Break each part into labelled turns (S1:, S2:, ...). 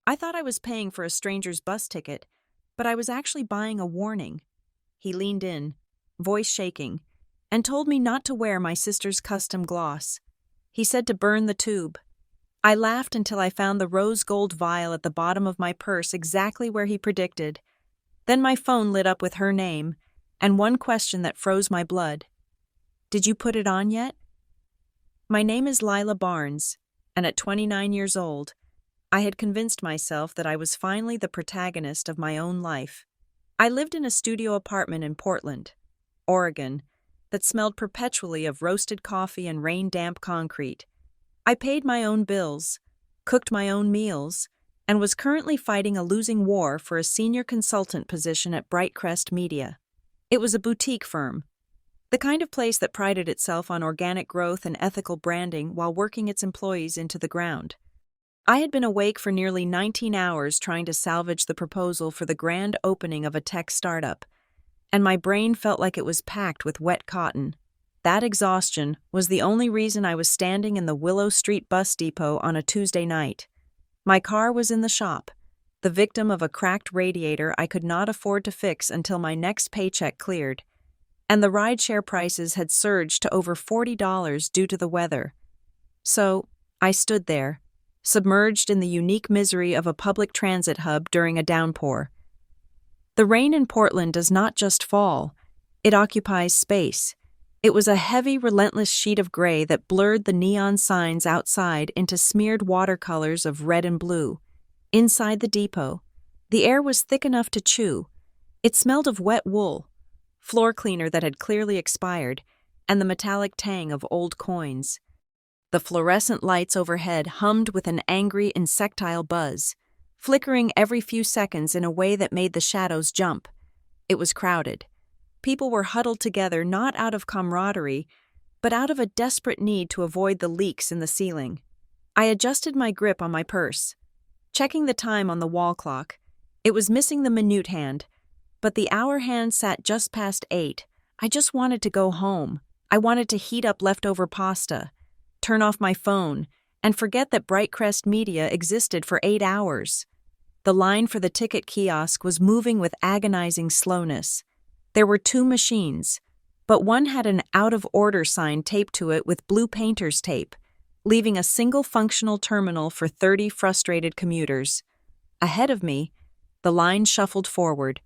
S1: I thought I was paying for a stranger's bus ticket, but I was actually buying a warning. He leaned in, voice shaking, and told me not to wear my sister's custom gloss. He said to burn the tube. I laughed until I found the rose gold vial at the bottom of my purse exactly where he predicted. Then my phone lit up with her name, and one question that froze my blood. Did you put it on yet? My name is Lila Barnes, and at 29 years old, I had convinced myself that I was finally the protagonist of my own life. I lived in a studio apartment in Portland, Oregon, that smelled perpetually of roasted coffee and rain-damp concrete. I paid my own bills, cooked my own meals, and was currently fighting a losing war for a senior consultant position at Brightcrest Media. It was a boutique firm, the kind of place that prided itself on organic growth and ethical branding while working its employees into the ground. I had been awake for nearly 19 hours trying to salvage the proposal for the grand opening of a tech startup, and my brain felt like it was packed with wet cotton. That exhaustion was the only reason I was standing in the Willow Street bus depot on a Tuesday night. My car was in the shop, the victim of a cracked radiator I could not afford to fix until my next paycheck cleared, and the rideshare prices had surged to over $40 due to the weather. So, I stood there, submerged in the unique misery of a public transit hub during a downpour. The rain in Portland does not just fall, it occupies space. It was a heavy, relentless sheet of gray that blurred the neon signs outside into smeared watercolors of red and blue. Inside the depot, the air was thick enough to chew. It smelled of wet wool, floor cleaner that had clearly expired, and the metallic tang of old coins. The fluorescent lights overhead hummed with an angry, insectile buzz, flickering every few seconds in a way that made the shadows jump. It was crowded. People were huddled together not out of camaraderie, but out of a desperate need to avoid the leaks in the ceiling. I adjusted my grip on my purse, checking the time on the wall clock. It was missing the minute hand, but the hour hand sat just past 8. I just wanted to go home. I wanted to heat up leftover pasta, turn off my phone, and forget that Brightcrest Media existed for 8 hours. The line for the ticket kiosk was moving with agonizing slowness. There were 2 machines, but one had an out-of-order sign taped to it with blue painter's tape, leaving a single functional terminal for 30 frustrated commuters. Ahead of me, the line shuffled forward.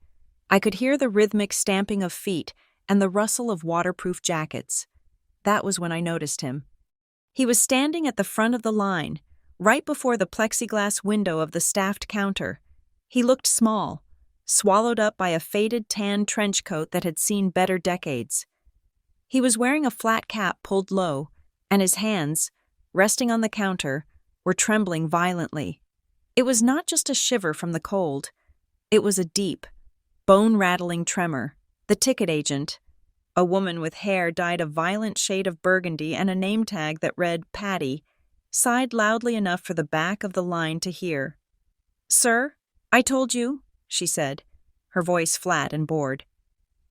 S1: I could hear the rhythmic stamping of feet and the rustle of waterproof jackets. That was when I noticed him. He was standing at the front of the line, right before the plexiglass window of the staffed counter. He looked small, swallowed up by a faded tan trench coat that had seen better decades. He was wearing a flat cap pulled low, and his hands, resting on the counter, were trembling violently. It was not just a shiver from the cold. It was a deep, bone-rattling tremor. The ticket agent, a woman with hair dyed a violent shade of burgundy and a name tag that read Patty, sighed loudly enough for the back of the line to hear. "Sir, I told you," she said, her voice flat and bored.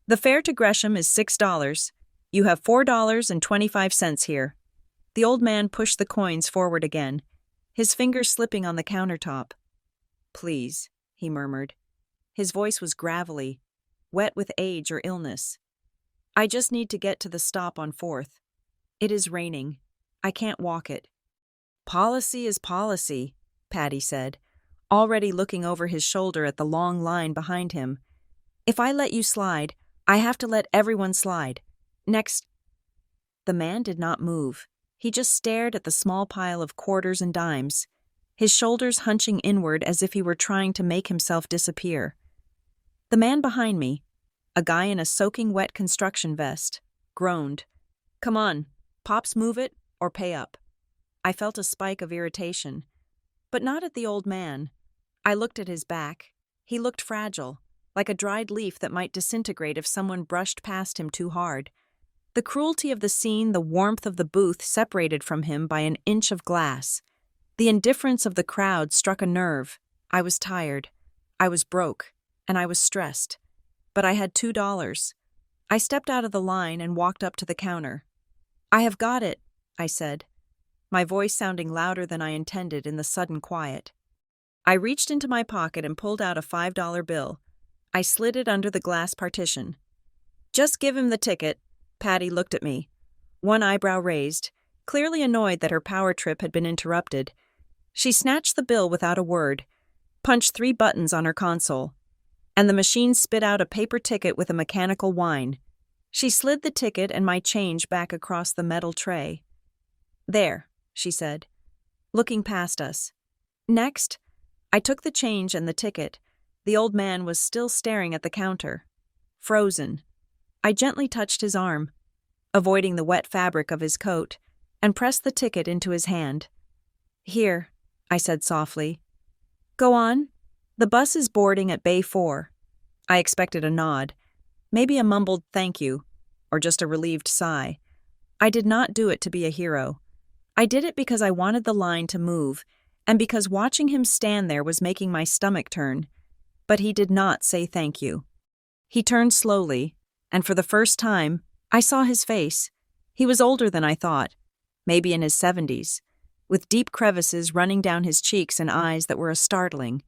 S1: "The fare to Gresham is $6. You have $4.25 here." The old man pushed the coins forward again, his fingers slipping on the countertop. "Please," he murmured. His voice was gravelly, wet with age or illness. "I just need to get to the stop on 4th. It is raining. I can't walk it." "Policy is policy," Patty said, already looking over his shoulder at the long line behind him. "If I let you slide, I have to let everyone slide. Next—" The man did not move. He just stared at the small pile of quarters and dimes, his shoulders hunching inward as if he were trying to make himself disappear. The man behind me, a guy in a soaking wet construction vest, groaned. "Come on, Pops, move it or pay up." I felt a spike of irritation, but not at the old man. I looked at his back. He looked fragile, like a dried leaf that might disintegrate if someone brushed past him too hard. The cruelty of the scene, the warmth of the booth separated from him by an inch of glass. The indifference of the crowd struck a nerve. I was tired. I was broke, and I was stressed. But I had $2. I stepped out of the line and walked up to the counter. "I have got it," I said, my voice sounding louder than I intended in the sudden quiet. I reached into my pocket and pulled out a $5 bill. I slid it under the glass partition. "Just give him the ticket." Patty looked at me, one eyebrow raised, clearly annoyed that her power trip had been interrupted. She snatched the bill without a word, punched 3 buttons on her console, and the machine spit out a paper ticket with a mechanical whine. She slid the ticket and my change back across the metal tray. "There," she said, looking past us. "Next." I took the change and the ticket. The old man was still staring at the counter, frozen. I gently touched his arm, avoiding the wet fabric of his coat, and pressed the ticket into his hand. "Here," I said softly. "Go on. The bus is boarding at Bay 4. I expected a nod, maybe a mumbled thank you, or just a relieved sigh. I did not do it to be a hero. I did it because I wanted the line to move, and because watching him stand there was making my stomach turn. But he did not say thank you. He turned slowly, and for the first time, I saw his face. He was older than I thought, maybe in his 70s, with deep crevices running down his cheeks and eyes that were a startling,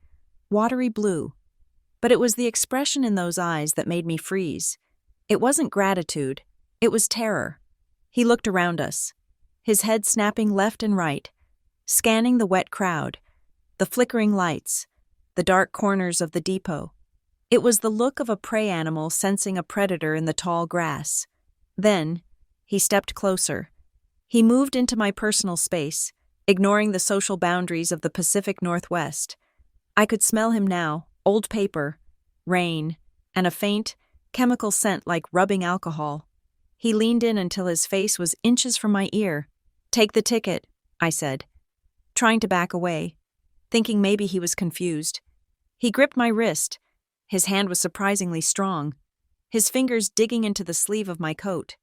S1: watery blue. But it was the expression in those eyes that made me freeze. It wasn't gratitude, it was terror. He looked around us, his head snapping left and right, scanning the wet crowd, the flickering lights, the dark corners of the depot. It was the look of a prey animal sensing a predator in the tall grass. Then, he stepped closer. He moved into my personal space, ignoring the social boundaries of the Pacific Northwest. I could smell him now, old paper, rain, and a faint, chemical scent like rubbing alcohol. He leaned in until his face was inches from my ear. "Take the ticket," I said, trying to back away, thinking maybe he was confused. He gripped my wrist. His hand was surprisingly strong, his fingers digging into the sleeve of my coat.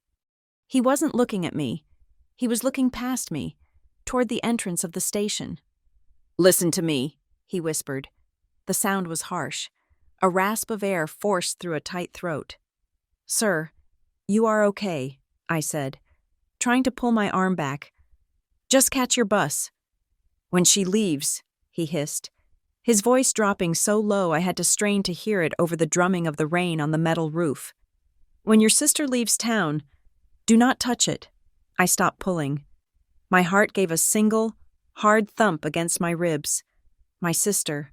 S1: He wasn't looking at me. He was looking past me, toward the entrance of the station. "Listen to me," he whispered. The sound was harsh, a rasp of air forced through a tight throat. "Sir, you are okay," I said, trying to pull my arm back. "Just catch your bus." "When she leaves," he hissed, his voice dropping so low I had to strain to hear it over the drumming of the rain on the metal roof. "When your sister leaves town, do not touch it." I stopped pulling. My heart gave a single, hard thump against my ribs. My sister,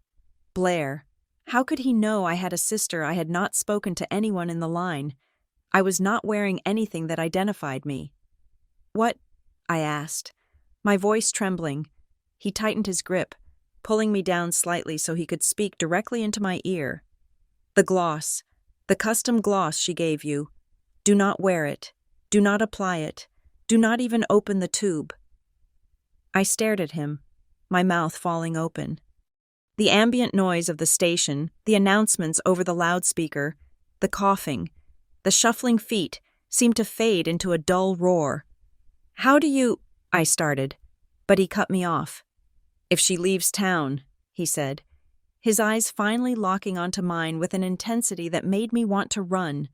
S1: Blair. How could he know I had a sister I had not spoken to anyone in the line? I was not wearing anything that identified me. "What?" I asked, my voice trembling. He tightened his grip, pulling me down slightly so he could speak directly into my ear. "The gloss, the custom gloss she gave you. Do not wear it. Do not apply it. Do not even open the tube." I stared at him, my mouth falling open. The ambient noise of the station, the announcements over the loudspeaker, the coughing, the shuffling feet seemed to fade into a dull roar. "How do you—" I started, but he cut me off. "If she leaves town," he said, his eyes finally locking onto mine with an intensity that made me want to run.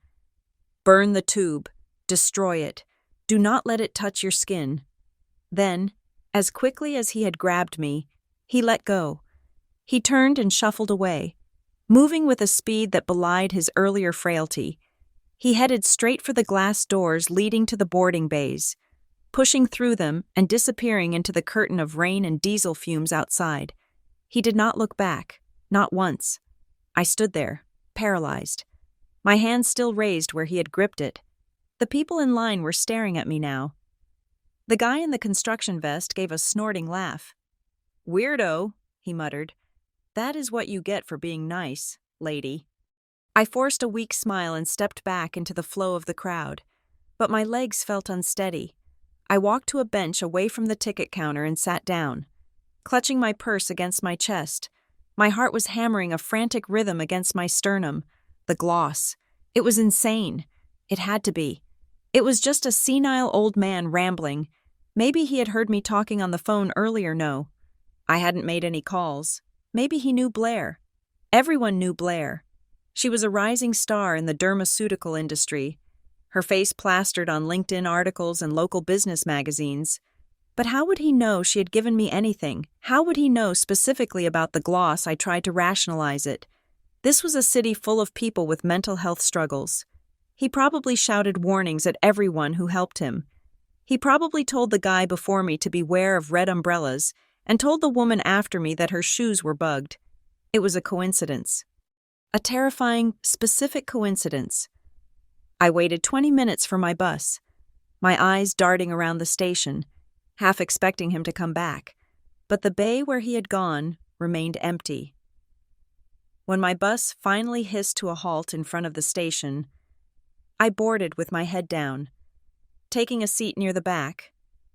S1: "Burn the tube. Destroy it. Do not let it touch your skin." Then, as quickly as he had grabbed me, he let go. He turned and shuffled away, moving with a speed that belied his earlier frailty. He headed straight for the glass doors leading to the boarding bays, pushing through them and disappearing into the curtain of rain and diesel fumes outside. He did not look back, not once. I stood there, paralyzed, my hand still raised where he had gripped it. The people in line were staring at me now. The guy in the construction vest gave a snorting laugh. "Weirdo," he muttered. "That is what you get for being nice, lady." I forced a weak smile and stepped back into the flow of the crowd, but my legs felt unsteady. I walked to a bench away from the ticket counter and sat down, clutching my purse against my chest. My heart was hammering a frantic rhythm against my sternum. The gloss. It was insane. It had to be. It was just a senile old man rambling. Maybe he had heard me talking on the phone earlier. No, I hadn't made any calls. Maybe he knew Blair. Everyone knew Blair. She was a rising star in the dermaceutical industry, her face plastered on LinkedIn articles and local business magazines. But how would he know she had given me anything? How would he know specifically about the gloss? I tried to rationalize it. This was a city full of people with mental health struggles. He probably shouted warnings at everyone who helped him. He probably told the guy before me to beware of red umbrellas and told the woman after me that her shoes were bugged. It was a coincidence. A terrifying, specific coincidence. I waited 20 minutes for my bus, my eyes darting around the station, half expecting him to come back, but the bay where he had gone remained empty. When my bus finally hissed to a halt in front of the station, I boarded with my head down, taking a seat near the back.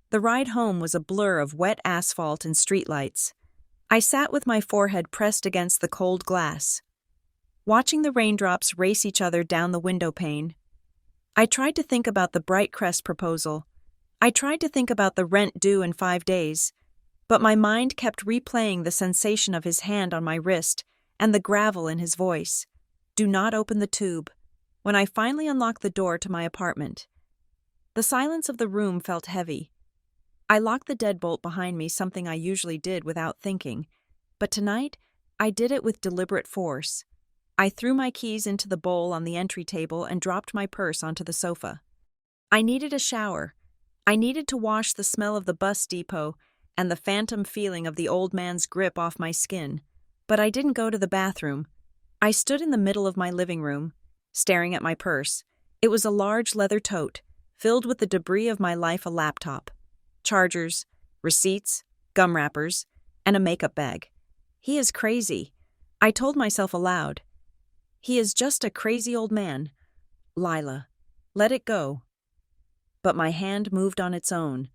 S1: The ride home was a blur of wet asphalt and streetlights. I sat with my forehead pressed against the cold glass, watching the raindrops race each other down the window pane. I tried to think about the Bright Crest proposal. I tried to think about the rent due in 5 days, but my mind kept replaying the sensation of his hand on my wrist and the gravel in his voice. Do not open the tube. When I finally unlocked the door to my apartment, the silence of the room felt heavy. I locked the deadbolt behind me, something I usually did without thinking, but tonight I did it with deliberate force. I threw my keys into the bowl on the entry table and dropped my purse onto the sofa. I needed a shower. I needed to wash the smell of the bus depot and the phantom feeling of the old man's grip off my skin. But I didn't go to the bathroom. I stood in the middle of my living room, staring at my purse. It was a large leather tote, filled with the debris of my life: a laptop, chargers, receipts, gum wrappers, and a makeup bag. He is crazy, I told myself aloud. He is just a crazy old man. Lila, let it go. But my hand moved on its own.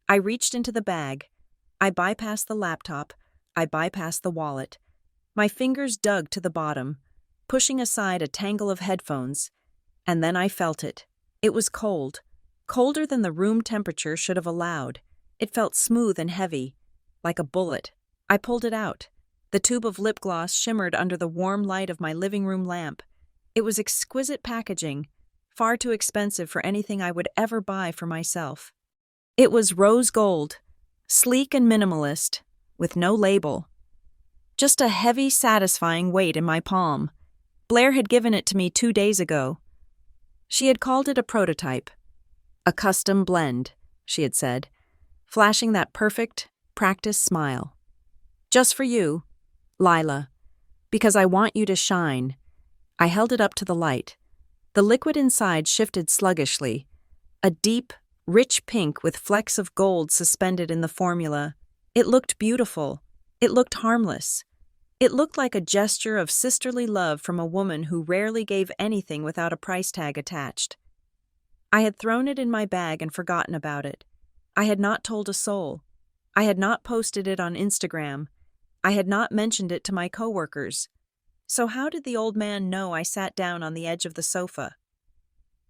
S1: I reached into the bag. I bypassed the laptop. I bypassed the wallet. My fingers dug to the bottom, pushing aside a tangle of headphones. And then I felt it. It was cold. Colder than the room temperature should have allowed. It felt smooth and heavy, like a bullet. I pulled it out. The tube of lip gloss shimmered under the warm light of my living room lamp. It was exquisite packaging, far too expensive for anything I would ever buy for myself. It was rose gold, sleek and minimalist, with no label. Just a heavy, satisfying weight in my palm. Blair had given it to me 2 days ago. She had called it a prototype. A custom blend, she had said, flashing that perfect, practiced smile. Just for you, Lila, because I want you to shine. I held it up to the light. The liquid inside shifted sluggishly, a deep, rich pink with flecks of gold suspended in the formula. It looked beautiful. It looked harmless. It looked like a gesture of sisterly love from a woman who rarely gave anything without a price tag attached. I had thrown it in my bag and forgotten about it. I had not told a soul. I had not posted it on Instagram. I had not mentioned it to my coworkers. So how did the old man know I sat down on the edge of the sofa?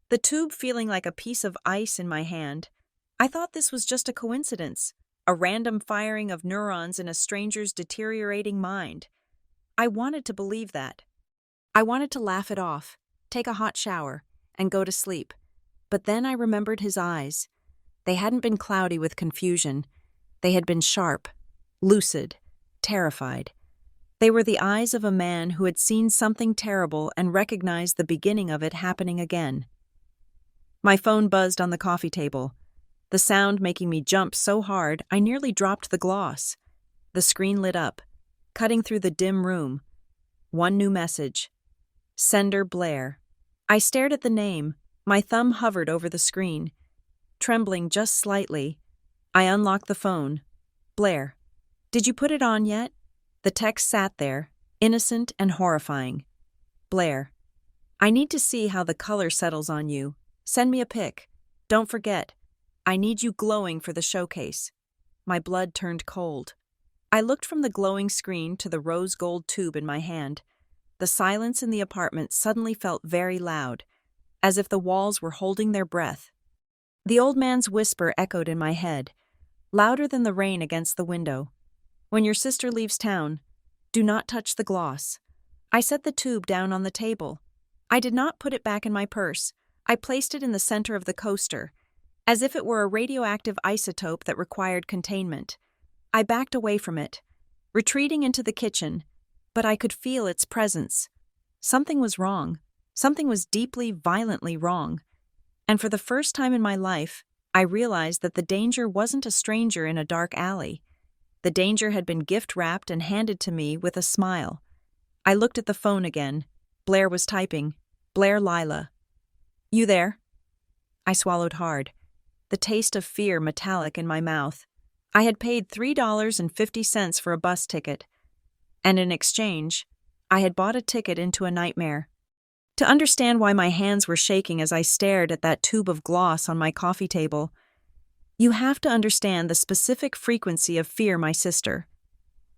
S1: The tube feeling like a piece of ice in my hand, I thought this was just a coincidence, a random firing of neurons in a stranger's deteriorating mind. I wanted to believe that. I wanted to laugh it off, take a hot shower, and go to sleep. But then I remembered his eyes. They hadn't been cloudy with confusion. They had been sharp, lucid, terrified. They were the eyes of a man who had seen something terrible and recognized the beginning of it happening again. My phone buzzed on the coffee table, the sound making me jump so hard I nearly dropped the gloss. The screen lit up, cutting through the dim room. One new message. Sender Blair. I stared at the name. My thumb hovered over the screen. Trembling just slightly, I unlocked the phone. Blair. Did you put it on yet? The text sat there, innocent and horrifying. Blair. I need to see how the color settles on you. Send me a pic. Don't forget. I need you glowing for the showcase. My blood turned cold. I looked from the glowing screen to the rose gold tube in my hand. The silence in the apartment suddenly felt very loud, as if the walls were holding their breath. The old man's whisper echoed in my head, louder than the rain against the window. When your sister leaves town, do not touch the gloss. I set the tube down on the table. I did not put it back in my purse. I placed it in the center of the coaster. as if it were a radioactive isotope that required containment. I backed away from it, retreating into the kitchen, but I could feel its presence. Something was wrong. Something was deeply, violently wrong. And for the first time in my life, I realized that the danger wasn't a stranger in a dark alley. The danger had been gift-wrapped and handed to me with a smile. I looked at the phone again. Blair was typing. Blair Lila. "You there?" I swallowed hard, the taste of fear metallic in my mouth. I had paid $3.50 for a bus ticket, and in exchange, I had bought a ticket into a nightmare. To understand why my hands were shaking as I stared at that tube of gloss on my coffee table, you have to understand the specific frequency of fear my sister,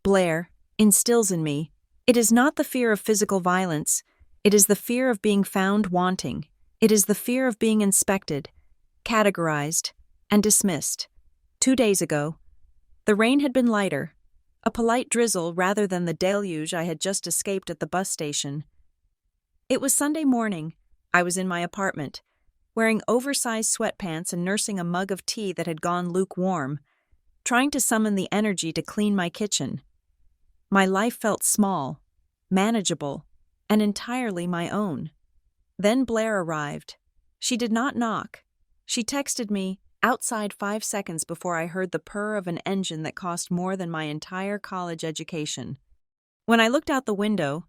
S1: Blair, instills in me. It is not the fear of physical violence. It is the fear of being found wanting. It is the fear of being inspected, categorized, and dismissed. 2 days ago, the rain had been lighter, a polite drizzle rather than the deluge I had just escaped at the bus station. It was Sunday morning. I was in my apartment, wearing oversized sweatpants and nursing a mug of tea that had gone lukewarm, trying to summon the energy to clean my kitchen. My life felt small, manageable, and entirely my own. Then Blair arrived. She did not knock. She texted me outside 5 seconds before I heard the purr of an engine that cost more than my entire college education. When I looked out the window,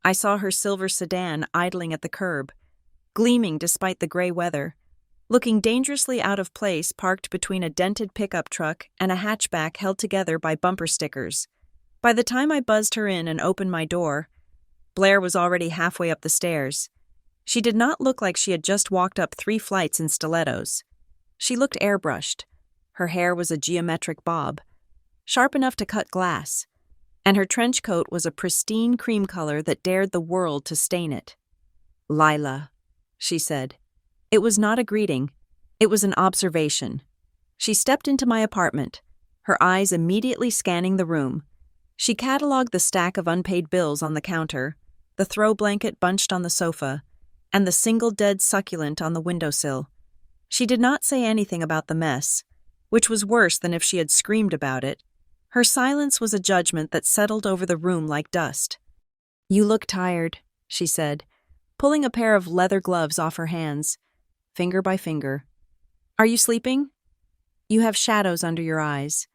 S1: I saw her silver sedan idling at the curb, gleaming despite the gray weather, looking dangerously out of place parked between a dented pickup truck and a hatchback held together by bumper stickers. By the time I buzzed her in and opened my door, Blair was already halfway up the stairs. She did not look like she had just walked up 3 flights in stilettos. She looked airbrushed. Her hair was a geometric bob, sharp enough to cut glass, and her trench coat was a pristine cream color that dared the world to stain it. "Lila," she said. It was not a greeting. It was an observation. She stepped into my apartment, her eyes immediately scanning the room. She cataloged the stack of unpaid bills on the counter, the throw blanket bunched on the sofa, and the single dead succulent on the windowsill. She did not say anything about the mess, which was worse than if she had screamed about it. Her silence was a judgment that settled over the room like dust. "You look tired," she said, pulling a pair of leather gloves off her hands, finger by finger. "Are you sleeping? You have shadows under your eyes."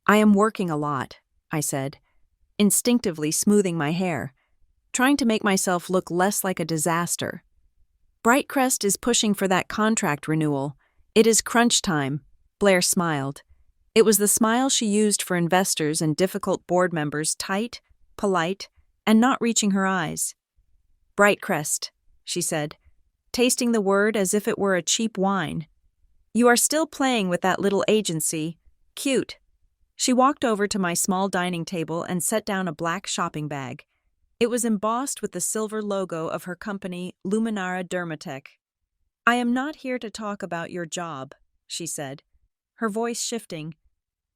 S1: "I am working a lot," I said, instinctively smoothing my hair, trying to make myself look less like a disaster. "Brightcrest is pushing for that contract renewal. It is crunch time." Blair smiled. It was the smile she used for investors and difficult board members, tight, polite, and not reaching her eyes. "Brightcrest," she said, tasting the word as if it were a cheap wine. "You are still playing with that little agency. Cute." She walked over to my small dining table and set down a black shopping bag. It was embossed with the silver logo of her company, Luminara Dermatech. "I am not here to talk about your job," she said, her voice shifting,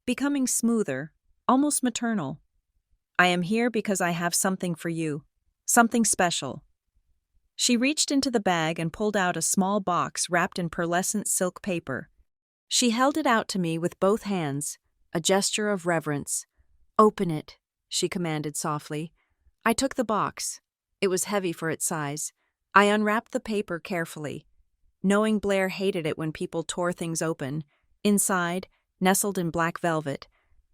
S1: becoming smoother, almost maternal. "I am here because I have something for you, something special." She reached into the bag and pulled out a small box wrapped in pearlescent silk paper. She held it out to me with both hands, a gesture of reverence. "Open it," she commanded softly. I took the box. It was heavy for its size. I unwrapped the paper carefully. Knowing Blair hated it when people tore things open, inside, nestled in black velvet,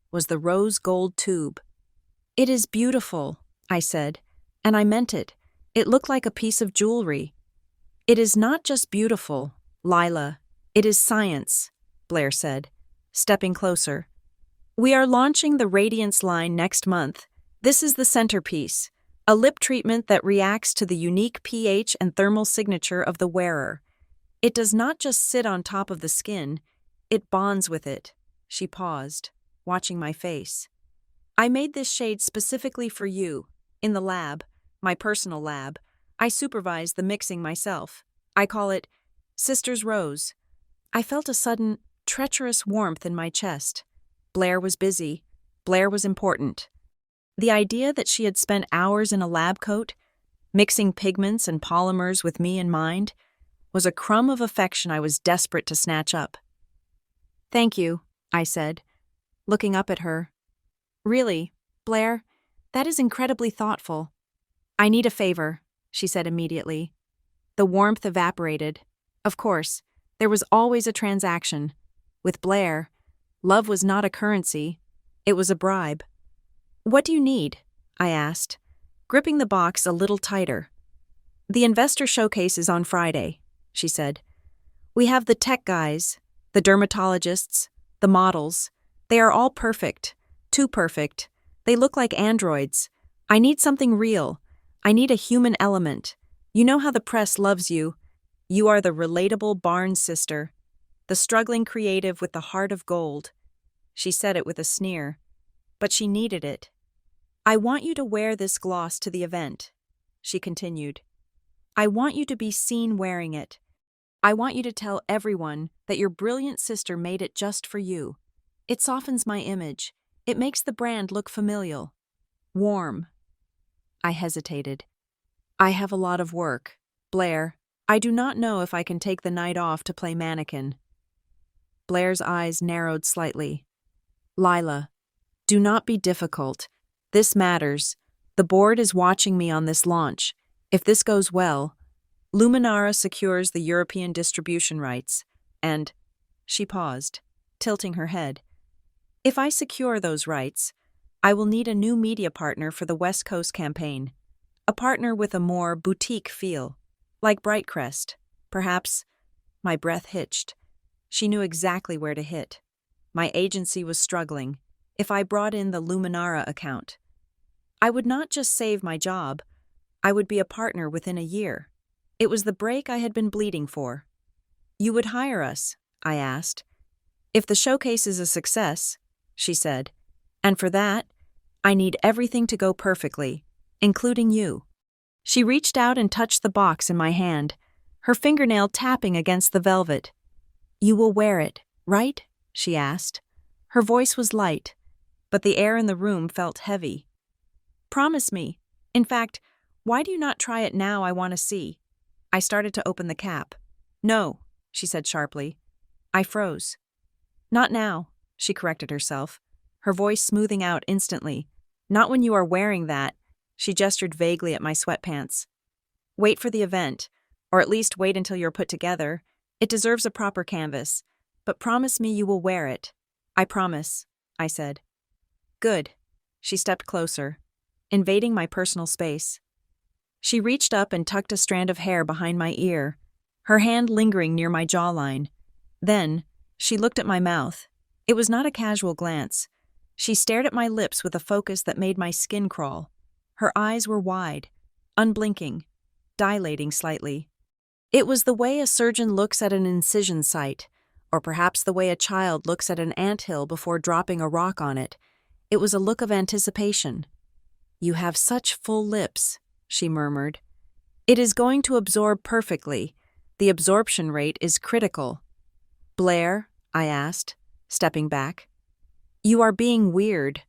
S1: was the rose gold tube. "It is beautiful," I said, and I meant it. It looked like a piece of jewelry. "It is not just beautiful, Lila. It is science," Blair said, stepping closer. "We are launching the Radiance line next month. This is the centerpiece, a lip treatment that reacts to the unique pH and thermal signature of the wearer. It does not just sit on top of the skin, it bonds with it." She paused, watching my face. "I made this shade specifically for you, in the lab, my personal lab. I supervise the mixing myself. I call it Sister's Rose." I felt a sudden, treacherous warmth in my chest. Blair was busy. Blair was important. The idea that she had spent hours in a lab coat, mixing pigments and polymers with me in mind, was a crumb of affection I was desperate to snatch up. "Thank you," I said, looking up at her. "Really, Blair, that is incredibly thoughtful." "I need a favor," she said immediately. The warmth evaporated. Of course, there was always a transaction. With Blair, love was not a currency, it was a bribe. "What do you need?" I asked, gripping the box a little tighter. "The investor showcase is on Friday," she said. "We have the tech guys, the dermatologists, the models. They are all perfect, too perfect. They look like androids. I need something real. I need a human element. You know how the press loves you. You are the relatable Barnes sister, the struggling creative with the heart of gold." She said it with a sneer, but she needed it. "I want you to wear this gloss to the event," she continued. "I want you to be seen wearing it. I want you to tell everyone that your brilliant sister made it just for you. It softens my image. It makes the brand look familial. Warm." I hesitated. "I have a lot of work. Blair, I do not know if I can take the night off to play mannequin." Blair's eyes narrowed slightly. "Lila, do not be difficult. This matters. The board is watching me on this launch. If this goes well, Luminara secures the European distribution rights, and—" She paused, tilting her head. "If I secure those rights, I will need a new media partner for the West Coast campaign. A partner with a more boutique feel, like Brightcrest, perhaps." My breath hitched. She knew exactly where to hit. My agency was struggling. If I brought in the Luminara account, I would not just save my job, I would be a partner within a year. It was the break I had been bleeding for. "You would hire us?" I asked. "If the showcase is a success," she said. "And for that, I need everything to go perfectly, including you." She reached out and touched the box in my hand, her fingernail tapping against the velvet. "You will wear it, right?" she asked. Her voice was light, but the air in the room felt heavy. "Promise me. In fact, why do you not try it now? I want to see." I started to open the cap. "No," she said sharply. I froze. "Not now," she corrected herself, her voice smoothing out instantly. "Not when you are wearing that." She gestured vaguely at my sweatpants. "Wait for the event, or at least wait until you're put together. It deserves a proper canvas. But promise me you will wear it." "I promise," I said. "Good." She stepped closer, invading my personal space. She reached up and tucked a strand of hair behind my ear, her hand lingering near my jawline. Then, she looked at my mouth. It was not a casual glance. She stared at my lips with a focus that made my skin crawl. Her eyes were wide, unblinking, dilating slightly. It was the way a surgeon looks at an incision site, or perhaps the way a child looks at an anthill before dropping a rock on it. It was a look of anticipation. "You have such full lips," she murmured. "It is going to absorb perfectly. The absorption rate is critical." "Blair?" I asked, stepping back. "You are being weird."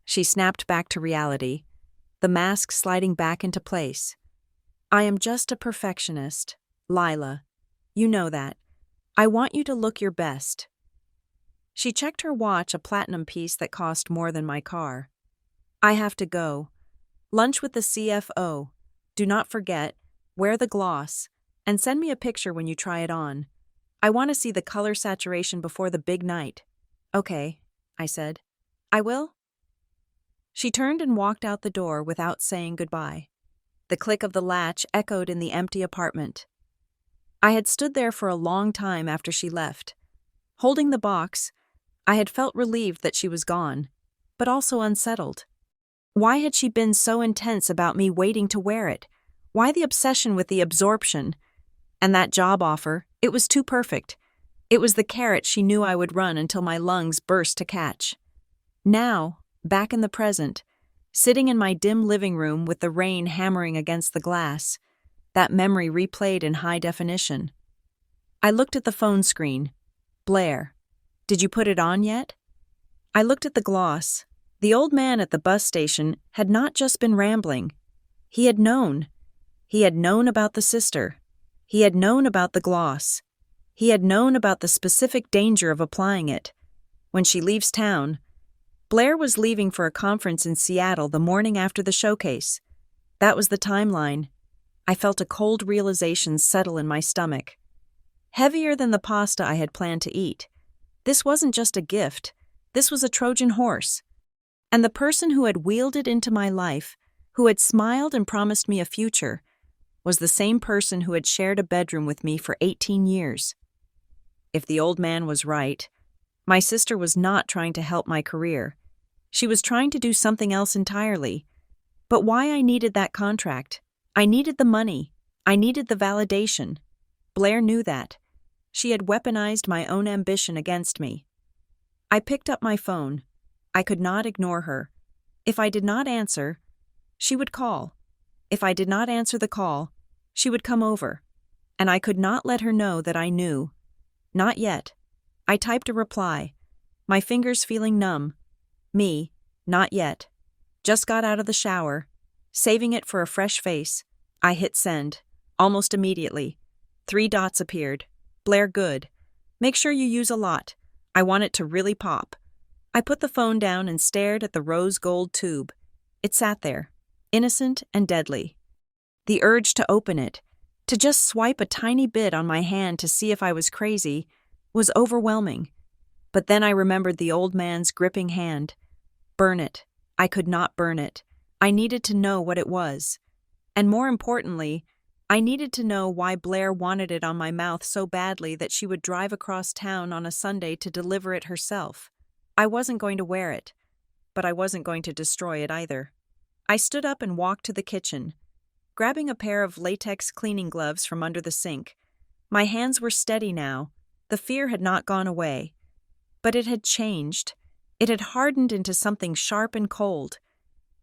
S1: She snapped back to reality, the mask sliding back into place. "I am just a perfectionist, Lila. You know that. I want you to look your best." She checked her watch, a platinum piece that cost more than my car. "I have to go. Lunch with the CFO. Do not forget, wear the gloss, and send me a picture when you try it on. I want to see the color saturation before the big night." "Okay," I said. "I will." She turned and walked out the door without saying goodbye. The click of the latch echoed in the empty apartment. I had stood there for a long time after she left. Holding the box, I had felt relieved that she was gone, but also unsettled. Why had she been so intense about me waiting to wear it? Why the obsession with the absorption? And that job offer, it was too perfect. It was the carrot she knew I would run until my lungs burst to catch. Now, back in the present, sitting in my dim living room with the rain hammering against the glass, that memory replayed in high definition. I looked at the phone screen. "Blair, did you put it on yet?" I looked at the gloss. The old man at the bus station had not just been rambling. He had known. He had known about the sister. He had known about the gloss. He had known about the specific danger of applying it. When she leaves town, Blair was leaving for a conference in Seattle the morning after the showcase. That was the timeline. I felt a cold realization settle in my stomach. Heavier than the pasta I had planned to eat. This wasn't just a gift. This was a Trojan horse. And the person who had wheeled it into my life, who had smiled and promised me a future, was the same person who had shared a bedroom with me for 18 years. If the old man was right, my sister was not trying to help my career. She was trying to do something else entirely. But why I needed that contract? I needed the money. I needed the validation. Blair knew that. She had weaponized my own ambition against me. I picked up my phone. I could not ignore her. If I did not answer, she would call. If I did not answer the call, she would come over. And I could not let her know that I knew. Not yet. I typed a reply, my fingers feeling numb. Me, not yet. Just got out of the shower. Saving it for a fresh face, I hit send. Almost immediately. 3 dots appeared. Blair, good. Make sure you use a lot. I want it to really pop. I put the phone down and stared at the rose gold tube. It sat there, innocent and deadly. The urge to open it, to just swipe a tiny bit on my hand to see if I was crazy, was overwhelming. But then I remembered the old man's gripping hand. Burn it. I could not burn it. I needed to know what it was. And more importantly, I needed to know why Blair wanted it on my mouth so badly that she would drive across town on a Sunday to deliver it herself. I wasn't going to wear it, but I wasn't going to destroy it either. I stood up and walked to the kitchen, grabbing a pair of latex cleaning gloves from under the sink. My hands were steady now. The fear had not gone away. But it had changed. It had hardened into something sharp and cold.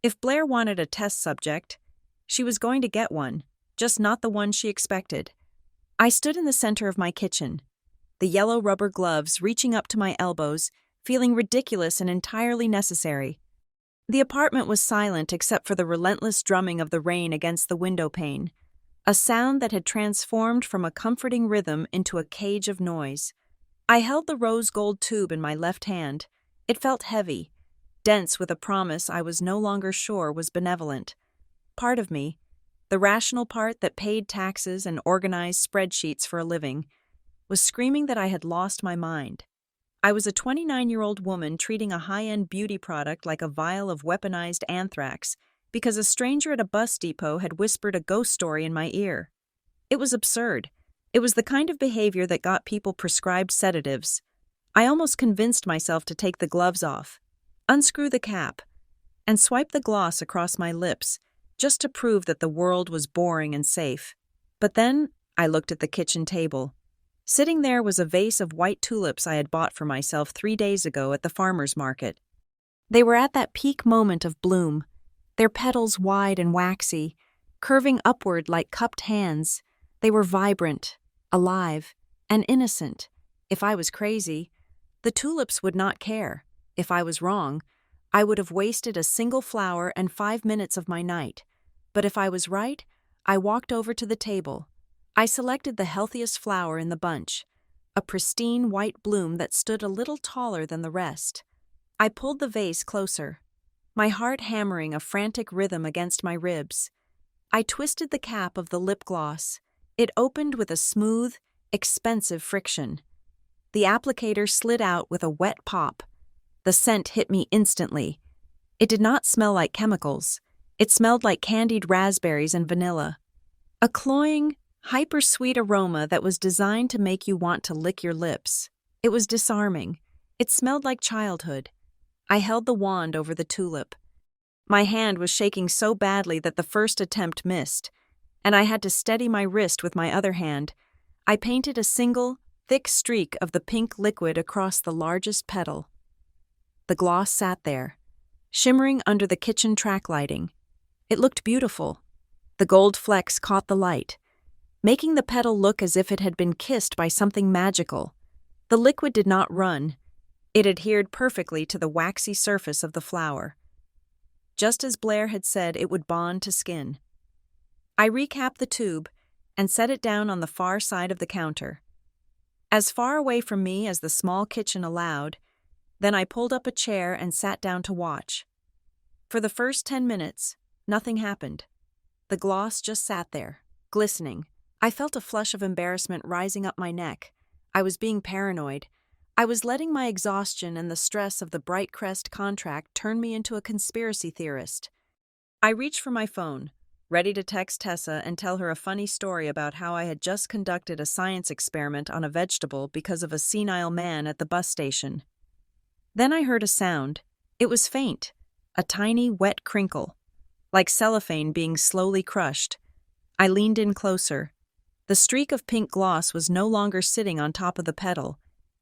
S1: If Blair wanted a test subject, she was going to get one, just not the one she expected. I stood in the center of my kitchen, the yellow rubber gloves reaching up to my elbows, feeling ridiculous and entirely necessary. The apartment was silent except for the relentless drumming of the rain against the window pane, a sound that had transformed from a comforting rhythm into a cage of noise. I held the rose gold tube in my left hand. It felt heavy, dense with a promise I was no longer sure was benevolent. Part of me, the rational part that paid taxes and organized spreadsheets for a living, was screaming that I had lost my mind. I was a 29-year-old woman treating a high-end beauty product like a vial of weaponized anthrax because a stranger at a bus depot had whispered a ghost story in my ear. It was absurd. It was the kind of behavior that got people prescribed sedatives. I almost convinced myself to take the gloves off, unscrew the cap, and swipe the gloss across my lips just to prove that the world was boring and safe. But then I looked at the kitchen table. Sitting there was a vase of white tulips I had bought for myself 3 days ago at the farmer's market. They were at that peak moment of bloom, their petals wide and waxy, curving upward like cupped hands. They were vibrant, alive, and innocent. If I was crazy, the tulips would not care. If I was wrong, I would have wasted a single flower and 5 minutes of my night. But if I was right, I walked over to the table. I selected the healthiest flower in the bunch, a pristine white bloom that stood a little taller than the rest. I pulled the vase closer, my heart hammering a frantic rhythm against my ribs. I twisted the cap of the lip gloss. It opened with a smooth, expensive friction. The applicator slid out with a wet pop. The scent hit me instantly. It did not smell like chemicals. It smelled like candied raspberries and vanilla. A cloying, hyper-sweet aroma that was designed to make you want to lick your lips. It was disarming. It smelled like childhood. I held the wand over the tulip. My hand was shaking so badly that the first attempt missed, and I had to steady my wrist with my other hand. I painted a single, thick streak of the pink liquid across the largest petal. The gloss sat there, shimmering under the kitchen track lighting. It looked beautiful. The gold flecks caught the light, making the petal look as if it had been kissed by something magical. The liquid did not run. It adhered perfectly to the waxy surface of the flower, just as Blair had said it would bond to skin. I recapped the tube, and set it down on the far side of the counter, as far away from me as the small kitchen allowed. Then I pulled up a chair and sat down to watch. For the first 10 minutes, nothing happened. The gloss just sat there, glistening. I felt a flush of embarrassment rising up my neck. I was being paranoid. I was letting my exhaustion and the stress of the Bright Crest contract turn me into a conspiracy theorist. I reached for my phone, ready to text Tessa and tell her a funny story about how I had just conducted a science experiment on a vegetable because of a senile man at the bus station. Then I heard a sound. It was faint, a tiny, wet crinkle, like cellophane being slowly crushed. I leaned in closer. The streak of pink gloss was no longer sitting on top of the petal.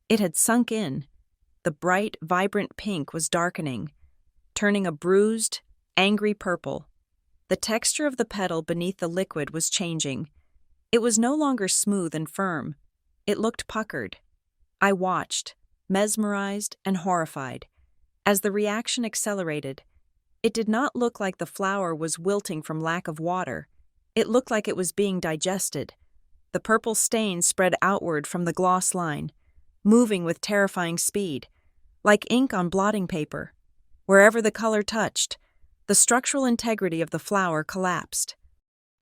S1: It had sunk in. The bright, vibrant pink was darkening, turning a bruised, angry purple. The texture of the petal beneath the liquid was changing. It was no longer smooth and firm. It looked puckered. I watched, mesmerized and horrified. As the reaction accelerated, it did not look like the flower was wilting from lack of water. It looked like it was being digested. The purple stain spread outward from the gloss line, moving with terrifying speed, like ink on blotting paper. Wherever the color touched, the structural integrity of the flower collapsed.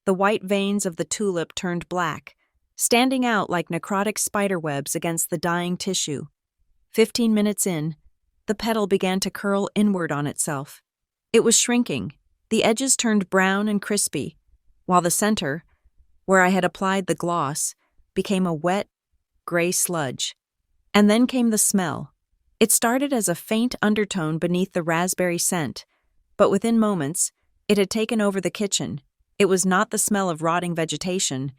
S1: The white veins of the tulip turned black, standing out like necrotic spiderwebs against the dying tissue. 15 minutes in, the petal began to curl inward on itself. It was shrinking. The edges turned brown and crispy, while the center, where I had applied the gloss, became a wet, gray sludge. And then came the smell. It started as a faint undertone beneath the raspberry scent, but within moments, it had taken over the kitchen. It was not the smell of rotting vegetation.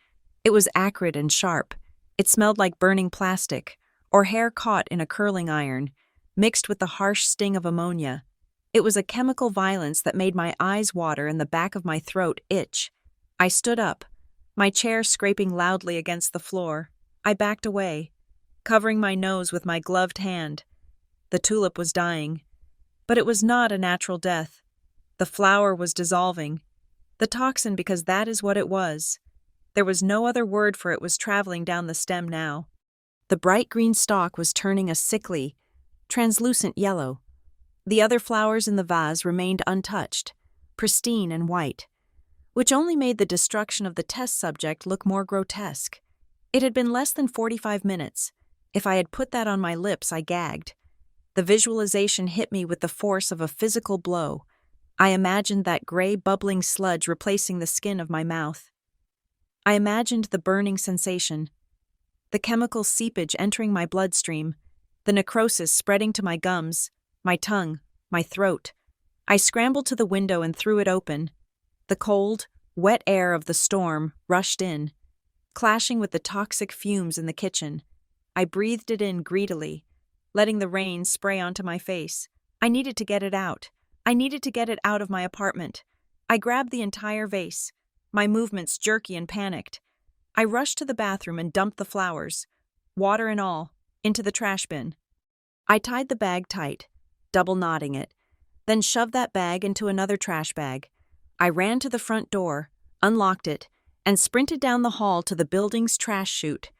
S1: It was acrid and sharp. It smelled like burning plastic, or hair caught in a curling iron, mixed with the harsh sting of ammonia. It was a chemical violence that made my eyes water and the back of my throat itch. I stood up, my chair scraping loudly against the floor. I backed away, covering my nose with my gloved hand. The tulip was dying, but it was not a natural death. The flower was dissolving. The toxin, because that is what it was. There was no other word for it, was traveling down the stem now. The bright green stalk was turning a sickly, translucent yellow. The other flowers in the vase remained untouched, pristine and white, which only made the destruction of the test subject look more grotesque. It had been less than 45 minutes. If I had put that on my lips, I gagged. The visualization hit me with the force of a physical blow. I imagined that gray, bubbling sludge replacing the skin of my mouth. I imagined the burning sensation, the chemical seepage entering my bloodstream, the necrosis spreading to my gums, my tongue, my throat. I scrambled to the window and threw it open. The cold, wet air of the storm rushed in, clashing with the toxic fumes in the kitchen. I breathed it in greedily, letting the rain spray onto my face. I needed to get it out. I needed to get it out of my apartment. I grabbed the entire vase, my movements jerky and panicked. I rushed to the bathroom and dumped the flowers, water and all, into the trash bin. I tied the bag tight, double knotting it, then shoved that bag into another trash bag. I ran to the front door, unlocked it, and sprinted down the hall to the building's trash chute.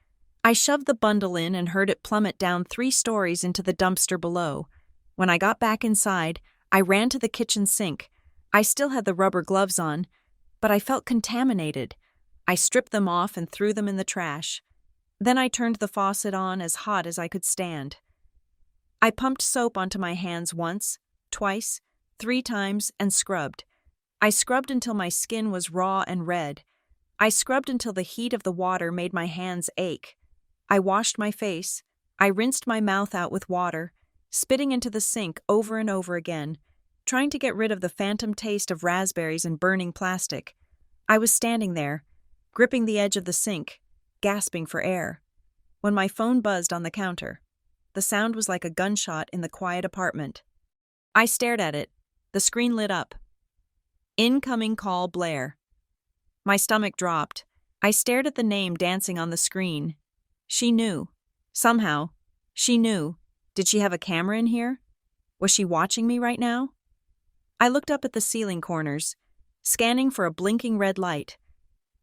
S1: I shoved the bundle in and heard it plummet down 3 stories into the dumpster below. When I got back inside, I ran to the kitchen sink. I still had the rubber gloves on, but I felt contaminated. I stripped them off and threw them in the trash. Then I turned the faucet on as hot as I could stand. I pumped soap onto my hands once, twice, 3 times, and scrubbed. I scrubbed until my skin was raw and red. I scrubbed until the heat of the water made my hands ache. I washed my face. I rinsed my mouth out with water, spitting into the sink over and over again, trying to get rid of the phantom taste of raspberries and burning plastic. I was standing there, gripping the edge of the sink, gasping for air, when my phone buzzed on the counter. The sound was like a gunshot in the quiet apartment. I stared at it. The screen lit up. Incoming call, Blair. My stomach dropped. I stared at the name dancing on the screen. She knew. Somehow, she knew. Did she have a camera in here? Was she watching me right now? I looked up at the ceiling corners, scanning for a blinking red light.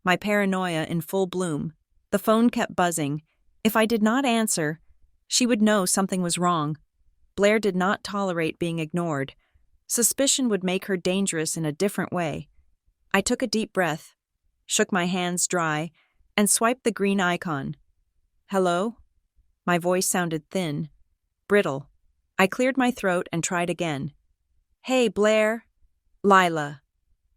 S1: my paranoia in full bloom. The phone kept buzzing. If I did not answer, she would know something was wrong. Blair did not tolerate being ignored. Suspicion would make her dangerous in a different way. I took a deep breath, shook my hands dry, and swiped the green icon. Hello? My voice sounded thin, brittle. I cleared my throat and tried again. Hey, Blair. Lila.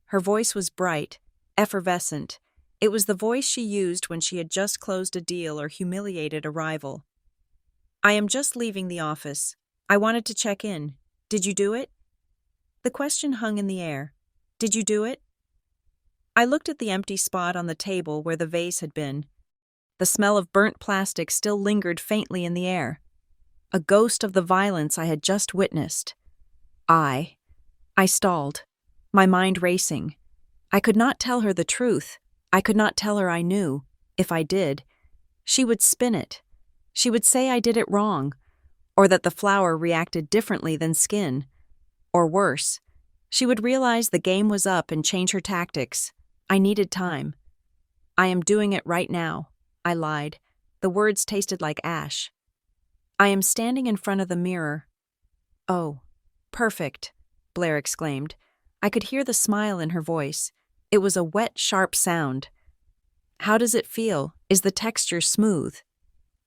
S1: Her voice was bright, effervescent. It was the voice she used when she had just closed a deal or humiliated a rival. I am just leaving the office. I wanted to check in. Did you do it? The question hung in the air. Did you do it? I looked at the empty spot on the table where the vase had been. The smell of burnt plastic still lingered faintly in the air. A ghost of the violence I had just witnessed. I stalled, my mind racing. I could not tell her the truth. I could not tell her I knew. If I did, she would spin it. She would say I did it wrong, or that the flower reacted differently than skin. Or worse, she would realize the game was up and change her tactics. I needed time. I am doing it right now, I lied. The words tasted like ash. I am standing in front of the mirror. Oh, perfect, Blair exclaimed. I could hear the smile in her voice. It was a wet, sharp sound. How does it feel? Is the texture smooth?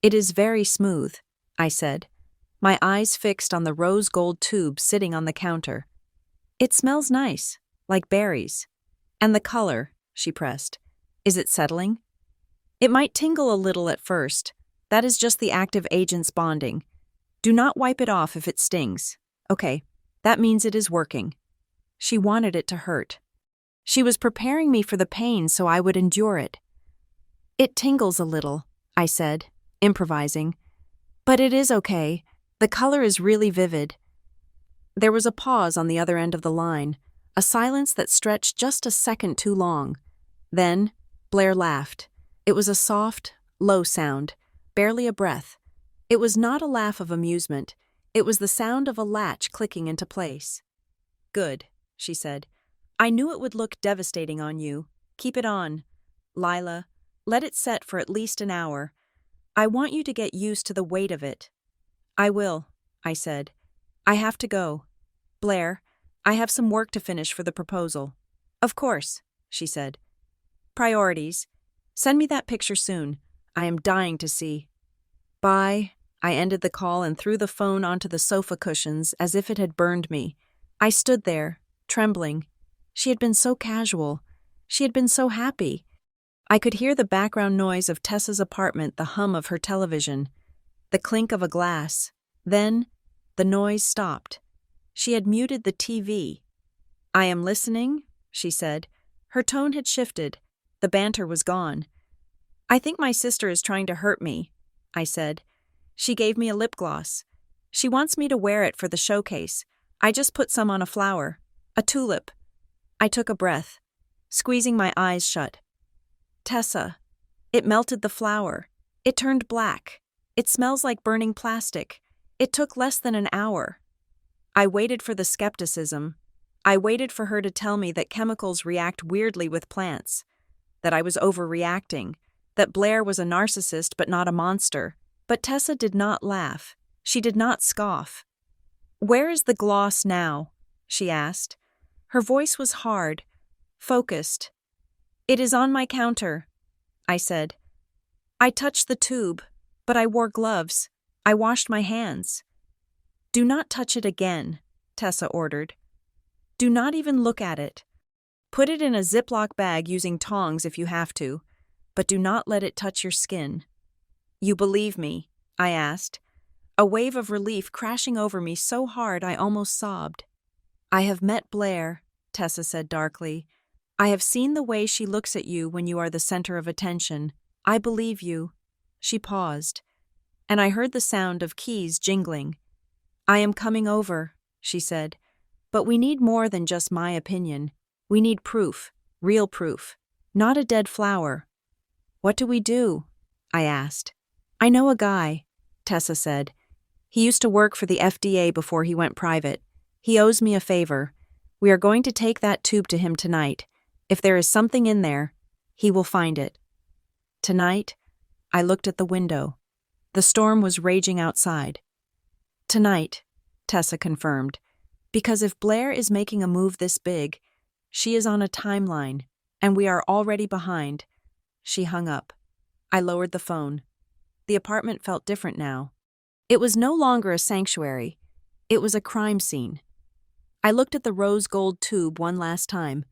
S1: It is very smooth, I said, my eyes fixed on the rose gold tube sitting on the counter. It smells nice, like berries. And the color, she pressed. Is it settling? It might tingle a little at first. That is just the active agents bonding. Do not wipe it off if it stings. Okay, that means it is working. She wanted it to hurt. She was preparing me for the pain so I would endure it. It tingles a little, I said, improvising. But it is okay. The color is really vivid. There was a pause on the other end of the line, a silence that stretched just a second too long. Then, Blair laughed. It was a soft, low sound, barely a breath. It was not a laugh of amusement. It was the sound of a latch clicking into place. Good, she said. I knew it would look devastating on you. Keep it on. Lila, let it set for at least an hour. I want you to get used to the weight of it. I will, I said. I have to go. Blair, I have some work to finish for the proposal. Of course, she said. Priorities. Send me that picture soon. I am dying to see. Bye. I ended the call and threw the phone onto the sofa cushions as if it had burned me. I stood there, trembling. She had been so casual. She had been so happy. I could hear the background noise of Tessa's apartment, the hum of her television, the clink of a glass. Then, the noise stopped. She had muted the TV. I am listening, she said. Her tone had shifted. The banter was gone. I think my sister is trying to hurt me, I said. She gave me a lip gloss. She wants me to wear it for the showcase. I just put some on a flower. A tulip. I took a breath, squeezing my eyes shut. Tessa. It melted the flower. It turned black. It smells like burning plastic. It took less than an hour. I waited for the skepticism. I waited for her to tell me that chemicals react weirdly with plants, that I was overreacting, that Blair was a narcissist but not a monster. But Tessa did not laugh. She did not scoff. Where is the gloss now? She asked. Her voice was hard, focused. It is on my counter, I said. I touched the tube, but I wore gloves. I washed my hands. Do not touch it again, Tessa ordered. Do not even look at it. Put it in a Ziploc bag using tongs if you have to, but do not let it touch your skin. You believe me? I asked, a wave of relief crashing over me so hard I almost sobbed. I have met Blair, Tessa said darkly. I have seen the way she looks at you when you are the center of attention. I believe you. She paused, and I heard the sound of keys jingling. I am coming over, she said, but we need more than just my opinion. We need proof, real proof, not a dead flower. What do we do? I asked. I know a guy, Tessa said. He used to work for the FDA before he went private. He owes me a favor. We are going to take that tube to him tonight. If there is something in there, He will find it. Tonight, I looked at the window. The storm was raging outside. Tonight, Tessa confirmed, because if Blair is making a move this big, she is on a timeline, and we are already behind. She hung up. I lowered the phone. The apartment felt different now. It was no longer a sanctuary. It was a crime scene. I looked at the rose gold tube one last time.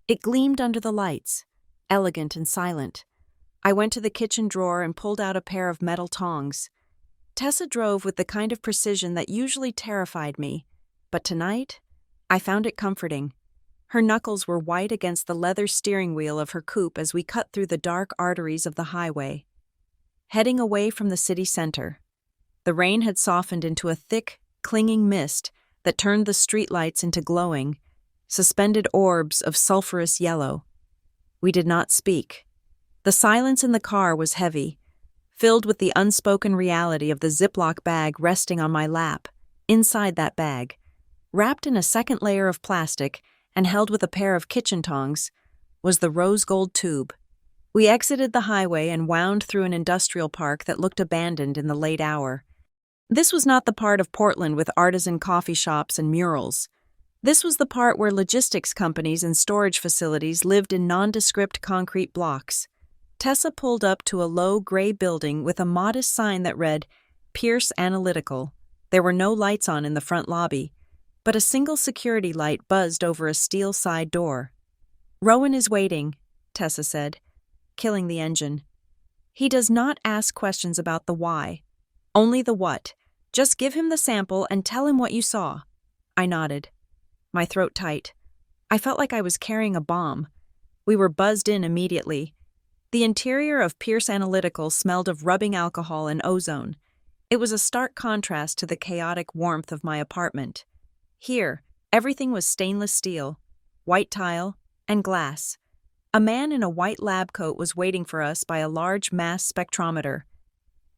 S1: It gleamed under the lights, elegant and silent. I went to the kitchen drawer and pulled out a pair of metal tongs. Tessa drove with the kind of precision that usually terrified me, but tonight, I found it comforting. Her knuckles were white against the leather steering wheel of her coupe as we cut through the dark arteries of the highway. Heading away from the city center. The rain had softened into a thick, clinging mist that turned the streetlights into glowing, suspended orbs of sulphurous yellow. We did not speak. The silence in the car was heavy, filled with the unspoken reality of the Ziploc bag resting on my lap. Inside that bag, wrapped in a second layer of plastic and held with a pair of kitchen tongs, was the rose gold tube. We exited the highway and wound through an industrial park that looked abandoned in the late hour. This was not the part of Portland with artisan coffee shops and murals. This was the part where logistics companies and storage facilities lived in nondescript concrete blocks. Tessa pulled up to a low gray building with a modest sign that read, Pierce Analytical. There were no lights on in the front lobby, but a single security light buzzed over a steel side door. Rowan is waiting, Tessa said, killing the engine. He does not ask questions about the why, only the what. Just give him the sample and tell him what you saw. I nodded, my throat tight. I felt like I was carrying a bomb. We were buzzed in immediately. The interior of Pierce Analytical smelled of rubbing alcohol and ozone. It was a stark contrast to the chaotic warmth of my apartment. Here, everything was stainless steel, white tile, and glass. A man in a white lab coat was waiting for us by a large mass spectrometer.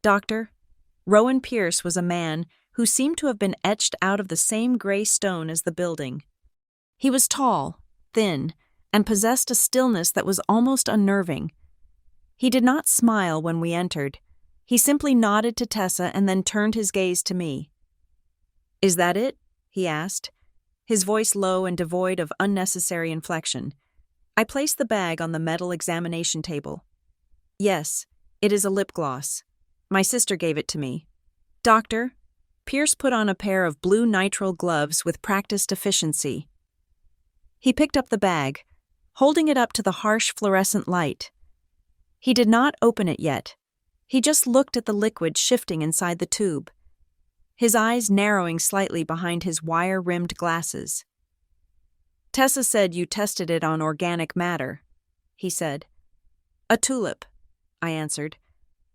S1: Doctor, Rowan Pierce was a man who seemed to have been etched out of the same gray stone as the building. He was tall, thin, and possessed a stillness that was almost unnerving. He did not smile when we entered. He simply nodded to Tessa and then turned his gaze to me. Is that it? He asked, his voice low and devoid of unnecessary inflection. I placed the bag on the metal examination table. Yes, it is a lip gloss. My sister gave it to me. Doctor, Pierce put on a pair of blue nitrile gloves with practiced efficiency. He picked up the bag, holding it up to the harsh fluorescent light. He did not open it yet. He just looked at the liquid shifting inside the tube, his eyes narrowing slightly behind his wire-rimmed glasses. Tessa said you tested it on organic matter, he said. A tulip, I answered,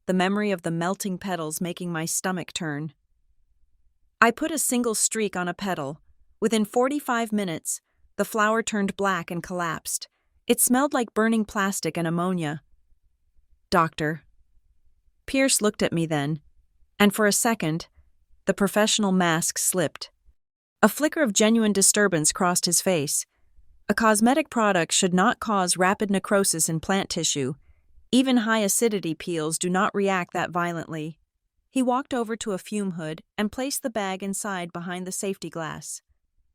S1: the memory of the melting petals making my stomach turn. I put a single streak on a petal. Within 45 minutes, the flower turned black and collapsed. It smelled like burning plastic and ammonia. Doctor. Pierce looked at me then, and for a second, the professional mask slipped. A flicker of genuine disturbance crossed his face. A cosmetic product should not cause rapid necrosis in plant tissue. Even high-acidity peels do not react that violently. He walked over to a fume hood and placed the bag inside behind the safety glass.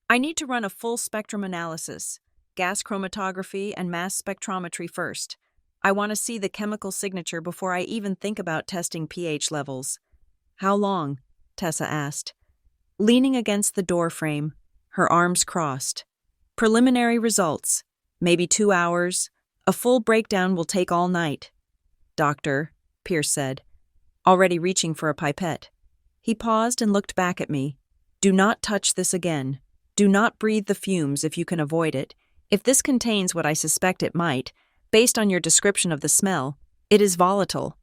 S1: I need to run a full spectrum analysis, gas chromatography and mass spectrometry first. I want to see the chemical signature before I even think about testing pH levels. How long? Tessa asked, leaning against the door frame, her arms crossed. Preliminary results, maybe 2 hours. A full breakdown will take all night. Doctor, Pierce said, already reaching for a pipette. He paused and looked back at me. Do not touch this again. Do not breathe the fumes if you can avoid it. If this contains what I suspect it might, based on your description of the smell, it is volatile.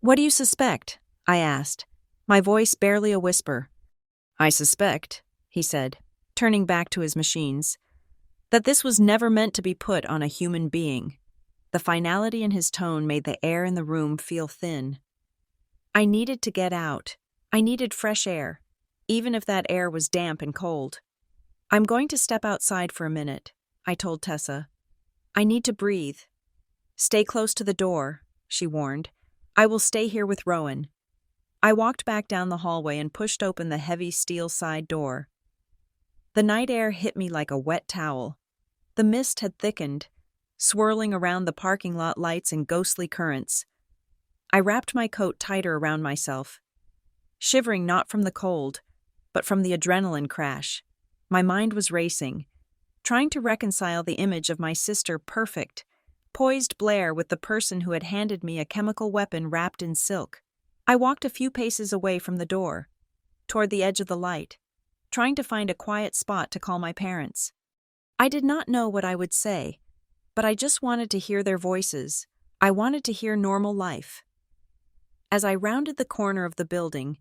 S1: What do you suspect? I asked, my voice barely a whisper. I suspect, he said, turning back to his machines, that this was never meant to be put on a human being. The finality in his tone made the air in the room feel thin. I needed to get out. I needed fresh air, even if that air was damp and cold. I'm going to step outside for a minute, I told Tessa. I need to breathe. Stay close to the door, she warned. I will stay here with Rowan. I walked back down the hallway and pushed open the heavy steel side door. The night air hit me like a wet towel. The mist had thickened, swirling around the parking lot lights in ghostly currents. I wrapped my coat tighter around myself, shivering not from the cold, but from the adrenaline crash. My mind was racing, trying to reconcile the image of my sister perfect, poised Blair with the person who had handed me a chemical weapon wrapped in silk. I walked a few paces away from the door, toward the edge of the light, trying to find a quiet spot to call my parents. I did not know what I would say, but I just wanted to hear their voices. I wanted to hear normal life. As I rounded the corner of the building,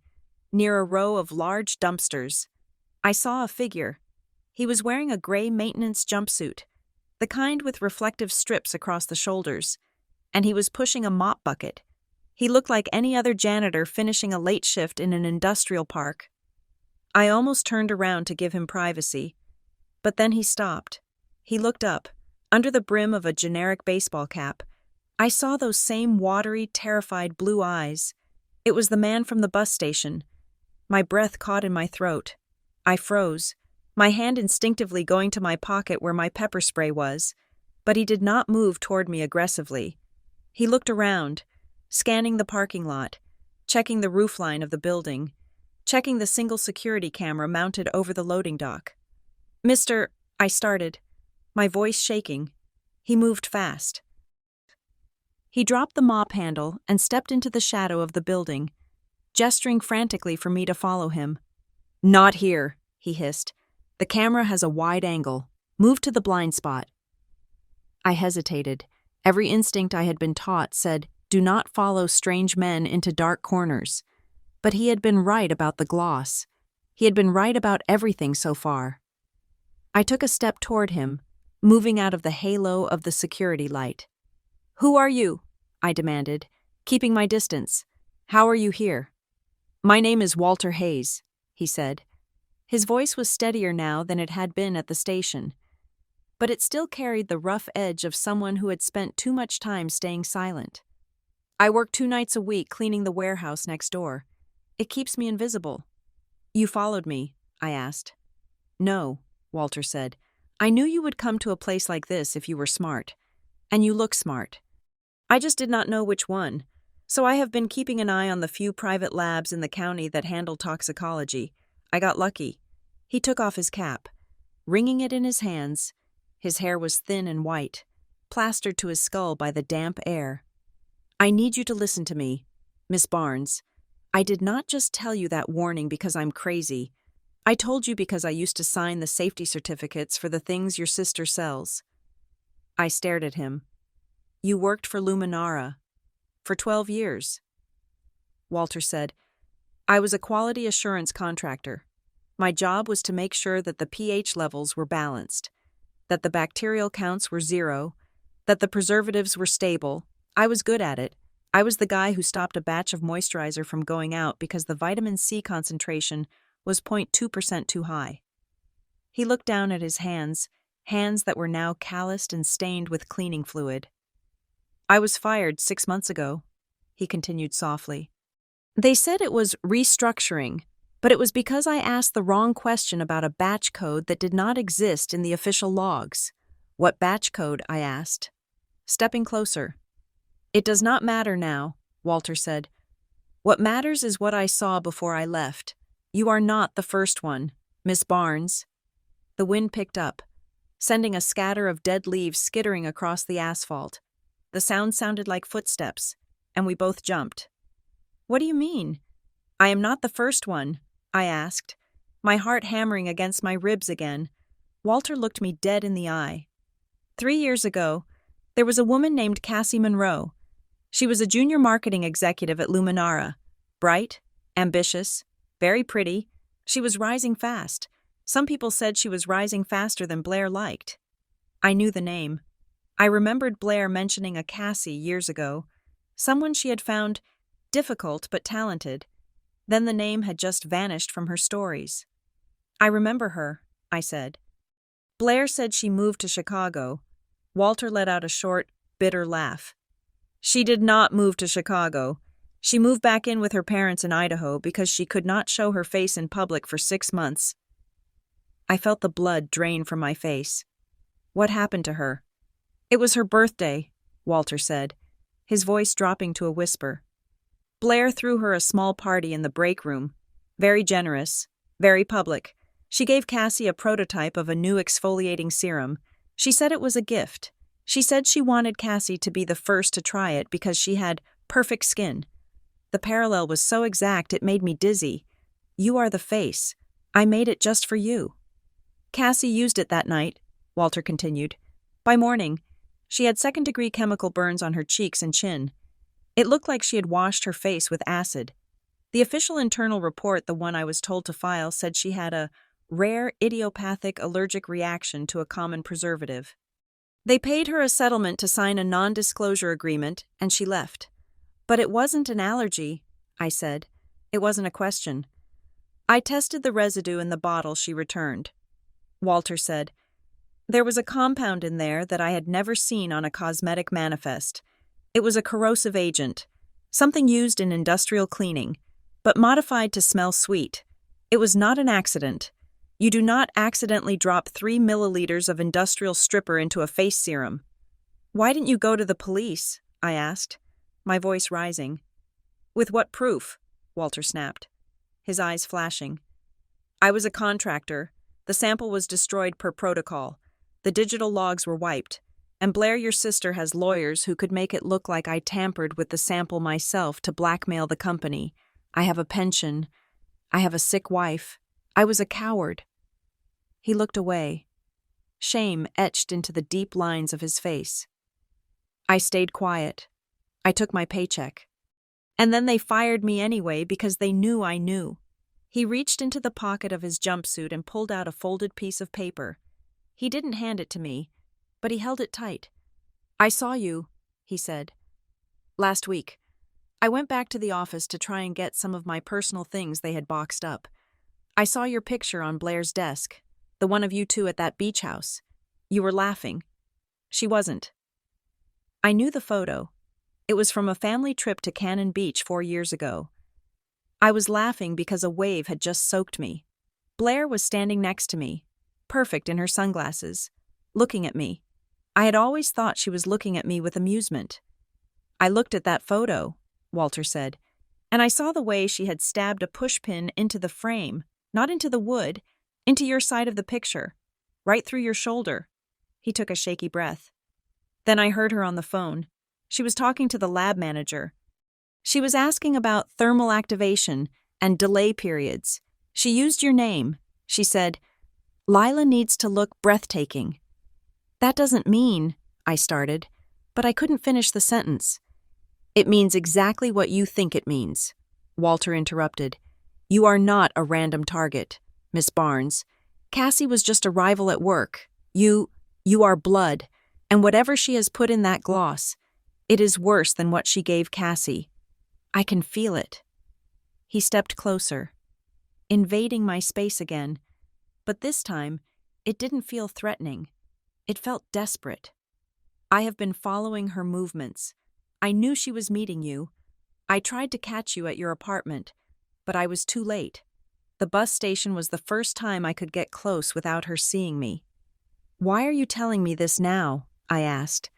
S1: near a row of large dumpsters, I saw a figure. He was wearing a gray maintenance jumpsuit, the kind with reflective strips across the shoulders, and he was pushing a mop bucket. He looked like any other janitor finishing a late shift in an industrial park. I almost turned around to give him privacy, but then he stopped. He looked up. Under the brim of a generic baseball cap, I saw those same watery, terrified blue eyes. It was the man from the bus station. My breath caught in my throat. I froze, my hand instinctively going to my pocket where my pepper spray was, but he did not move toward me aggressively. He looked around, scanning the parking lot, checking the roofline of the building, checking the single security camera mounted over the loading dock. "Mr. I started, my voice shaking. He moved fast. He dropped the mop handle and stepped into the shadow of the building, gesturing frantically for me to follow him. "Not here," he hissed. "The camera has a wide angle. Move to the blind spot." I hesitated. Every instinct I had been taught said, do not follow strange men into dark corners. But he had been right about the gloss. He had been right about everything so far. I took a step toward him, moving out of the halo of the security light. "Who are you?" I demanded, keeping my distance. "How are you here?" "My name is Walter Hayes," he said. His voice was steadier now than it had been at the station, but it still carried the rough edge of someone who had spent too much time staying silent. "I work 2 nights a week cleaning the warehouse next door. It keeps me invisible." "You followed me?" I asked. "No," Walter said. "I knew you would come to a place like this if you were smart. And you look smart. I just did not know which one, so I have been keeping an eye on the few private labs in the county that handle toxicology. I got lucky." He took off his cap, wringing it in his hands. His hair was thin and white, plastered to his skull by the damp air. "I need you to listen to me, Miss Barnes. I did not just tell you that warning because I'm crazy. I told you because I used to sign the safety certificates for the things your sister sells." I stared at him. "You worked for Luminara for 12 years. Walter said, "I was a quality assurance contractor. My job was to make sure that the pH levels were balanced, that the bacterial counts were 0, that the preservatives were stable. I was good at it. I was the guy who stopped a batch of moisturizer from going out because the vitamin C concentration was 0.2% too high." He looked down at his hands that were now calloused and stained with cleaning fluid. "I was fired 6 months ago," he continued softly. "They said it was restructuring, but it was because I asked the wrong question about a batch code that did not exist in the official logs." "What batch code?" I asked, stepping closer. "It does not matter now," Walter said. "What matters is what I saw before I left. You are not the first one, Miss Barnes." The wind picked up, sending a scatter of dead leaves skittering across the asphalt. The sound sounded like footsteps, and we both jumped. "What do you mean?" "I am not the first one," I asked, my heart hammering against my ribs again. Walter looked me dead in the eye. 3 years ago, there was a woman named Cassie Monroe. She was a junior marketing executive at Luminara. Bright, ambitious, very pretty. She was rising fast. Some people said she was rising faster than Blair liked. I knew the name. I remembered Blair mentioning a Cassie years ago, someone she had found difficult but talented. Then the name had just vanished from her stories. "I remember her," I said. "Blair said she moved to Chicago." Walter let out a short, bitter laugh. She did not move to Chicago. She moved back in with her parents in Idaho because she could not show her face in public for 6 months. I felt the blood drain from my face. What happened to her? It was her birthday, Walter said, his voice dropping to a whisper. Blair threw her a small party in the break room. Very generous, very public. She gave Cassie a prototype of a new exfoliating serum. She said it was a gift. She said she wanted Cassie to be the first to try it because she had perfect skin. The parallel was so exact it made me dizzy. You are the face. I made it just for you. Cassie used it that night, Walter continued. By morning, she had second-degree chemical burns on her cheeks and chin. It looked like she had washed her face with acid. The official internal report, the one I was told to file, said she had a rare idiopathic allergic reaction to a common preservative. They paid her a settlement to sign a non-disclosure agreement, and she left. But it wasn't an allergy, I said. It wasn't a question. I tested the residue in the bottle she returned. Walter said, there was a compound in there that I had never seen on a cosmetic manifest. It was a corrosive agent, something used in industrial cleaning, but modified to smell sweet. It was not an accident. You do not accidentally drop 3 milliliters of industrial stripper into a face serum. Why didn't you go to the police? I asked, my voice rising. With what proof? Walter snapped, his eyes flashing. I was a contractor. The sample was destroyed per protocol. The digital logs were wiped. And Blair, your sister, has lawyers who could make it look like I tampered with the sample myself to blackmail the company. I have a pension. I have a sick wife. I was a coward. He looked away. Shame etched into the deep lines of his face. I stayed quiet. I took my paycheck. And then they fired me anyway because they knew I knew. He reached into the pocket of his jumpsuit and pulled out a folded piece of paper. He didn't hand it to me, but he held it tight. I saw you, he said. Last week. I went back to the office to try and get some of my personal things they had boxed up. I saw your picture on Blair's desk, the one of you two at that beach house. You were laughing. She wasn't. I knew the photo. It was from a family trip to Cannon Beach 4 years ago. I was laughing because a wave had just soaked me. Blair was standing next to me, perfect in her sunglasses, looking at me. I had always thought she was looking at me with amusement. I looked at that photo, Walter said, and I saw the way she had stabbed a pushpin into the frame, not into the wood, into your side of the picture, right through your shoulder. He took a shaky breath. Then I heard her on the phone. She was talking to the lab manager. She was asking about thermal activation and delay periods. She used your name. She said, Lila needs to look breathtaking. That doesn't mean, I started, but I couldn't finish the sentence. It means exactly what you think it means, Walter interrupted. You are not a random target, Miss Barnes. Cassie was just a rival at work. You are blood, and whatever she has put in that gloss, it is worse than what she gave Cassie. I can feel it. He stepped closer, invading my space again, but this time, it didn't feel threatening. It felt desperate. I have been following her movements. I knew she was meeting you. I tried to catch you at your apartment, but I was too late. The bus station was the first time I could get close without her seeing me. Why are you telling me this now? I asked.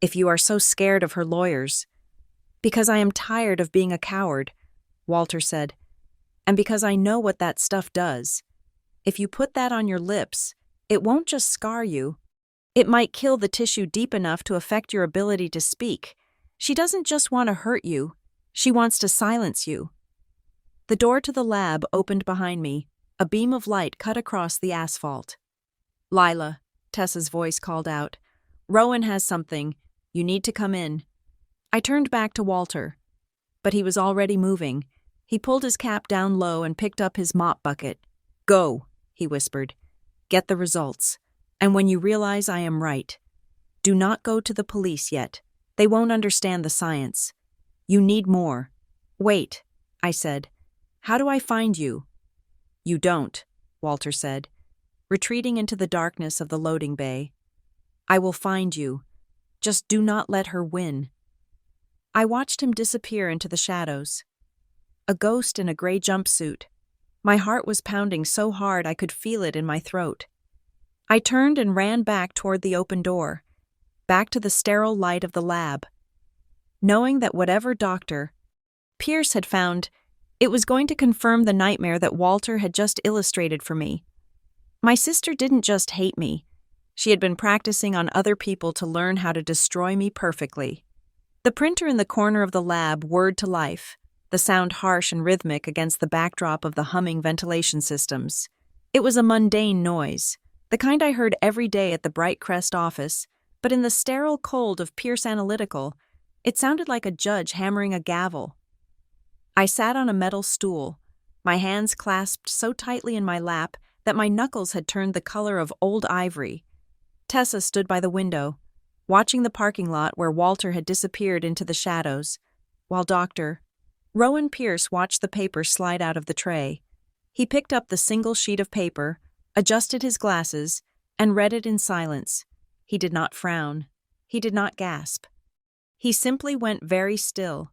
S1: If you are so scared of her lawyers. Because I am tired of being a coward, Walter said, and because I know what that stuff does. If you put that on your lips, it won't just scar you. It might kill the tissue deep enough to affect your ability to speak. She doesn't just want to hurt you. She wants to silence you. The door to the lab opened behind me. A beam of light cut across the asphalt. Lila, Tessa's voice called out. Rowan has something. You need to come in. I turned back to Walter, but he was already moving. He pulled his cap down low and picked up his mop bucket. Go, he whispered. Get the results. And when you realize I am right, do not go to the police yet. They won't understand the science. You need more. Wait, I said. How do I find you? You don't, Walter said, retreating into the darkness of the loading bay. I will find you. Just do not let her win. I watched him disappear into the shadows. A ghost in a gray jumpsuit. My heart was pounding so hard I could feel it in my throat. I turned and ran back toward the open door, back to the sterile light of the lab. Knowing that whatever Dr. Pierce had found, it was going to confirm the nightmare that Walter had just illustrated for me. My sister didn't just hate me. She had been practicing on other people to learn how to destroy me perfectly. The printer in the corner of the lab whirred to life, the sound harsh and rhythmic against the backdrop of the humming ventilation systems. It was a mundane noise, the kind I heard every day at the Bright Crest office, but in the sterile cold of Pierce Analytical, it sounded like a judge hammering a gavel. I sat on a metal stool, my hands clasped so tightly in my lap that my knuckles had turned the color of old ivory. Tessa stood by the window, watching the parking lot where Walter had disappeared into the shadows, while Dr. Rowan Pierce watched the paper slide out of the tray. He picked up the single sheet of paper, adjusted his glasses, and read it in silence. He did not frown. He did not gasp. He simply went very still,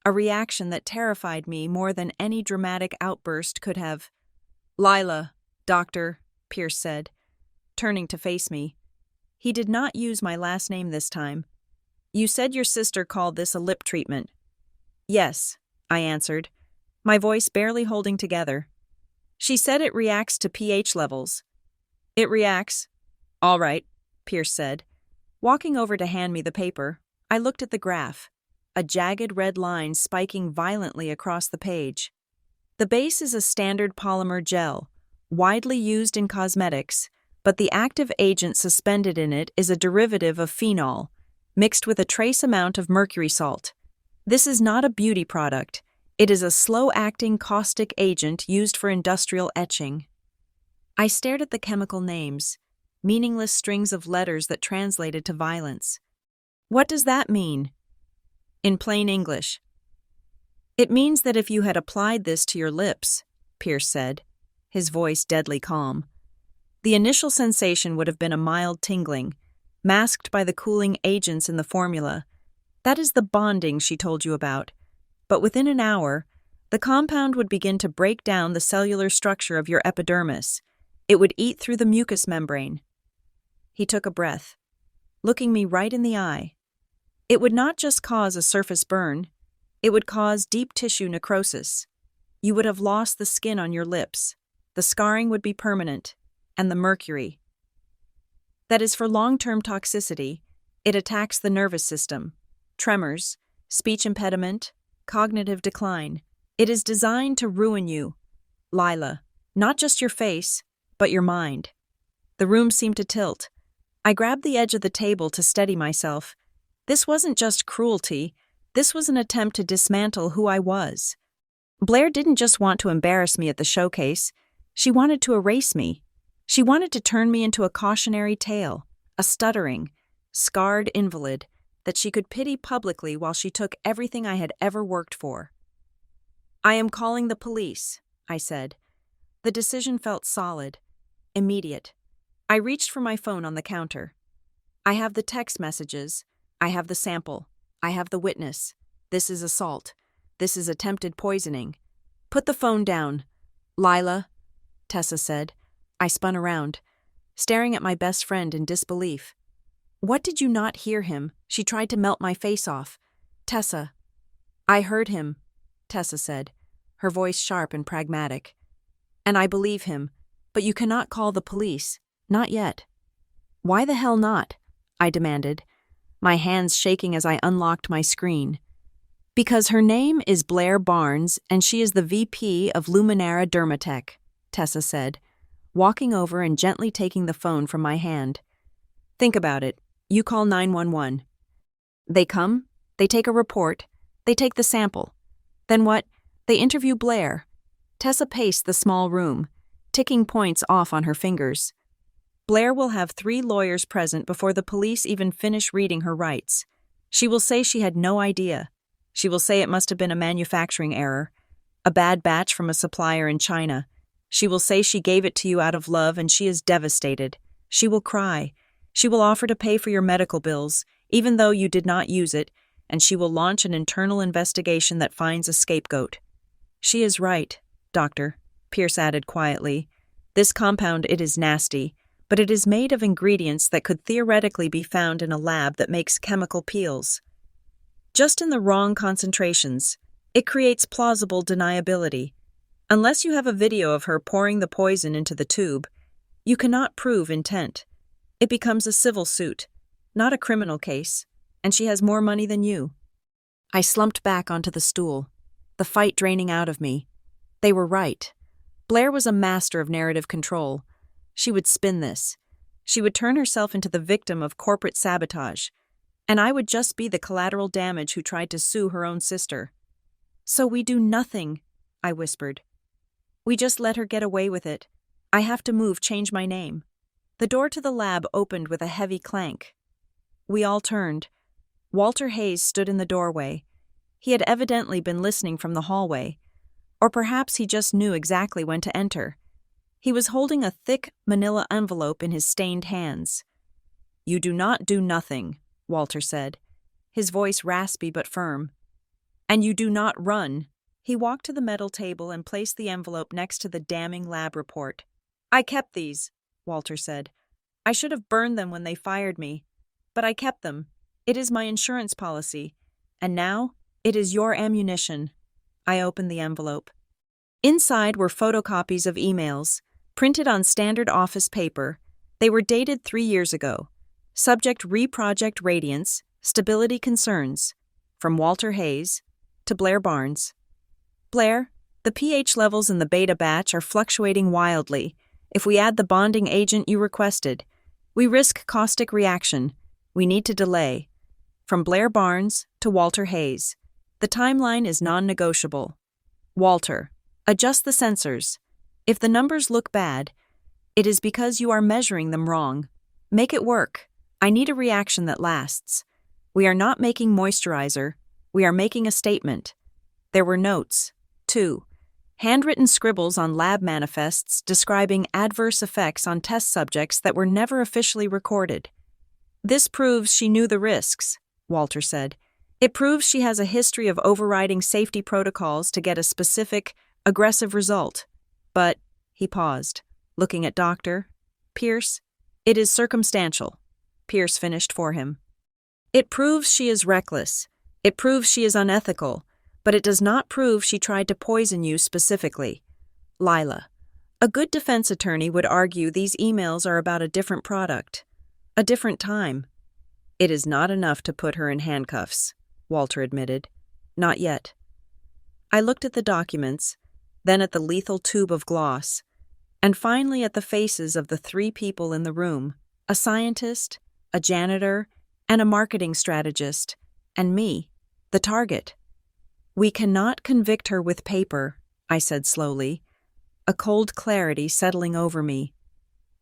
S1: a reaction that terrified me more than any dramatic outburst could have. "Lila, Doctor," Pierce said, turning to face me. He did not use my last name this time. "You said your sister called this a lip treatment." "Yes," I answered, my voice barely holding together. "She said it reacts to pH levels." "It reacts." "All right," Pierce said. Walking over to hand me the paper, I looked at the graph, a jagged red line spiking violently across the page. The base is a standard polymer gel, widely used in cosmetics, but the active agent suspended in it is a derivative of phenol, mixed with a trace amount of mercury salt. This is not a beauty product. It is a slow-acting caustic agent used for industrial etching. I stared at the chemical names, meaningless strings of letters that translated to violence. "What does that mean?" "In plain English." "It means that if you had applied this to your lips," Pierce said, his voice deadly calm, "the initial sensation would have been a mild tingling, masked by the cooling agents in the formula. That is the bonding she told you about. But within an hour, the compound would begin to break down the cellular structure of your epidermis. It would eat through the mucous membrane." He took a breath, looking me right in the eye. "It would not just cause a surface burn, it would cause deep tissue necrosis. You would have lost the skin on your lips, the scarring would be permanent, and the mercury. That is for long-term toxicity. It attacks the nervous system, tremors, speech impediment, cognitive decline. It is designed to ruin you, Lila, not just your face, but your mind." The room seemed to tilt. I grabbed the edge of the table to steady myself. This wasn't just cruelty, this was an attempt to dismantle who I was. Blair didn't just want to embarrass me at the showcase, she wanted to erase me. She wanted to turn me into a cautionary tale, a stuttering, scarred invalid that she could pity publicly while she took everything I had ever worked for. "I am calling the police," I said. The decision felt solid, immediate. I reached for my phone on the counter. "I have the text messages. I have the sample. I have the witness. This is assault. This is attempted poisoning." "Put the phone down, Lila," Tessa said. I spun around, staring at my best friend in disbelief. "What did you not hear him?" She tried to melt my face off. "Tessa." "I heard him," Tessa said, her voice sharp and pragmatic. "And I believe him, but you cannot call the police. Not yet." "Why the hell not?" I demanded, my hands shaking as I unlocked my screen. "Because her name is Blair Barnes, and she is the VP of Luminara Dermatech," Tessa said, walking over and gently taking the phone from my hand. "Think about it. You call 911. They come, they take a report, they take the sample. Then what? They interview Blair." Tessa paced the small room, ticking points off on her fingers. "Blair will have 3 lawyers present before the police even finish reading her rights. She will say she had no idea. She will say it must have been a manufacturing error, a bad batch from a supplier in China. She will say she gave it to you out of love and she is devastated. She will cry. She will offer to pay for your medical bills, even though you did not use it, and she will launch an internal investigation that finds a scapegoat. She is right, Doctor, Pierce added quietly. This compound, it is nasty, but it is made of ingredients that could theoretically be found in a lab that makes chemical peels. Just in the wrong concentrations, it creates plausible deniability. Unless you have a video of her pouring the poison into the tube, you cannot prove intent. It becomes a civil suit, not a criminal case, and she has more money than you. I slumped back onto the stool, the fight draining out of me. They were right. Blair was a master of narrative control. She would spin this. She would turn herself into the victim of corporate sabotage, and I would just be the collateral damage who tried to sue her own sister. So we do nothing, I whispered. We just let her get away with it. I have to move, change my name. The door to the lab opened with a heavy clank. We all turned. Walter Hayes stood in the doorway. He had evidently been listening from the hallway, or perhaps he just knew exactly when to enter. He was holding a thick manila envelope in his stained hands. "You do not do nothing," Walter said, his voice raspy but firm. "And you do not run." He walked to the metal table and placed the envelope next to the damning lab report. "I kept these," Walter said. "I should have burned them when they fired me, but I kept them. It is my insurance policy. And now, it is your ammunition." I opened the envelope. Inside were photocopies of emails, printed on standard office paper. They were dated 3 years ago. Subject: Reproject Radiance, Stability Concerns. From Walter Hayes to Blair Barnes. "Blair, the pH levels in the beta batch are fluctuating wildly. If we add the bonding agent you requested, we risk caustic reaction. We need to delay." From Blair Barnes to Walter Hayes. The timeline is non-negotiable. Walter, adjust the sensors. If the numbers look bad, it is because you are measuring them wrong. Make it work. I need a reaction that lasts. We are not making moisturizer. We are making a statement. There were notes, too. Handwritten scribbles on lab manifests describing adverse effects on test subjects that were never officially recorded. "This proves she knew the risks," Walter said. "It proves she has a history of overriding safety protocols to get a specific, aggressive result. But," he paused, looking at Dr. Pierce, "it is circumstantial." Pierce finished for him. "It proves she is reckless. It proves she is unethical. But it does not prove she tried to poison you specifically. Lila, a good defense attorney would argue these emails are about a different product, a different time." "It is not enough to put her in handcuffs," Walter admitted. "Not yet." I looked at the documents, then at the lethal tube of gloss, and finally at the faces of the 3 people in the room, a scientist, a janitor, and a marketing strategist, and me, the target. "We cannot convict her with paper," I said slowly, a cold clarity settling over me.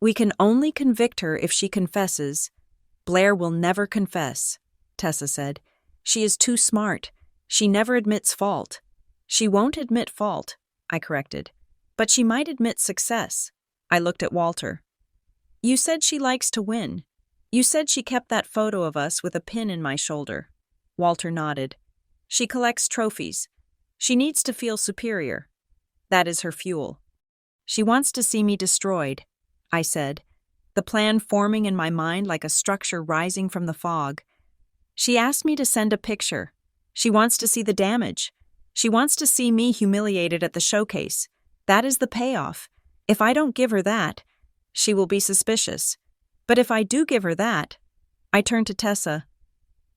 S1: "We can only convict her if she confesses." "Blair will never confess," Tessa said. "She is too smart. She never admits fault." "She won't admit fault," I corrected. "But she might admit success." I looked at Walter. "You said she likes to win. You said she kept that photo of us with a pin in my shoulder." Walter nodded. "She collects trophies. She needs to feel superior. That is her fuel. She wants to see me destroyed," I said, the plan forming in my mind like a structure rising from the fog. "She asked me to send a picture. She wants to see the damage. She wants to see me humiliated at the showcase. That is the payoff. If I don't give her that, she will be suspicious. But if I do give her that," I turned to Tessa.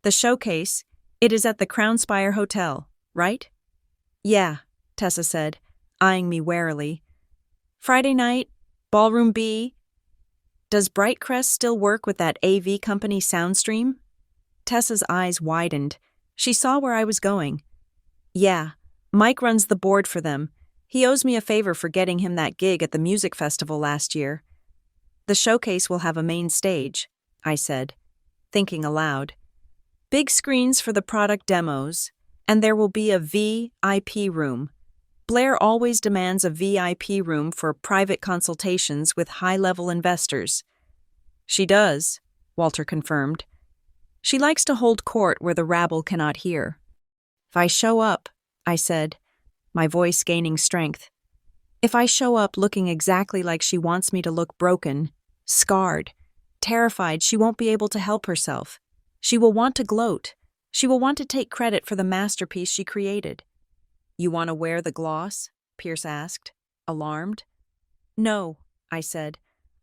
S1: "The showcase, it is at the Crown Spire Hotel, right?" "Yeah," Tessa said, eyeing me warily. "Friday night, Ballroom B. Does Brightcrest still work with that AV company Soundstream?" Tessa's eyes widened. She saw where I was going. "Yeah, Mike runs the board for them. He owes me a favor for getting him that gig at the music festival last year." "The showcase will have a main stage," I said, thinking aloud. "Big screens for the product demos, and there will be a VIP room. Blair always demands a VIP room for private consultations with high-level investors." "She does," Walter confirmed. She likes to hold court where the rabble cannot hear. If I show up, I said, my voice gaining strength. If I show up looking exactly like she wants me to look, broken, scarred, terrified, she won't be able to help herself. She will want to gloat. She will want to take credit for the masterpiece she created. You want to wear the gloss? Pierce asked, alarmed. No, I said.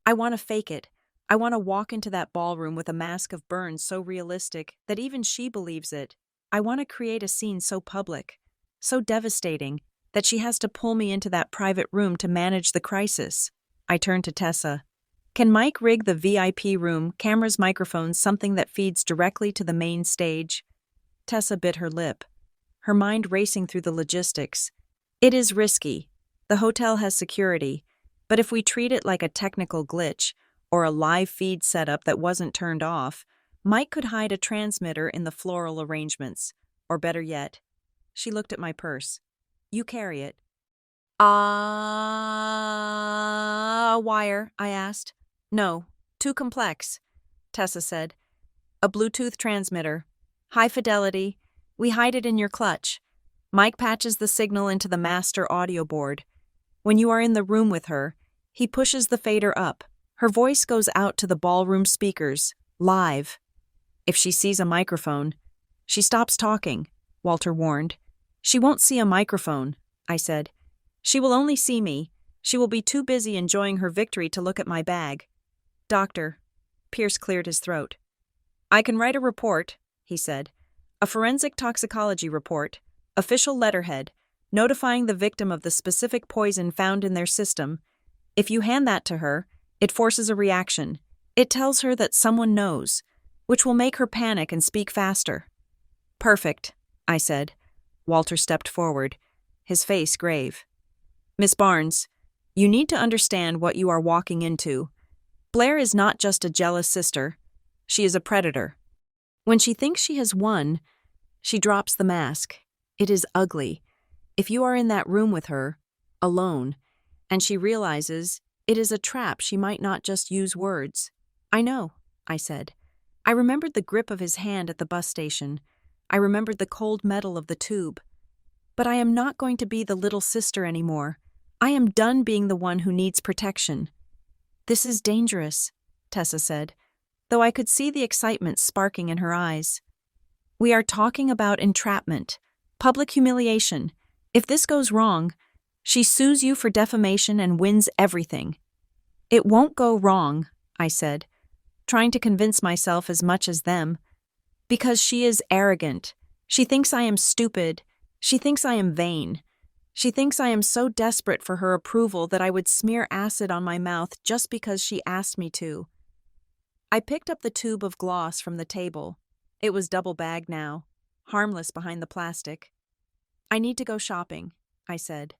S1: I want to fake it. I want to walk into that ballroom with a mask of burns so realistic that even she believes it. I want to create a scene so public, so devastating, that she has to pull me into that private room to manage the crisis. I turned to Tessa. Can Mike rig the VIP room, cameras, microphones, something that feeds directly to the main stage? Tessa bit her lip, her mind racing through the logistics. It is risky. The hotel has security, but if we treat it like a technical glitch or a live feed setup that wasn't turned off, Mike could hide a transmitter in the floral arrangements. Or better yet, she looked at my purse. You carry it. A wire, I asked. No, too complex, Tessa said. A Bluetooth transmitter. High fidelity. We hide it in your clutch. Mike patches the signal into the master audio board. When you are in the room with her, he pushes the fader up. Her voice goes out to the ballroom speakers, live. If she sees a microphone, she stops talking, Walter warned. She won't see a microphone, I said. She will only see me. She will be too busy enjoying her victory to look at my bag. Doctor, Pierce cleared his throat. I can write a report, he said. A forensic toxicology report, official letterhead, notifying the victim of the specific poison found in their system. If you hand that to her, it forces a reaction. It tells her that someone knows, which will make her panic and speak faster. Perfect, I said. Walter stepped forward, his face grave. Miss Barnes, you need to understand what you are walking into. Blair is not just a jealous sister. She is a predator. When she thinks she has won, she drops the mask. It is ugly. If you are in that room with her, alone, and she realizes it is a trap, she might not just use words. I know, I said. I remembered the grip of his hand at the bus station. I remembered the cold metal of the tube. But I am not going to be the little sister anymore. I am done being the one who needs protection. This is dangerous, Tessa said, though I could see the excitement sparking in her eyes. We are talking about entrapment, public humiliation. If this goes wrong, she sues you for defamation and wins everything. It won't go wrong, I said, trying to convince myself as much as them. Because she is arrogant. She thinks I am stupid. She thinks I am vain. She thinks I am so desperate for her approval that I would smear acid on my mouth just because she asked me to. I picked up the tube of gloss from the table. It was double-bagged now, harmless behind the plastic. I need to go shopping, I said.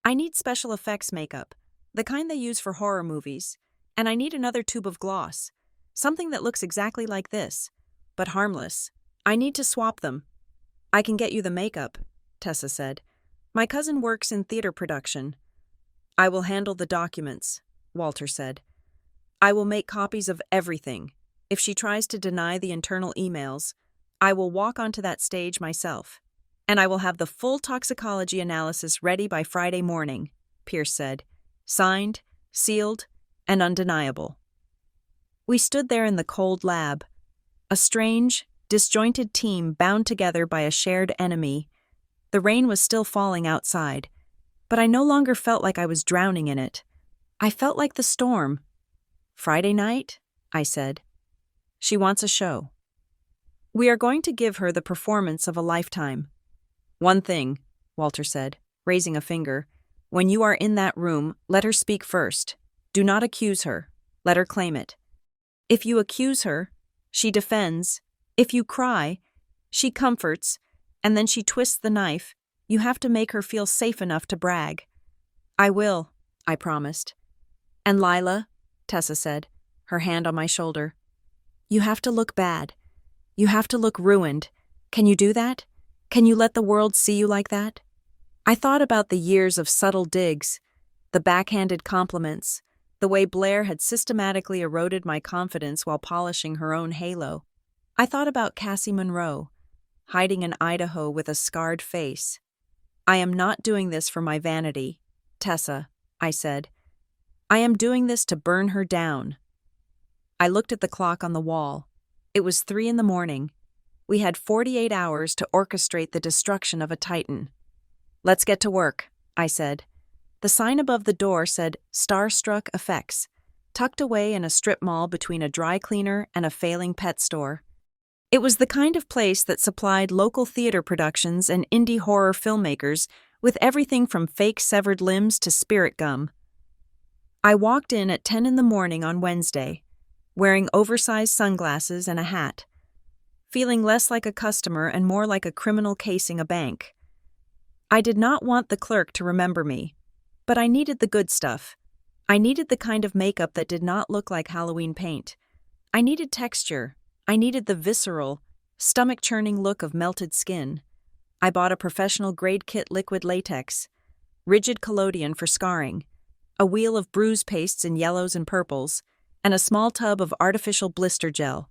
S1: I need special effects makeup, the kind they use for horror movies, and I need another tube of gloss, something that looks exactly like this, but harmless. I need to swap them. I can get you the makeup, Tessa said. My cousin works in theater production. I will handle the documents, Walter said. I will make copies of everything. If she tries to deny the internal emails, I will walk onto that stage myself. And I will have the full toxicology analysis ready by Friday morning, Pierce said. Signed, sealed, and undeniable. We stood there in the cold lab, a strange, disjointed team bound together by a shared enemy. The rain was still falling outside, but I no longer felt like I was drowning in it. I felt like the storm. Friday night, I said. She wants a show. We are going to give her the performance of a lifetime. One thing, Walter said, raising a finger. When you are in that room, let her speak first. Do not accuse her. Let her claim it. If you accuse her, she defends. If you cry, she comforts, and then she twists the knife. You have to make her feel safe enough to brag. I will, I promised. And Lila, Tessa said, her hand on my shoulder. You have to look bad. You have to look ruined. Can you do that? Can you let the world see you like that? I thought about the years of subtle digs, the backhanded compliments, the way Blair had systematically eroded my confidence while polishing her own halo. I thought about Cassie Monroe, hiding in Idaho with a scarred face. I am not doing this for my vanity, Tessa, I said. I am doing this to burn her down. I looked at the clock on the wall. It was 3 a.m. We had 48 hours to orchestrate the destruction of a titan. Let's get to work, I said. The sign above the door said Starstruck Effects, tucked away in a strip mall between a dry cleaner and a failing pet store. It was the kind of place that supplied local theater productions and indie horror filmmakers with everything from fake severed limbs to spirit gum. I walked in at 10 a.m. on Wednesday, wearing oversized sunglasses and a hat, feeling less like a customer and more like a criminal casing a bank. I did not want the clerk to remember me, but I needed the good stuff. I needed the kind of makeup that did not look like Halloween paint. I needed texture. I needed the visceral, stomach-churning look of melted skin. I bought a professional-grade kit liquid latex, rigid collodion for scarring, a wheel of bruise pastes in yellows and purples, and a small tub of artificial blister gel.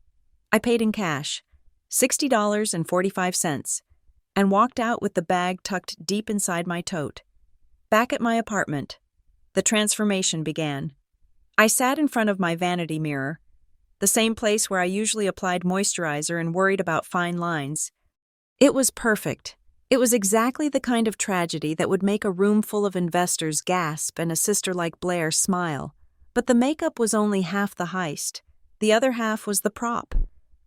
S1: I paid in cash, $60.45, and walked out with the bag tucked deep inside my tote. Back at my apartment, the transformation began. I sat in front of my vanity mirror, the same place where I usually applied moisturizer and worried about fine lines. It was perfect. It was exactly the kind of tragedy that would make a room full of investors gasp and a sister like Blair smile. But the makeup was only half the heist. The other half was the prop.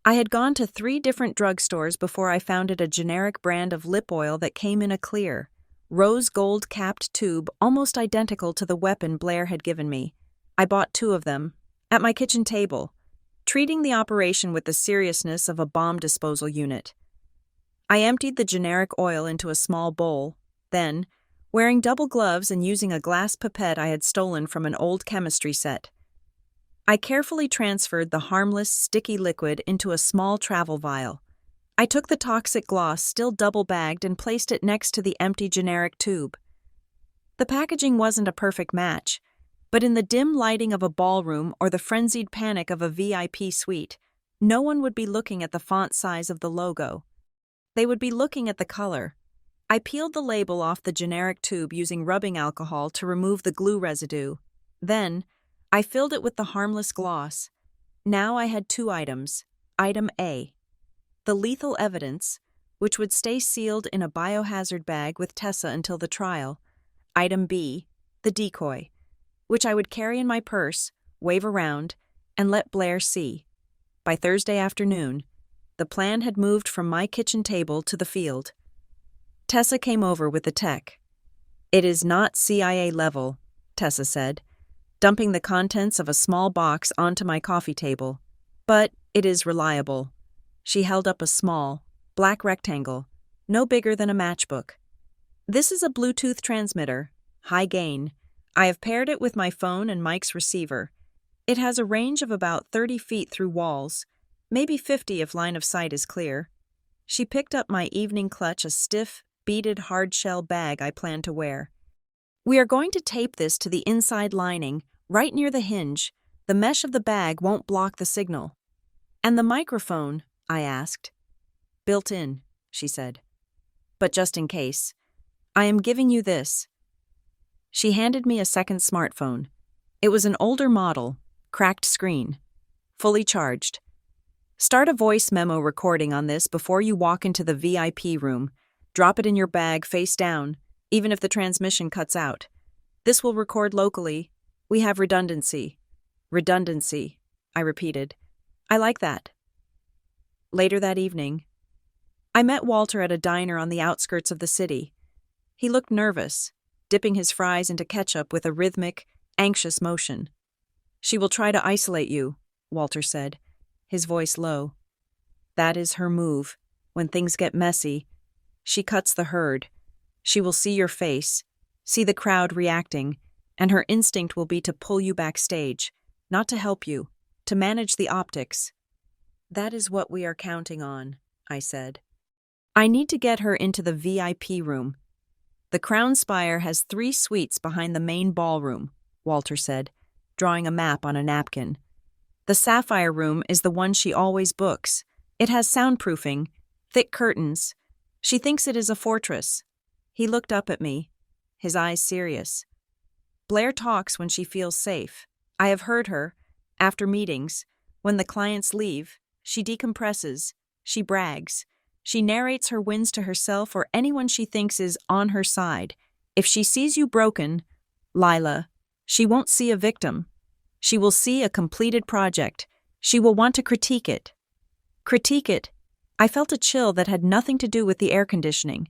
S1: I had gone to 3 different drugstores before I found a generic brand of lip oil that came in a clear, rose gold capped tube almost identical to the weapon Blair had given me. I bought 2 of them, at my kitchen table, treating the operation with the seriousness of a bomb disposal unit. I emptied the generic oil into a small bowl, then, wearing double gloves and using a glass pipette I had stolen from an old chemistry set, I carefully transferred the harmless, sticky liquid into a small travel vial. I took the toxic gloss still double-bagged and placed it next to the empty generic tube. The packaging wasn't a perfect match, but in the dim lighting of a ballroom or the frenzied panic of a VIP suite, no one would be looking at the font size of the logo. They would be looking at the color. I peeled the label off the generic tube using rubbing alcohol to remove the glue residue. Then, I filled it with the harmless gloss. Now I had 2 items. Item A, the lethal evidence, which would stay sealed in a biohazard bag with Tessa until the trial. Item B, the decoy, which I would carry in my purse, wave around, and let Blair see. By Thursday afternoon, the plan had moved from my kitchen table to the field. Tessa came over with the tech. "It is not CIA level," Tessa said, dumping the contents of a small box onto my coffee table. "But it is reliable." She held up a small, black rectangle, no bigger than a matchbook. "This is a Bluetooth transmitter, high gain. I have paired it with my phone and Mike's receiver. It has a range of about 30 feet through walls, maybe 50 if line of sight is clear." She picked up my evening clutch, a stiff, beaded hard-shell bag I planned to wear. "We are going to tape this to the inside lining, right near the hinge. The mesh of the bag won't block the signal." "And the microphone?" I asked. "Built in," she said. "But just in case. I am giving you this." She handed me a second smartphone. It was an older model, cracked screen, fully charged. "Start a voice memo recording on this before you walk into the VIP room. Drop it in your bag face down, even if the transmission cuts out. This will record locally. We have redundancy." "Redundancy," I repeated. "I like that." Later that evening, I met Walter at a diner on the outskirts of the city. He looked nervous, dipping his fries into ketchup with a rhythmic, anxious motion. "She will try to isolate you," Walter said, his voice low. "That is her move. When things get messy, she cuts the herd. She will see your face, see the crowd reacting, and her instinct will be to pull you backstage, not to help you, to manage the optics." "That is what we are counting on," I said. "I need to get her into the VIP room. The Crown Spire has 3 suites behind the main ballroom," Walter said, drawing a map on a napkin. "The Sapphire room is the one she always books. It has soundproofing, thick curtains. She thinks it is a fortress. He looked up at me, his eyes serious. Blair talks when she feels safe. I have heard her, after meetings, when the clients leave, she decompresses, she brags, she narrates her wins to herself or anyone she thinks is on her side. If she sees you broken, Lila, she won't see a victim. She will see a completed project. She will want to critique it. Critique it. I felt a chill that had nothing to do with the air conditioning.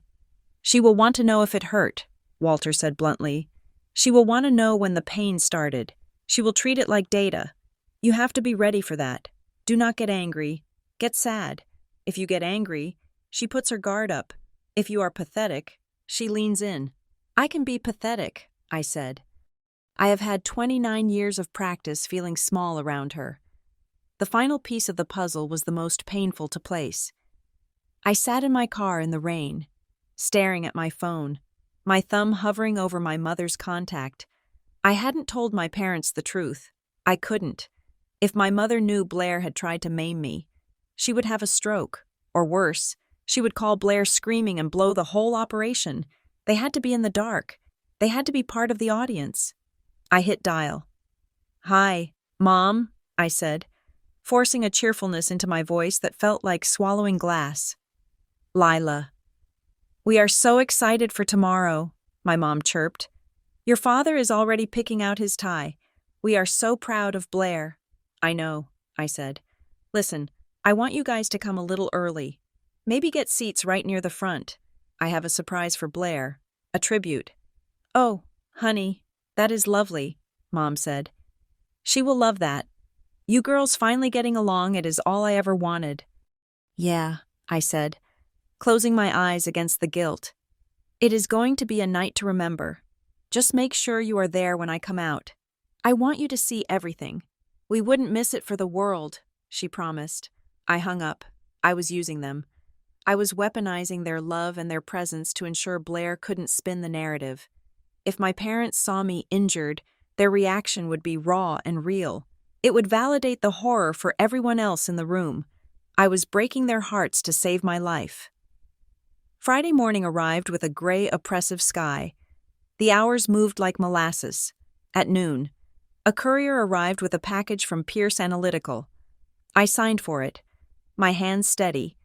S1: She will want to know if it hurt, Walter said bluntly. She will want to know when the pain started. She will treat it like data. You have to be ready for that. Do not get angry. Get sad. If you get angry, she puts her guard up. If you are pathetic, she leans in. I can be pathetic, I said. I have had 29 years of practice feeling small around her. The final piece of the puzzle was the most painful to place. I sat in my car in the rain, staring at my phone, my thumb hovering over my mother's contact. I hadn't told my parents the truth. I couldn't. If my mother knew Blair had tried to maim me, she would have a stroke, or worse, she would call Blair screaming and blow the whole operation. They had to be in the dark. They had to be part of the audience. I hit dial. "Hi, Mom," I said, forcing a cheerfulness into my voice that felt like swallowing glass. "Lila." "We are so excited for tomorrow," my mom chirped. "Your father is already picking out his tie. We are so proud of Blair." "I know," I said. "Listen, I want you guys to come a little early. Maybe get seats right near the front. I have a surprise for Blair, a tribute." "Oh, honey, that is lovely," Mom said. "She will love that. You girls finally getting along, it is all I ever wanted." "Yeah," I said, closing my eyes against the guilt. "It is going to be a night to remember. Just make sure you are there when I come out. I want you to see everything. We wouldn't miss it for the world," she promised. I hung up. I was using them. I was weaponizing their love and their presence to ensure Blair couldn't spin the narrative. If my parents saw me injured, their reaction would be raw and real. It would validate the horror for everyone else in the room. I was breaking their hearts to save my life. Friday morning arrived with a gray, oppressive sky. The hours moved like molasses. At noon, a courier arrived with a package from Pierce Analytical. I signed for it, my hands steady.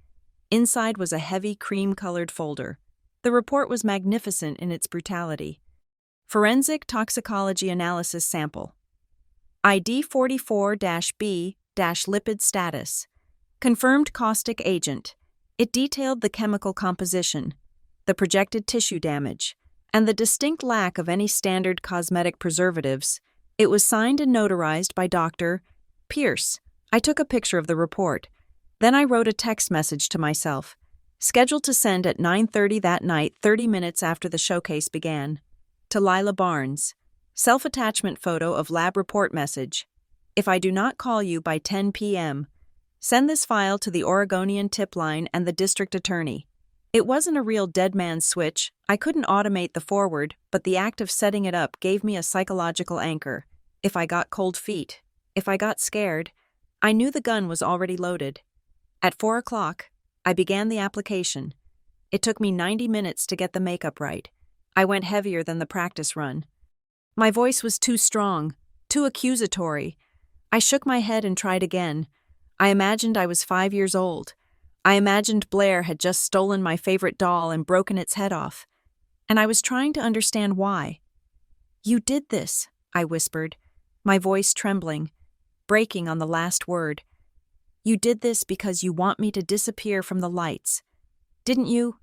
S1: Inside was a heavy cream-colored folder. The report was magnificent in its brutality. Forensic Toxicology Analysis Sample. ID 44-B-lipid status. Confirmed caustic agent. It detailed the chemical composition, the projected tissue damage, and the distinct lack of any standard cosmetic preservatives. It was signed and notarized by Dr. Pierce. I took a picture of the report. Then I wrote a text message to myself, scheduled to send at 9:30 that night, 30 minutes after the showcase began. To Lila Barnes. Self-attachment photo of lab report message. If I do not call you by 10 p.m., send this file to the Oregonian tip line and the district attorney. It wasn't a real dead man's switch. I couldn't automate the forward, but the act of setting it up gave me a psychological anchor. If I got cold feet, if I got scared, I knew the gun was already loaded. At 4 o'clock, I began the application. It took me 90 minutes to get the makeup right. I went heavier than the practice run. My voice was too strong, too accusatory. I shook my head and tried again. I imagined I was 5 years old. I imagined Blair had just stolen my favorite doll and broken its head off. And I was trying to understand why. "You did this," I whispered, my voice trembling, breaking on the last word. "You did this because you want me to disappear from the lights. Didn't you?"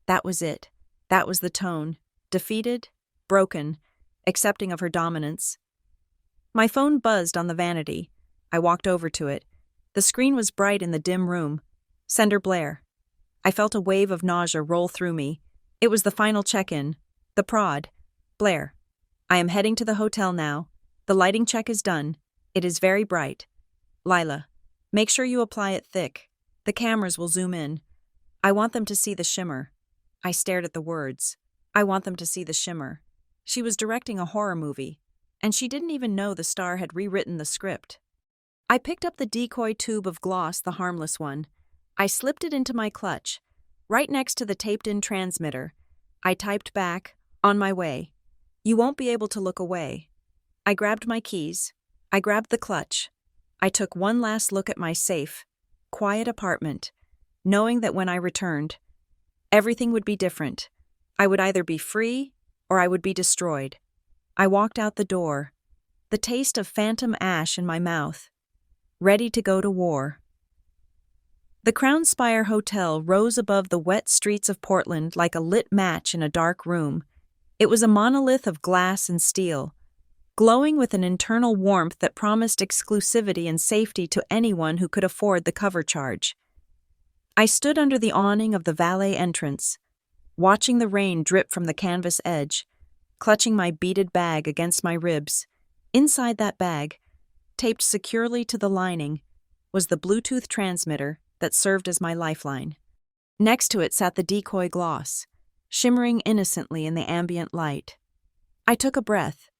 S1: That was it. That was the tone. Defeated, broken, accepting of her dominance. My phone buzzed on the vanity. I walked over to it. The screen was bright in the dim room. Sender Blair. I felt a wave of nausea roll through me. It was the final check-in. The prod. Blair. I am heading to the hotel now. The lighting check is done. It is very bright. Lila. Make sure you apply it thick. The cameras will zoom in. I want them to see the shimmer. I stared at the words. I want them to see the shimmer. She was directing a horror movie, and she didn't even know the star had rewritten the script. I picked up the decoy tube of gloss, the harmless one. I slipped it into my clutch, right next to the taped-in transmitter. I typed back, "On my way. You won't be able to look away." I grabbed my keys. I grabbed the clutch. I took one last look at my safe, quiet apartment, knowing that when I returned, everything would be different. I would either be free or I would be destroyed. I walked out the door, the taste of phantom ash in my mouth, ready to go to war. The Crown Spire Hotel rose above the wet streets of Portland like a lit match in a dark room. It was a monolith of glass and steel, glowing with an internal warmth that promised exclusivity and safety to anyone who could afford the cover charge. I stood under the awning of the valet entrance, watching the rain drip from the canvas edge, clutching my beaded bag against my ribs. Inside that bag, taped securely to the lining, was the Bluetooth transmitter that served as my lifeline. Next to it sat the decoy gloss, shimmering innocently in the ambient light. I took a breath,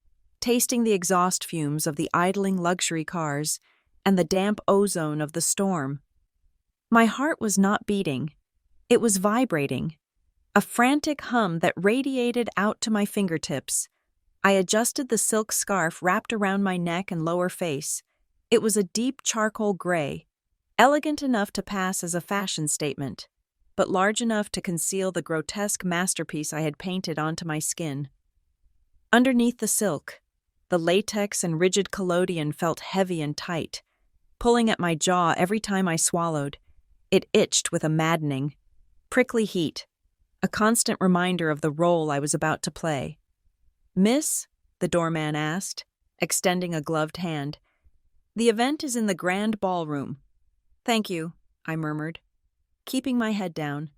S1: tasting the exhaust fumes of the idling luxury cars and the damp ozone of the storm. My heart was not beating. It was vibrating, a frantic hum that radiated out to my fingertips. I adjusted the silk scarf wrapped around my neck and lower face. It was a deep charcoal gray, elegant enough to pass as a fashion statement, but large enough to conceal the grotesque masterpiece I had painted onto my skin. Underneath the silk, the latex and rigid collodion felt heavy and tight, pulling at my jaw every time I swallowed. It itched with a maddening, prickly heat, a constant reminder of the role I was about to play. "Miss?" the doorman asked, extending a gloved hand. "The event is in the grand ballroom." "Thank you," I murmured, keeping my head down.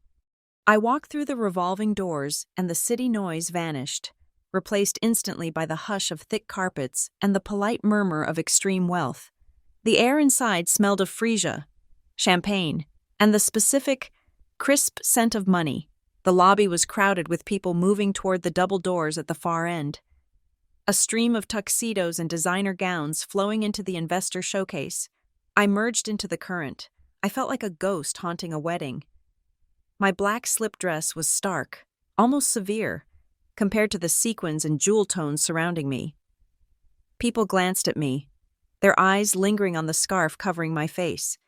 S1: I walked through the revolving doors, and the city noise vanished, replaced instantly by the hush of thick carpets and the polite murmur of extreme wealth. The air inside smelled of freesia, champagne, and the specific, crisp scent of money. The lobby was crowded with people moving toward the double doors at the far end. A stream of tuxedos and designer gowns flowing into the investor showcase. I merged into the current. I felt like a ghost haunting a wedding. My black slip dress was stark, almost severe, compared to the sequins and jewel tones surrounding me. People glanced at me, their eyes lingering on the scarf covering my face.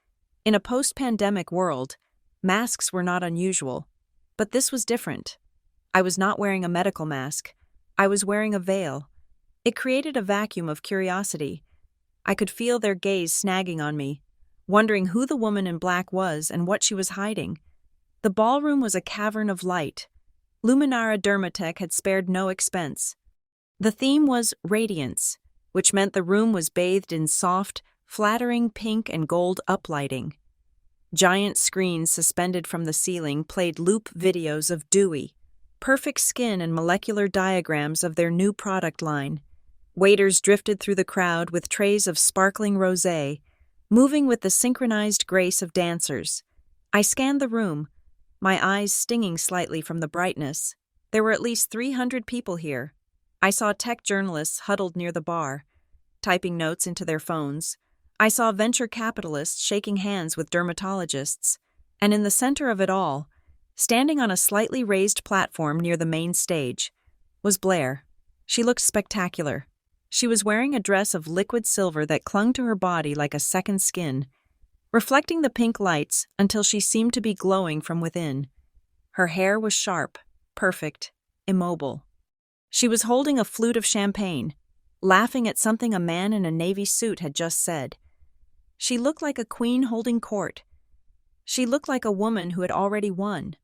S1: In a post-pandemic world, masks were not unusual, but this was different. I was not wearing a medical mask. I was wearing a veil. It created a vacuum of curiosity. I could feel their gaze snagging on me, wondering who the woman in black was and what she was hiding. The ballroom was a cavern of light. Luminara Dermatech had spared no expense. The theme was radiance, which meant the room was bathed in soft, flattering pink and gold uplighting. Giant screens suspended from the ceiling played loop videos of dewy, perfect skin and molecular diagrams of their new product line. Waiters drifted through the crowd with trays of sparkling rosé, moving with the synchronized grace of dancers. I scanned the room, my eyes stinging slightly from the brightness. There were at least 300 people here. I saw tech journalists huddled near the bar, typing notes into their phones. I saw venture capitalists shaking hands with dermatologists, and in the center of it all, standing on a slightly raised platform near the main stage, was Blair. She looked spectacular. She was wearing a dress of liquid silver that clung to her body like a second skin, reflecting the pink lights until she seemed to be glowing from within. Her hair was sharp, perfect, immobile. She was holding a flute of champagne, laughing at something a man in a navy suit had just said. She looked like a queen holding court. She looked like a woman who had already won.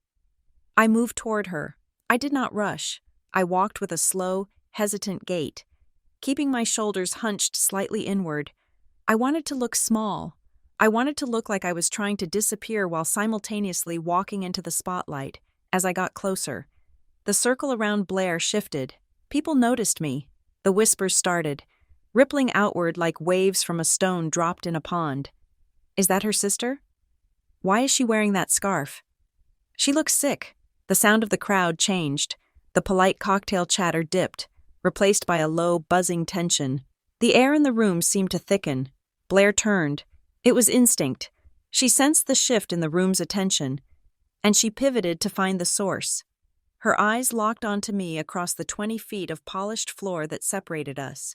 S1: I moved toward her. I did not rush. I walked with a slow, hesitant gait, keeping my shoulders hunched slightly inward. I wanted to look small. I wanted to look like I was trying to disappear while simultaneously walking into the spotlight. As I got closer, the circle around Blair shifted. People noticed me. The whispers started, rippling outward like waves from a stone dropped in a pond. Is that her sister? Why is she wearing that scarf? She looks sick. The sound of the crowd changed. The polite cocktail chatter dipped, replaced by a low, buzzing tension. The air in the room seemed to thicken. Blair turned. It was instinct. She sensed the shift in the room's attention, and she pivoted to find the source. Her eyes locked onto me across the 20 feet of polished floor that separated us.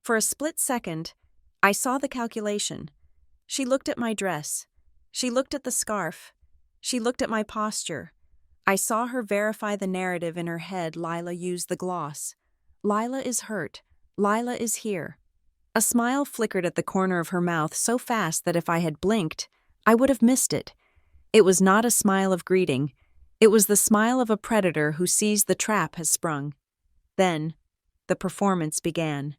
S1: For a split second, I saw the calculation. She looked at my dress. She looked at the scarf. She looked at my posture. I saw her verify the narrative in her head. Lila used the gloss. Lila is hurt. Lila is here. A smile flickered at the corner of her mouth so fast that if I had blinked, I would have missed it. It was not a smile of greeting. It was the smile of a predator who sees the trap has sprung. Then, the performance began.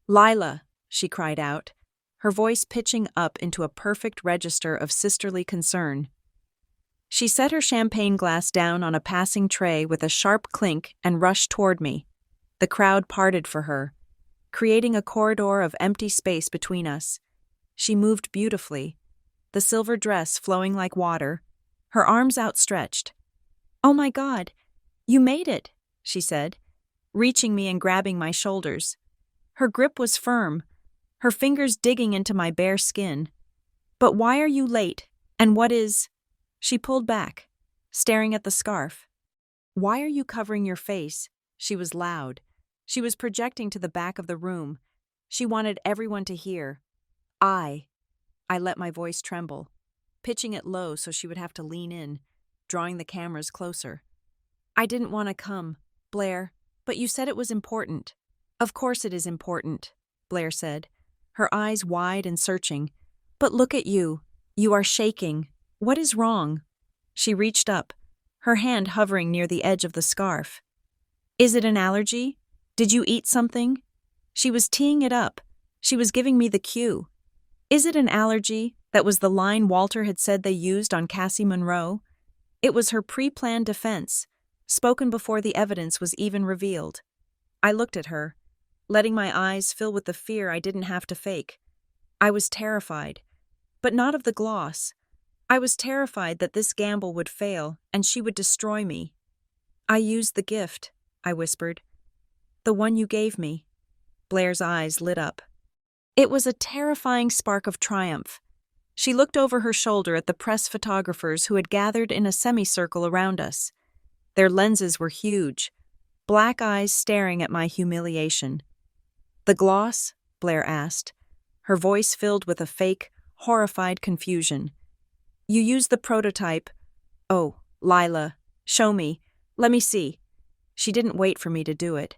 S1: "Lila," she cried out, her voice pitching up into a perfect register of sisterly concern. She set her champagne glass down on a passing tray with a sharp clink and rushed toward me. The crowd parted for her, creating a corridor of empty space between us. She moved beautifully, the silver dress flowing like water, her arms outstretched. "Oh my God, you made it," she said, reaching me and grabbing my shoulders. Her grip was firm, her fingers digging into my bare skin. "But why are you late? And what is—" She pulled back, staring at the scarf. "Why are you covering your face?" She was loud. She was projecting to the back of the room. She wanted everyone to hear. I let my voice tremble, pitching it low so she would have to lean in, drawing the cameras closer. "I didn't want to come, Blair, but you said it was important." "Of course it is important," Blair said, her eyes wide and searching. "But look at you. You are shaking. What is wrong?" She reached up, her hand hovering near the edge of the scarf. "Is it an allergy? Did you eat something?" She was teeing it up. She was giving me the cue. "Is it an allergy?" That was the line Walter had said they used on Cassie Monroe. It was her pre-planned defense, spoken before the evidence was even revealed. I looked at her, letting my eyes fill with the fear I didn't have to fake. I was terrified, but not of the gloss. I was terrified that this gamble would fail and she would destroy me. "I used the gift," I whispered. "The one you gave me." Blair's eyes lit up. It was a terrifying spark of triumph. She looked over her shoulder at the press photographers who had gathered in a semicircle around us. Their lenses were huge, black eyes staring at my humiliation. "The gloss?" Blair asked, her voice filled with a fake, horrified confusion. "You used the prototype." "Oh, Lila, show me. Let me see." She didn't wait for me to do it.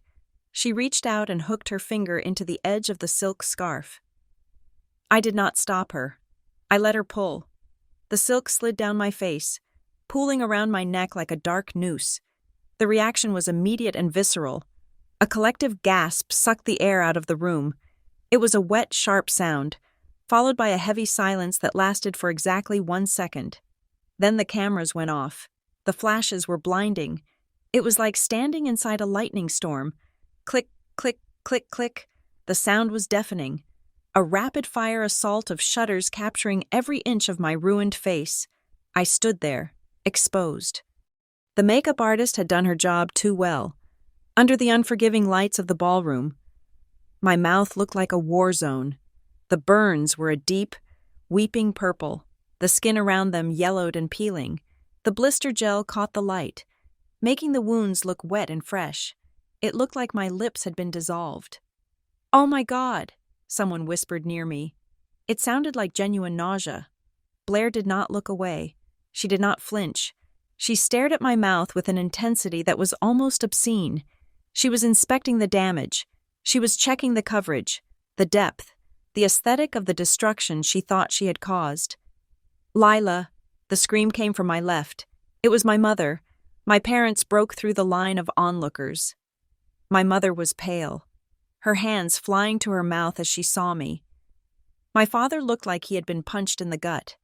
S1: She reached out and hooked her finger into the edge of the silk scarf. I did not stop her. I let her pull. The silk slid down my face, pooling around my neck like a dark noose. The reaction was immediate and visceral. A collective gasp sucked the air out of the room. It was a wet, sharp sound, followed by a heavy silence that lasted for exactly 1 second. Then the cameras went off. The flashes were blinding. It was like standing inside a lightning storm. Click, click, click, click. The sound was deafening. A rapid-fire assault of shutters capturing every inch of my ruined face. I stood there, exposed. The makeup artist had done her job too well. Under the unforgiving lights of the ballroom, my mouth looked like a war zone. The burns were a deep, weeping purple. The skin around them yellowed and peeling. The blister gel caught the light, making the wounds look wet and fresh. It looked like my lips had been dissolved. "Oh my God," someone whispered near me. It sounded like genuine nausea. Blair did not look away. She did not flinch. She stared at my mouth with an intensity that was almost obscene. She was inspecting the damage. She was checking the coverage, the depth, the aesthetic of the destruction she thought she had caused. "Lila," the scream came from my left. It was my mother. My parents broke through the line of onlookers. My mother was pale, her hands flying to her mouth as she saw me. My father looked like he had been punched in the gut.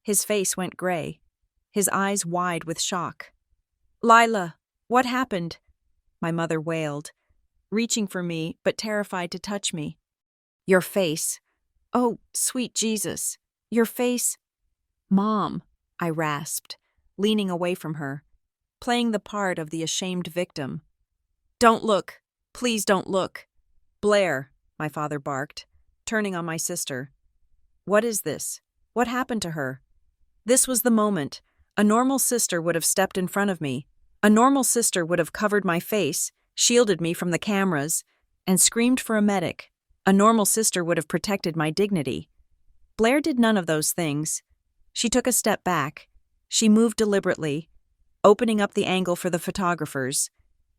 S1: His face went gray, his eyes wide with shock. "Lila, what happened?" My mother wailed, reaching for me but terrified to touch me. "Your face. Oh, sweet Jesus. Your face." "Mom," I rasped, leaning away from her, playing the part of the ashamed victim. "Don't look. Please don't look." "Blair," my father barked, turning on my sister. "What is this?" What happened to her? This was the moment. A normal sister would have stepped in front of me. A normal sister would have covered my face, shielded me from the cameras, and screamed for a medic. A normal sister would have protected my dignity. Blair did none of those things. She took a step back. She moved deliberately, opening up the angle for the photographers.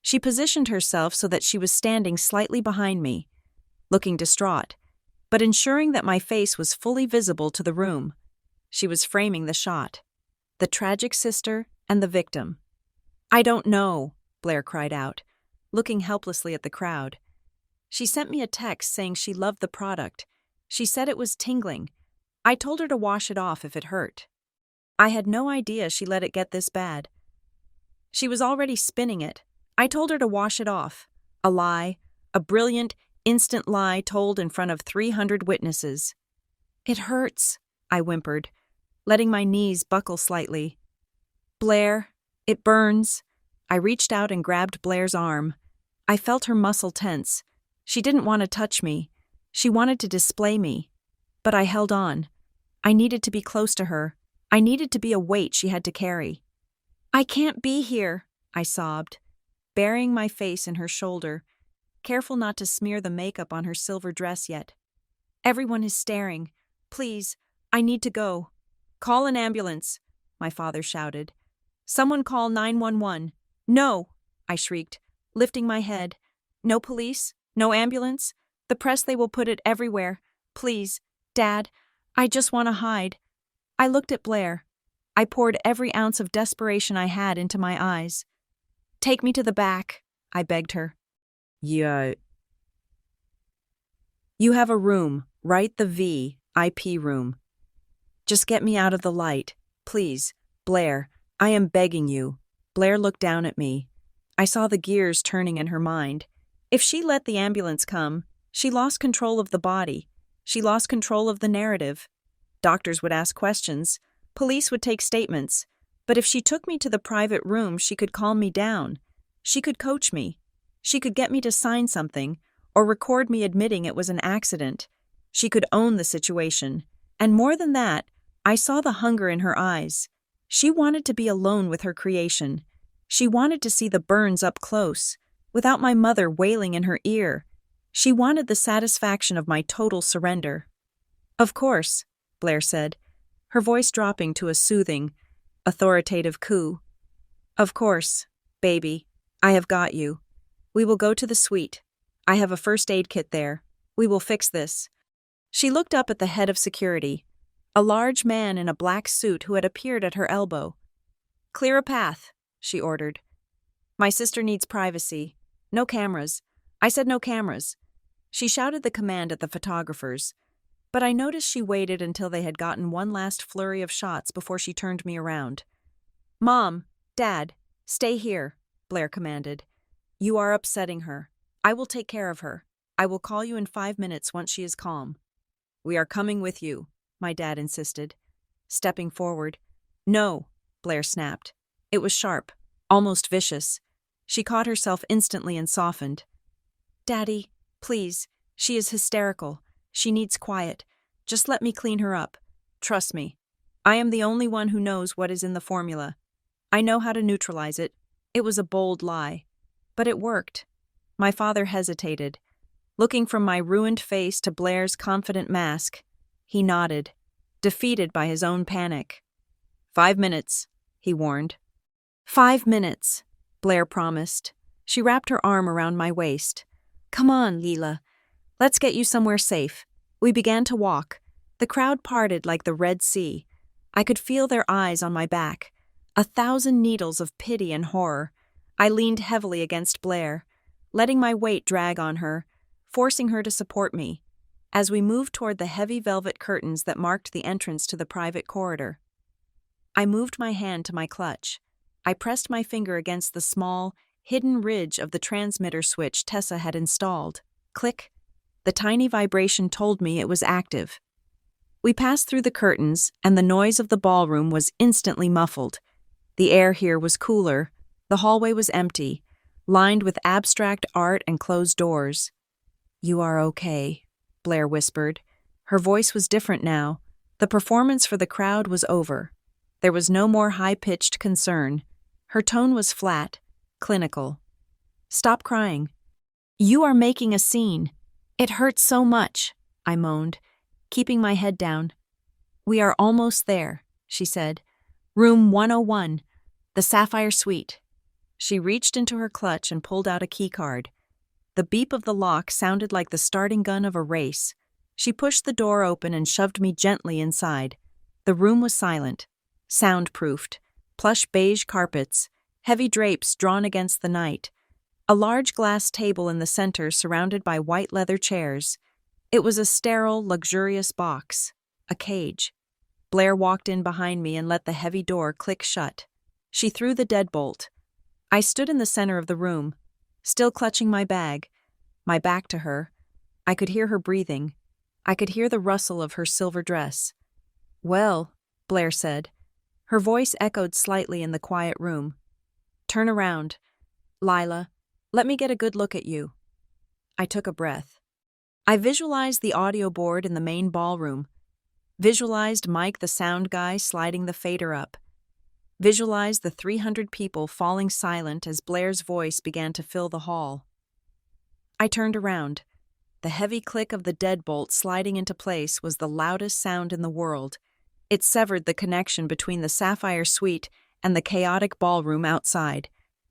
S1: She positioned herself so that she was standing slightly behind me, looking distraught, but ensuring that my face was fully visible to the room. She was framing the shot. The tragic sister and the victim. "I don't know," Blair cried out, looking helplessly at the crowd. She sent me a text saying she loved the product. She said it was tingling. I told her to wash it off if it hurt. I had no idea she let it get this bad. She was already spinning it. I told her to wash it off. A lie, a brilliant, instant lie told in front of 300 witnesses. "It hurts," I whimpered, letting my knees buckle slightly. "Blair, it burns." I reached out and grabbed Blair's arm. I felt her muscle tense. She didn't want to touch me. She wanted to display me. But I held on. I needed to be close to her. I needed to be a weight she had to carry. "I can't be here," I sobbed, burying my face in her shoulder, careful not to smear the makeup on her silver dress yet. "Everyone is staring. Please, I need to go." "Call an ambulance," my father shouted. "Someone call 911. "No," I shrieked, lifting my head. "No police? No ambulance? The press, they will put it everywhere. Please, Dad, I just want to hide." I looked at Blair. I poured every ounce of desperation I had into my eyes. "Take me to the back," I begged her. "Yeah. You have a room, right? The VIP room. Just get me out of the light. Please, Blair, I am begging you." Blair looked down at me. I saw the gears turning in her mind. If she let the ambulance come, she lost control of the body. She lost control of the narrative. Doctors would ask questions. Police would take statements. But if she took me to the private room, she could calm me down. She could coach me. She could get me to sign something, or record me admitting it was an accident. She could own the situation. And more than that, I saw the hunger in her eyes. She wanted to be alone with her creation. She wanted to see the burns up close, without my mother wailing in her ear. She wanted the satisfaction of my total surrender. "Of course," Blair said, her voice dropping to a soothing, authoritative coo. "Of course, baby, I have got you. We will go to the suite. I have a first aid kit there. We will fix this." She looked up at the head of security, a large man in a black suit who had appeared at her elbow. "Clear a path," she ordered. "My sister needs privacy. No cameras." I said no cameras. She shouted the command at the photographers, but I noticed she waited until they had gotten one last flurry of shots before she turned me around. "Mom, Dad, stay here," Blair commanded. "You are upsetting her. I will take care of her. I will call you in 5 minutes once she is calm." "We are coming with you," my dad insisted, stepping forward. "No," Blair snapped. It was sharp, almost vicious. She caught herself instantly and softened. "Daddy, please, she is hysterical. She needs quiet. Just let me clean her up. Trust me. I am the only one who knows what is in the formula. I know how to neutralize it." It was a bold lie, but it worked. My father hesitated, looking from my ruined face to Blair's confident mask. He nodded, defeated by his own panic. 5 minutes, he warned. 5 minutes, Blair promised. She wrapped her arm around my waist. "Come on, Leela. Let's get you somewhere safe." We began to walk. The crowd parted like the Red Sea. I could feel their eyes on my back, 1,000 needles of pity and horror. I leaned heavily against Blair, letting my weight drag on her, forcing her to support me, as we moved toward the heavy velvet curtains that marked the entrance to the private corridor. I moved my hand to my clutch. I pressed my finger against the small, hidden ridge of the transmitter switch Tessa had installed. Click. The tiny vibration told me it was active. We passed through the curtains, and the noise of the ballroom was instantly muffled. The air here was cooler. The hallway was empty, lined with abstract art and closed doors. "You are okay," Blair whispered. Her voice was different now, The performance for the crowd was over. There was no more high-pitched concern. Her tone was flat, clinical. "Stop crying. You are making a scene. It hurts so much," I moaned, keeping my head down. "We are almost there," she said. "Room 101, the Sapphire Suite." She reached into her clutch and pulled out a keycard. The beep of the lock sounded like the starting gun of a race. She pushed the door open and shoved me gently inside. The room was silent, soundproofed, plush beige carpets, heavy drapes drawn against the night. A large glass table in the center surrounded by white leather chairs. It was a sterile, luxurious box, a cage. Blair walked in behind me and let the heavy door click shut. She threw the deadbolt. I stood in the center of the room, still clutching my bag, my back to her. I could hear her breathing. I could hear the rustle of her silver dress. "Well," Blair said. Her voice echoed slightly in the quiet room. "Turn around. Lila, let me get a good look at you." I took a breath. I visualized the audio board in the main ballroom. Visualized Mike the sound guy sliding the fader up. Visualized the 300 people falling silent as Blair's voice began to fill the hall. I turned around. The heavy click of the deadbolt sliding into place was the loudest sound in the world. It severed the connection between the Sapphire Suite and the chaotic ballroom outside,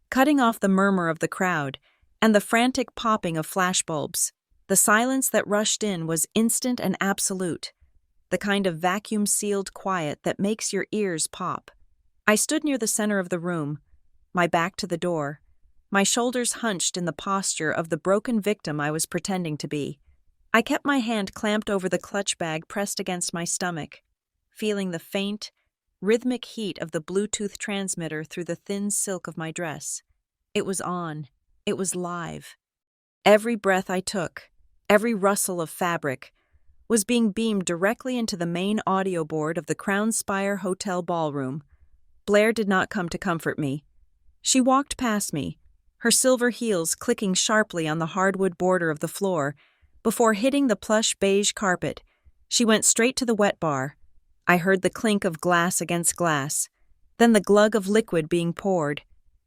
S1: cutting off the murmur of the crowd and the frantic popping of flashbulbs. The silence that rushed in was instant and absolute, the kind of vacuum-sealed quiet that makes your ears pop. I stood near the center of the room, my back to the door, my shoulders hunched in the posture of the broken victim I was pretending to be. I kept my hand clamped over the clutch bag pressed against my stomach, feeling the faint, rhythmic heat of the Bluetooth transmitter through the thin silk of my dress. It was on. It was live. Every breath I took, every rustle of fabric, was being beamed directly into the main audio board of the Crown Spire Hotel ballroom. Blair did not come to comfort me. She walked past me, her silver heels clicking sharply on the hardwood border of the floor. Before hitting the plush beige carpet, she went straight to the wet bar. I heard the clink of glass against glass, then the glug of liquid being poured.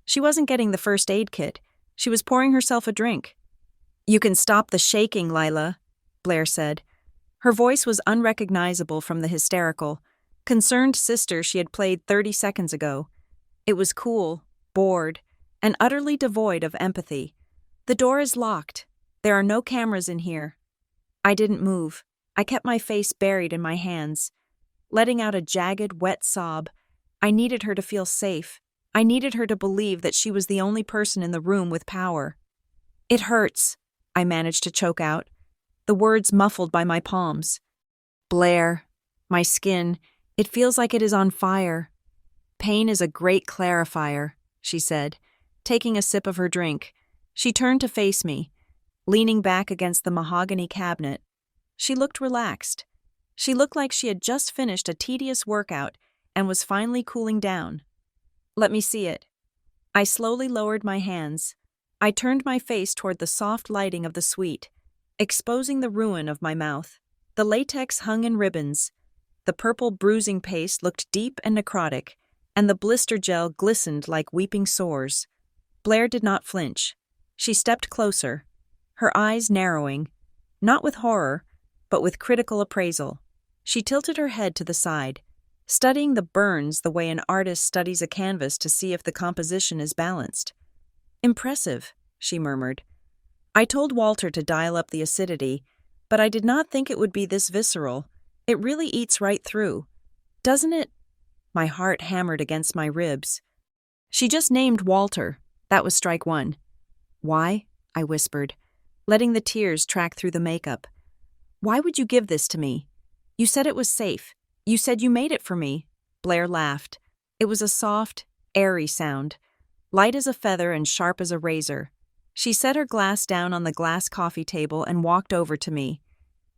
S1: She wasn't getting the first aid kit. She was pouring herself a drink. "You can stop the shaking, Lila," Blair said. Her voice was unrecognizable from the hysterical, concerned sister she had played 30 seconds ago. It was cool, bored, and utterly devoid of empathy. "The door is locked. There are no cameras in here." I didn't move. I kept my face buried in my hands, letting out a jagged, wet sob. I needed her to feel safe. I needed her to believe that she was the only person in the room with power. "It hurts," I managed to choke out, the words muffled by my palms. "Blair, my skin, it feels like it is on fire." "Pain is a great clarifier," she said, taking a sip of her drink. She turned to face me, leaning back against the mahogany cabinet. She looked relaxed. She looked like she had just finished a tedious workout and was finally cooling down. "Let me see it." I slowly lowered my hands. I turned my face toward the soft lighting of the suite, exposing the ruin of my mouth. The latex hung in ribbons. The purple bruising paste looked deep and necrotic, and the blister gel glistened like weeping sores. Blair did not flinch. She stepped closer, her eyes narrowing, not with horror, but with critical appraisal. She tilted her head to the side, studying the burns the way an artist studies a canvas to see if the composition is balanced. "Impressive," she murmured. I told Walter to dial up the acidity, but I did not think it would be this visceral. It really eats right through. "Doesn't it?" My heart hammered against my ribs. She just named Walter. That was strike one. "Why?" I whispered, letting the tears track through the makeup. "Why would you give this to me? You said it was safe. You said you made it for me." Blair laughed. It was a soft, airy sound, light as a feather and sharp as a razor. She set her glass down on the glass coffee table and walked over to me.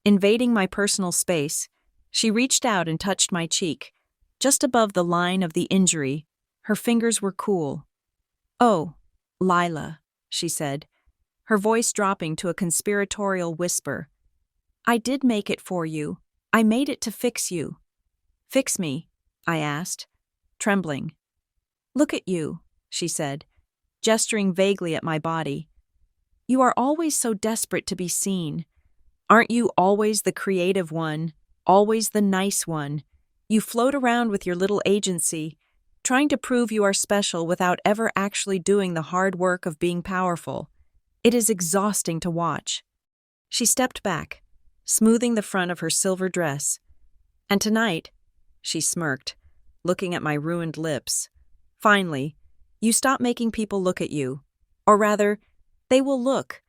S1: Invading my personal space, she reached out and touched my cheek, just above the line of the injury. Her fingers were cool. "Oh, Lila," she said, her voice dropping to a conspiratorial whisper. "I did make it for you. I made it to fix you." Fix me, I asked, trembling. Look at you, she said, gesturing vaguely at my body. You are always so desperate to be seen. Aren't you always the creative one, always the nice one? You float around with your little agency, trying to prove you are special without ever actually doing the hard work of being powerful. It is exhausting to watch. She stepped back, smoothing the front of her silver dress. And tonight, she smirked, looking at my ruined lips. Finally, you stop making people look at you. Or rather, they will look,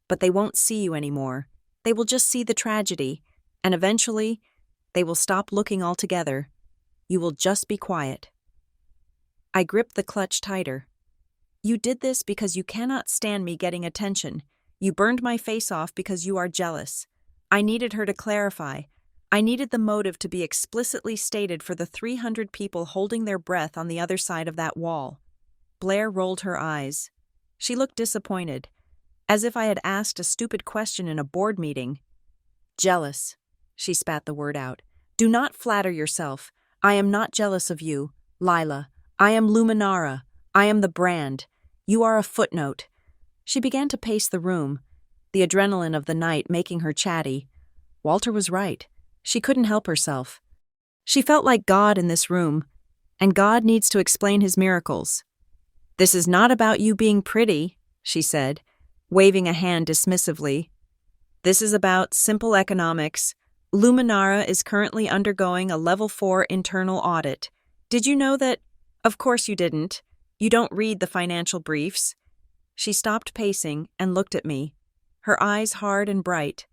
S1: but they won't see you anymore. They will just see the tragedy, and eventually, they will stop looking altogether. You will just be quiet. I gripped the clutch tighter. You did this because you cannot stand me getting attention. You burned my face off because you are jealous. I needed her to clarify. I needed the motive to be explicitly stated for the 300 people holding their breath on the other side of that wall. Blair rolled her eyes. She looked disappointed, as if I had asked a stupid question in a board meeting. Jealous, she spat the word out. Do not flatter yourself. I am not jealous of you, Lila. I am Luminara. I am the brand. You are a footnote. She began to pace the room, the adrenaline of the night making her chatty. Walter was right. She couldn't help herself. She felt like God in this room, and God needs to explain his miracles. This is not about you being pretty, she said, waving a hand dismissively. This is about simple economics. Luminara is currently undergoing a level 4 internal audit. Did you know that? Of course you didn't. You don't read the financial briefs. She stopped pacing and looked at me, her eyes hard and bright.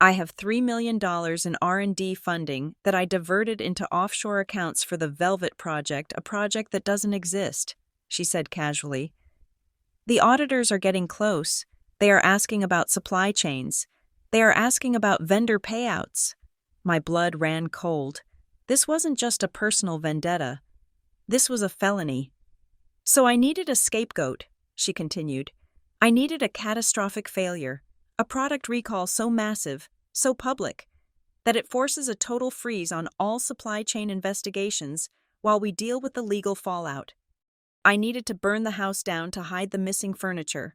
S1: I have $3 million in R&D funding that I diverted into offshore accounts for the Velvet Project, a project that doesn't exist, she said casually. The auditors are getting close. They are asking about supply chains. They are asking about vendor payouts. My blood ran cold. This wasn't just a personal vendetta. This was a felony. So I needed a scapegoat, she continued. I needed a catastrophic failure, a product recall so massive, so public, that it forces a total freeze on all supply chain investigations while we deal with the legal fallout. I needed to burn the house down to hide the missing furniture.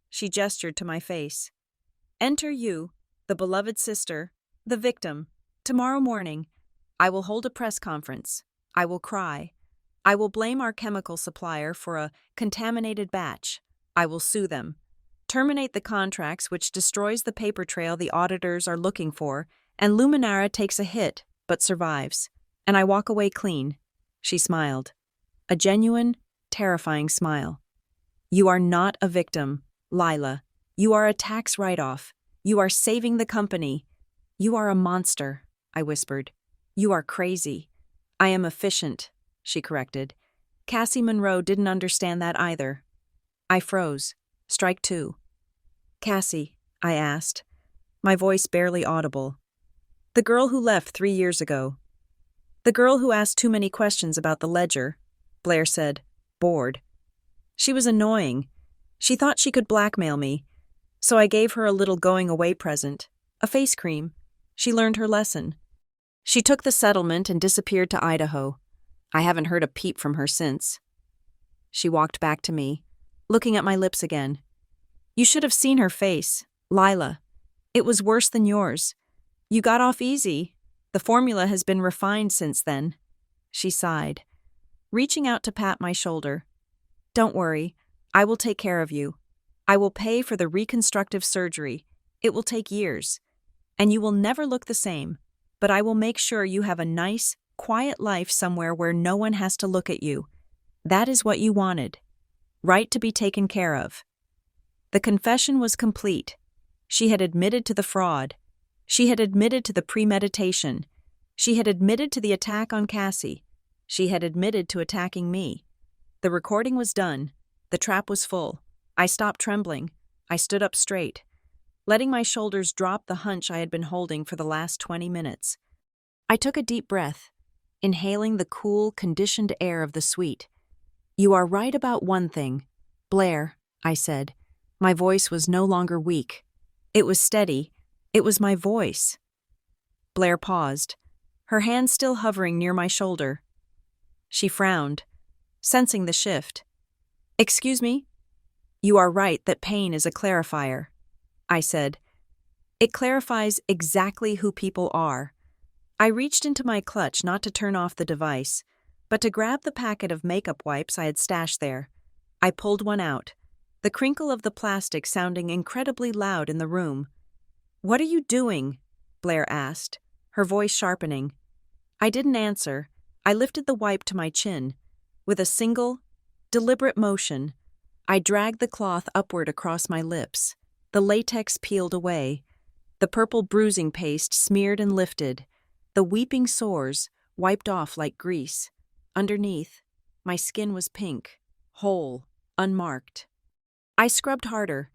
S1: She gestured to my face. Enter you, the beloved sister, the victim. Tomorrow morning, I will hold a press conference. I will cry. I will blame our chemical supplier for a contaminated batch. I will sue them. Terminate the contracts, which destroys the paper trail the auditors are looking for, and Luminara takes a hit, but survives. And I walk away clean. She smiled. A genuine, terrifying smile. You are not a victim, Lila. You are a tax write-off. You are saving the company. You are a monster, I whispered. You are crazy. I am efficient, she corrected. Cassie Monroe didn't understand that either. I froze. Strike two. Cassie, I asked, my voice barely audible. The girl who left 3 years ago. The girl who asked too many questions about the ledger, Blair said, bored. She was annoying. She thought she could blackmail me, so I gave her a little going-away present, a face cream. She learned her lesson. She took the settlement and disappeared to Idaho. I haven't heard a peep from her since. She walked back to me, looking at my lips again. You should have seen her face, Lila. It was worse than yours. You got off easy. The formula has been refined since then. She sighed, reaching out to pat my shoulder. Don't worry, I will take care of you. I will pay for the reconstructive surgery. It will take years. And you will never look the same, but I will make sure you have a nice, quiet life somewhere where no one has to look at you. That is what you wanted. Right to be taken care of. The confession was complete. She had admitted to the fraud. She had admitted to the premeditation. She had admitted to the attack on Cassie. She had admitted to attacking me. The recording was done. The trap was full. I stopped trembling. I stood up straight, letting my shoulders drop the hunch I had been holding for the last 20 minutes. I took a deep breath, inhaling the cool, conditioned air of the suite. You are right about one thing, Blair, I said. My voice was no longer weak. It was steady. It was my voice. Blair paused. her hand still hovering near my shoulder. She frowned, sensing the shift. "Excuse me?" "You are right that pain is a clarifier," I said. "It clarifies exactly who people are." I reached into my clutch not to turn off the device, but to grab the packet of makeup wipes I had stashed there. I pulled one out, the crinkle of the plastic sounding incredibly loud in the room. "What are you doing?" Blair asked, her voice sharpening. I didn't answer. I lifted the wipe to my chin. With a single, deliberate motion, I dragged the cloth upward across my lips. The latex peeled away. The purple bruising paste smeared and lifted. The weeping sores wiped off like grease. Underneath, my skin was pink, whole, unmarked. I scrubbed harder,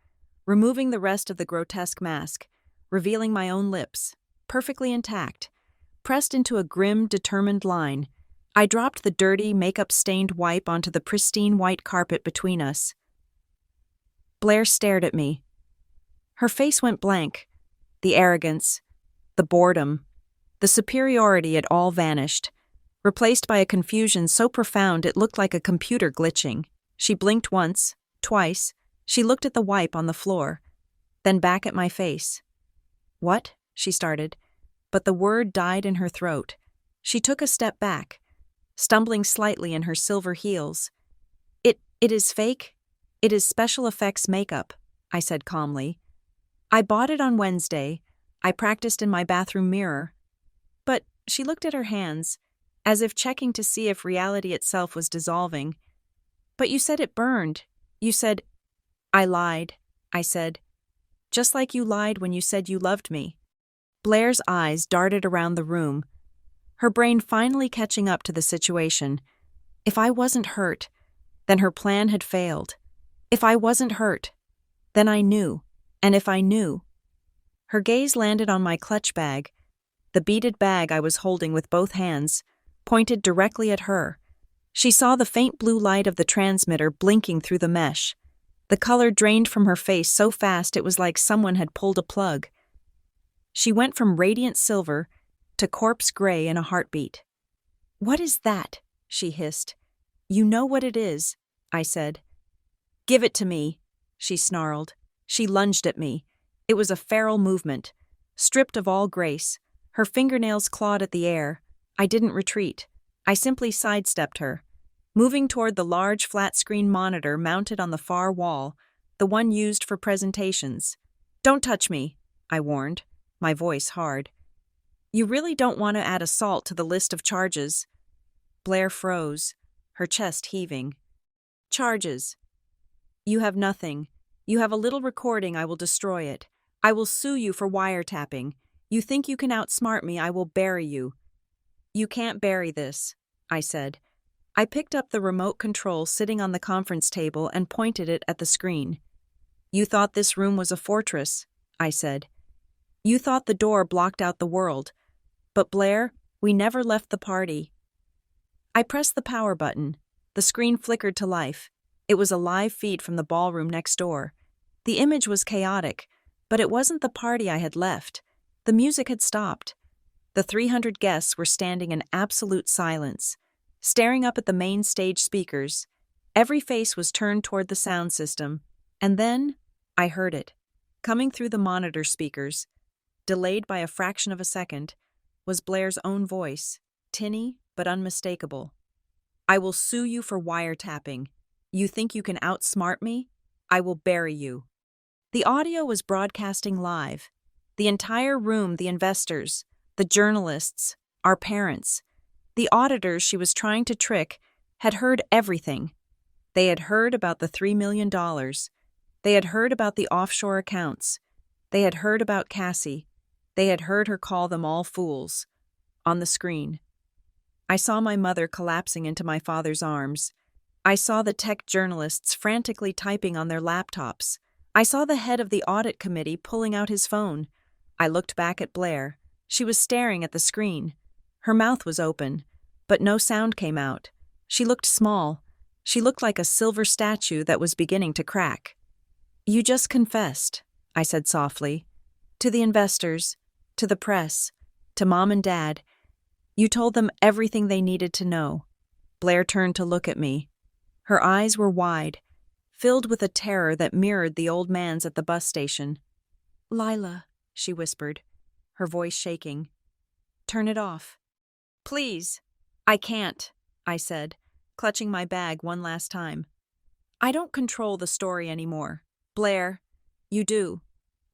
S1: removing the rest of the grotesque mask, revealing my own lips, perfectly intact, pressed into a grim, determined line. I dropped the dirty, makeup-stained wipe onto the pristine white carpet between us. Blair stared at me. Her face went blank. The arrogance, the boredom, the superiority had all vanished, replaced by a confusion so profound it looked like a computer glitching. She blinked once, twice. She looked at the wipe on the floor, then back at my face. "What?" she started, but the word died in her throat. She took a step back, stumbling slightly in her silver heels. It is fake. It is special effects makeup," I said calmly. "I bought it on Wednesday. I practiced in my bathroom mirror." But she looked at her hands, as if checking to see if reality itself was dissolving. "But you said it burned. You said—" "I lied," I said. "Just like you lied when you said you loved me." Blair's eyes darted around the room, her brain finally catching up to the situation. If I wasn't hurt, then her plan had failed. If I wasn't hurt, then I knew. And if I knew— Her gaze landed on my clutch bag, the beaded bag I was holding with both hands, pointed directly at her. She saw the faint blue light of the transmitter blinking through the mesh. The color drained from her face so fast it was like someone had pulled a plug. She went from radiant silver to corpse gray in a heartbeat. "What is that?" she hissed. "You know what it is," I said. "Give it to me," she snarled. She lunged at me. It was a feral movement, stripped of all grace. Her fingernails clawed at the air. I didn't retreat. I simply sidestepped her, moving toward the large flat-screen monitor mounted on the far wall, the one used for presentations. "Don't touch me," I warned, my voice hard. "You really don't want to add assault to the list of charges." Blair froze, her chest heaving. "Charges. You have nothing. You have a little recording, I will destroy it. I will sue you for wiretapping. You think you can outsmart me, I will bury you." "You can't bury this," I said. I picked up the remote control sitting on the conference table and pointed it at the screen. "You thought this room was a fortress," I said. "You thought the door blocked out the world. But Blair, we never left the party." I pressed the power button. The screen flickered to life. It was a live feed from the ballroom next door. The image was chaotic, but it wasn't the party I had left. The music had stopped. The 300 guests were standing in absolute silence, staring up at the main stage speakers. Every face was turned toward the sound system. And then I heard it, coming through the monitor speakers. Delayed by a fraction of a second, was Blair's own voice, tinny but unmistakable. "I will sue you for wiretapping. You think you can outsmart me? I will bury you." The audio was broadcasting live. The entire room, the investors, the journalists, our parents, the auditors she was trying to trick, had heard everything. They had heard about the $3 million. They had heard about the offshore accounts. They had heard about Cassie. They had heard her call them all fools. On the screen, I saw my mother collapsing into my father's arms. I saw the tech journalists frantically typing on their laptops. I saw the head of the audit committee pulling out his phone. I looked back at Blair. She was staring at the screen. Her mouth was open, but no sound came out. She looked small. She looked like a silver statue that was beginning to crack. "You just confessed," I said softly. "To the investors, to the press, to Mom and Dad. You told them everything they needed to know. Blair turned to look at me. Her eyes were wide, filled with a terror that mirrored the old man's at the bus station. "Lila," she whispered, her voice shaking. "Turn it off." "Please." "I can't," I said, clutching my bag one last time. "I don't control the story anymore. Blair, you do.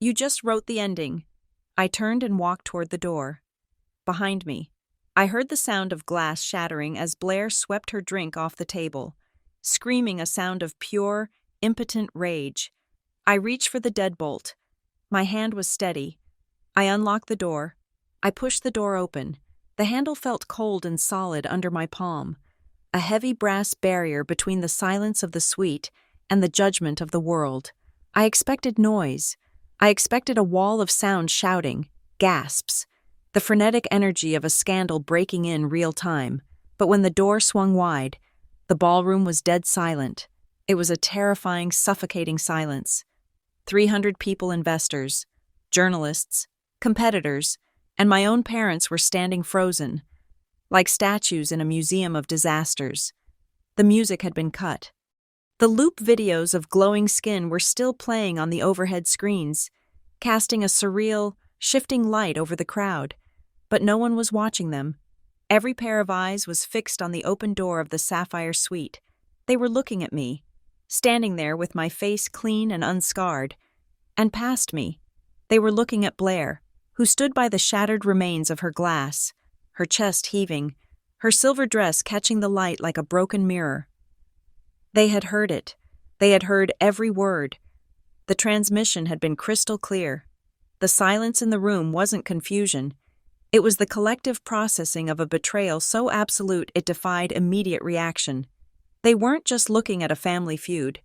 S1: You just wrote the ending." I turned and walked toward the door. Behind me, I heard the sound of glass shattering as Blair swept her drink off the table, screaming a sound of pure, impotent rage. I reached for the deadbolt. My hand was steady. I unlocked the door. I pushed the door open. The handle felt cold and solid under my palm, a heavy brass barrier between the silence of the suite and the judgment of the world. I expected noise. I expected a wall of sound shouting, gasps, the frenetic energy of a scandal breaking in real time. But when the door swung wide, the ballroom was dead silent. It was a terrifying, suffocating silence. 300 people, investors, journalists, competitors, and my own parents were standing frozen, like statues in a museum of disasters. The music had been cut. The loop videos of glowing skin were still playing on the overhead screens, casting a surreal, shifting light over the crowd, but no one was watching them. Every pair of eyes was fixed on the open door of the Sapphire Suite. They were looking at me, standing there with my face clean and unscarred. And past me, they were looking at Blair, who stood by the shattered remains of her glass, her chest heaving, her silver dress catching the light like a broken mirror. They had heard it. They had heard every word. The transmission had been crystal clear. The silence in the room wasn't confusion. It was the collective processing of a betrayal so absolute it defied immediate reaction. They weren't just looking at a family feud.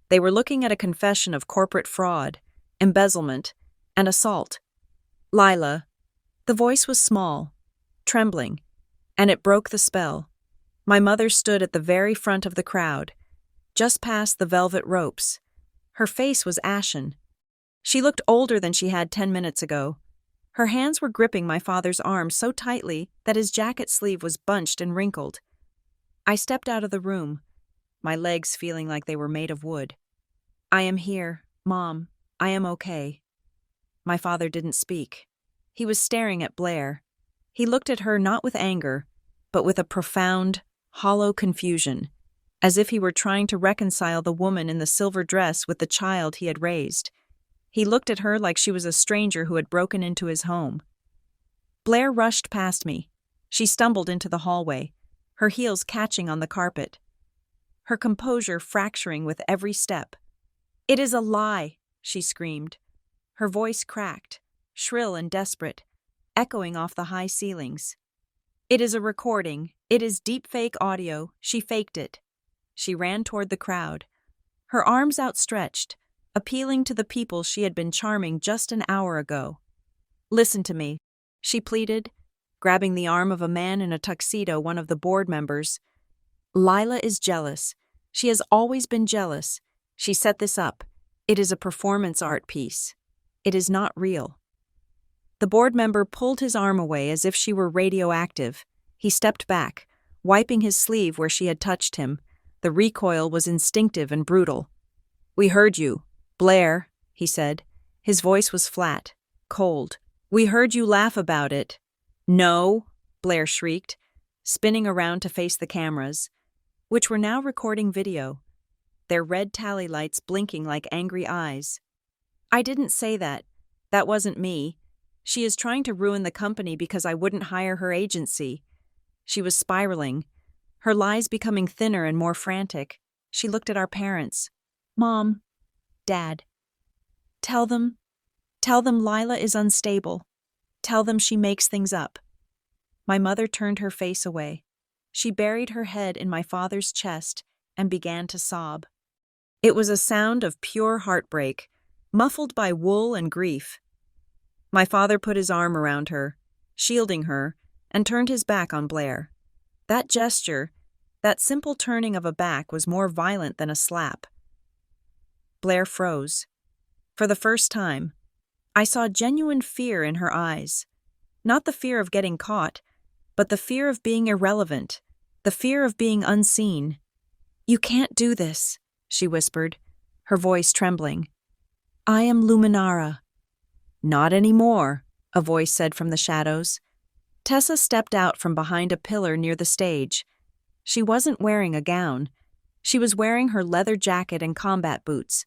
S1: They were looking at a confession of corporate fraud, embezzlement, and assault. "Lila." The voice was small, trembling, and it broke the spell. My mother stood at the very front of the crowd, just past the velvet ropes. Her face was ashen. She looked older than she had 10 minutes ago. Her hands were gripping my father's arm so tightly that his jacket sleeve was bunched and wrinkled. I stepped out of the room, my legs feeling like they were made of wood. "I am here, Mom. I am okay." My father didn't speak. He was staring at Blair. He looked at her not with anger, but with a profound, hollow confusion, as if he were trying to reconcile the woman in the silver dress with the child he had raised. He looked at her like she was a stranger who had broken into his home. Blair rushed past me. She stumbled into the hallway, her heels catching on the carpet, her composure fracturing with every step. "It is a lie," she screamed. Her voice cracked, shrill and desperate, echoing off the high ceilings. "It is a recording. It is deepfake audio. She faked it." She ran toward the crowd, her arms outstretched, appealing to the people she had been charming just an hour ago. "Listen to me," she pleaded, grabbing the arm of a man in a tuxedo, one of the board members. "Lila is jealous. She has always been jealous. She set this up. It is a performance art piece. It is not real." The board member pulled his arm away as if she were radioactive. He stepped back, wiping his sleeve where she had touched him. The recoil was instinctive and brutal. "We heard you, Blair," he said. His voice was flat, cold. "We heard you laugh about it." "No," Blair shrieked, spinning around to face the cameras, which were now recording video, their red tally lights blinking like angry eyes. "I didn't say that. That wasn't me. She is trying to ruin the company because I wouldn't hire her agency." She was spiraling, her lies becoming thinner and more frantic. She looked at our parents. "Mom, Dad, tell them Lila is unstable. Tell them she makes things up." My mother turned her face away. She buried her head in my father's chest and began to sob. It was a sound of pure heartbreak, muffled by wool and grief. My father put his arm around her, shielding her, and turned his back on Blair. That gesture, that simple turning of a back, was more violent than a slap. Blair froze. For the first time, I saw genuine fear in her eyes. Not the fear of getting caught, but the fear of being irrelevant, the fear of being unseen. "You can't do this," she whispered, her voice trembling. "I am Luminara." "Not anymore," a voice said from the shadows. Tessa stepped out from behind a pillar near the stage. She wasn't wearing a gown. She was wearing her leather jacket and combat boots,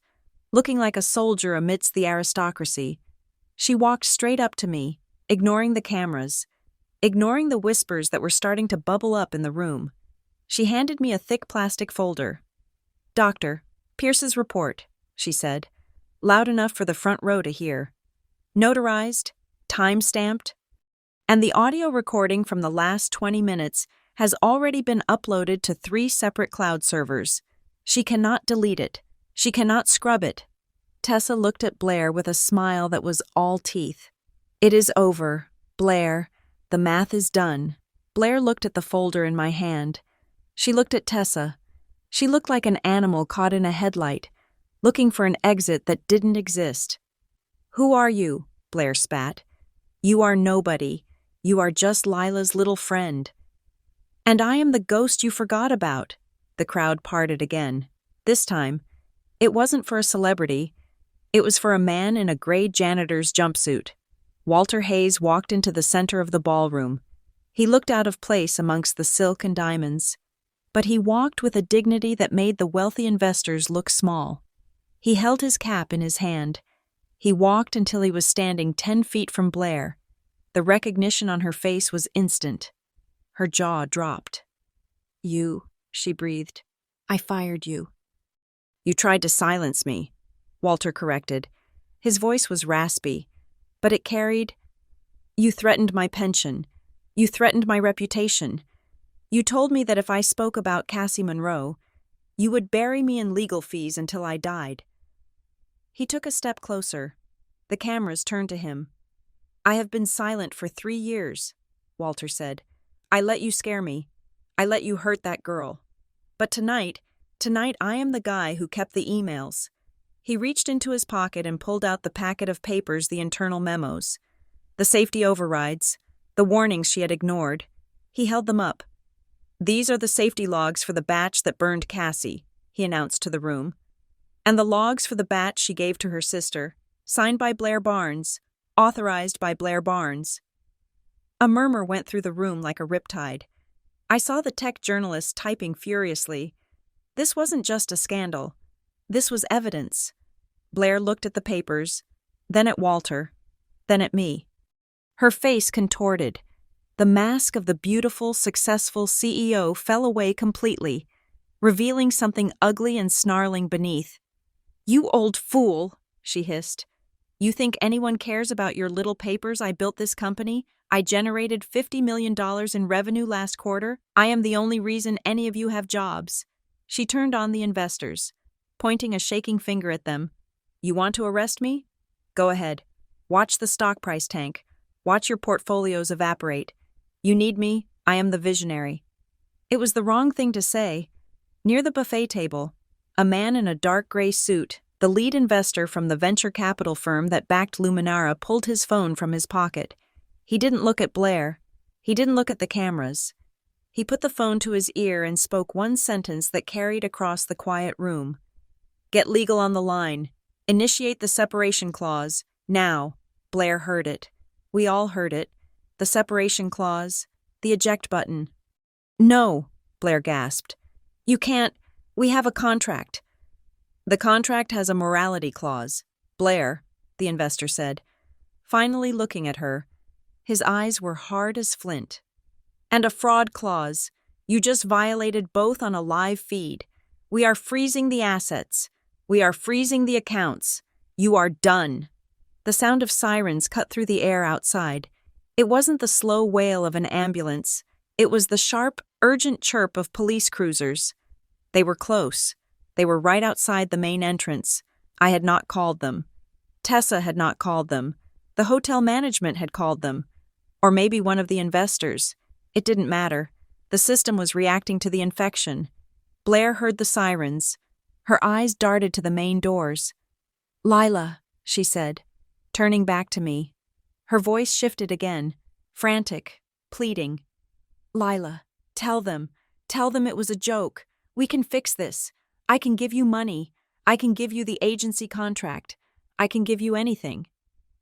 S1: looking like a soldier amidst the aristocracy. She walked straight up to me, ignoring the cameras, ignoring the whispers that were starting to bubble up in the room. She handed me a thick plastic folder. "Doctor, Pierce's report," she said, loud enough for the front row to hear. "Notarized, time-stamped, and the audio recording from the last 20 minutes has already been uploaded to 3 separate cloud servers. She cannot delete it. She cannot scrub it." Tessa looked at Blair with a smile that was all teeth. "It is over, Blair. The math is done." Blair looked at the folder in my hand. She looked at Tessa. She looked like an animal caught in a headlight, looking for an exit that didn't exist. "Who are you?" Blair spat. "You are nobody. You are just Lila's little friend." "And I am the ghost you forgot about." The crowd parted again. This time, it wasn't for a celebrity. It was for a man in a gray janitor's jumpsuit. Walter Hayes walked into the center of the ballroom. He looked out of place amongst the silk and diamonds, but he walked with a dignity that made the wealthy investors look small. He held his cap in his hand. He walked until he was standing 10 feet from Blair. The recognition on her face was instant. Her jaw dropped. "You," she breathed. "I fired you." "You tried to silence me," Walter corrected. His voice was raspy, but it carried, "You threatened my pension. You threatened my reputation. You told me that if I spoke about Cassie Monroe, you would bury me in legal fees until I died." He took a step closer. The cameras turned to him. "I have been silent for 3 years," Walter said. "I let you scare me. I let you hurt that girl. But tonight I am the guy who kept the emails." He reached into his pocket and pulled out the packet of papers, the internal memos, the safety overrides, the warnings she had ignored. He held them up. "These are the safety logs for the batch that burned Cassie," he announced to the room. "And the logs for the batch she gave to her sister, signed by Blair Barnes, authorized by Blair Barnes." A murmur went through the room like a riptide. I saw the tech journalists typing furiously. This wasn't just a scandal. This was evidence. Blair looked at the papers, then at Walter, then at me. Her face contorted. The mask of the beautiful, successful CEO fell away completely, revealing something ugly and snarling beneath. "You old fool," she hissed. "You think anyone cares about your little papers? I built this company. I generated $50 million in revenue last quarter. I am the only reason any of you have jobs." She turned on the investors, pointing a shaking finger at them. "You want to arrest me? Go ahead. Watch the stock price tank. Watch your portfolios evaporate. You need me, I am the visionary." It was the wrong thing to say. Near the buffet table, a man in a dark gray suit, the lead investor from the venture capital firm that backed Luminara, pulled his phone from his pocket. He didn't look at Blair. He didn't look at the cameras. He put the phone to his ear and spoke one sentence that carried across the quiet room. "Get legal on the line. Initiate the separation clause. Now." Blair heard it. We all heard it. The separation clause. The eject button. "No," Blair gasped. "You can't. We have a contract." "The contract has a morality clause, Blair," the investor said, finally looking at her. His eyes were hard as flint. "And a fraud clause. You just violated both on a live feed. We are freezing the assets. We are freezing the accounts. You are done." The sound of sirens cut through the air outside. It wasn't the slow wail of an ambulance. It was the sharp, urgent chirp of police cruisers. They were close. They were right outside the main entrance. I had not called them. Tessa had not called them. The hotel management had called them. Or maybe one of the investors. It didn't matter. The system was reacting to the infection. Blair heard the sirens. Her eyes darted to the main doors. "Lila," she said, turning back to me. Her voice shifted again, frantic, pleading. Lila, tell them. Tell them it was a joke. We can fix this. I can give you money. I can give you the agency contract. I can give you anything.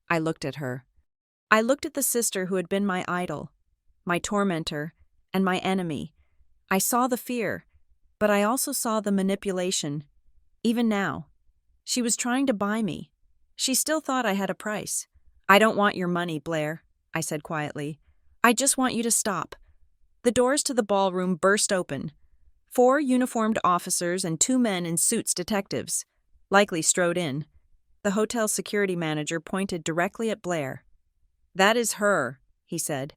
S1: I looked at her. I looked at the sister who had been my idol, my tormentor, and my enemy. I saw the fear, but I also saw the manipulation. Even now, she was trying to buy me. She still thought I had a price. I don't want your money, Blair, I said quietly. I just want you to stop. The doors to the ballroom burst open. 4 uniformed officers and 2 men in suits detectives likely strode in. The hotel security manager pointed directly at Blair. That is her, he said.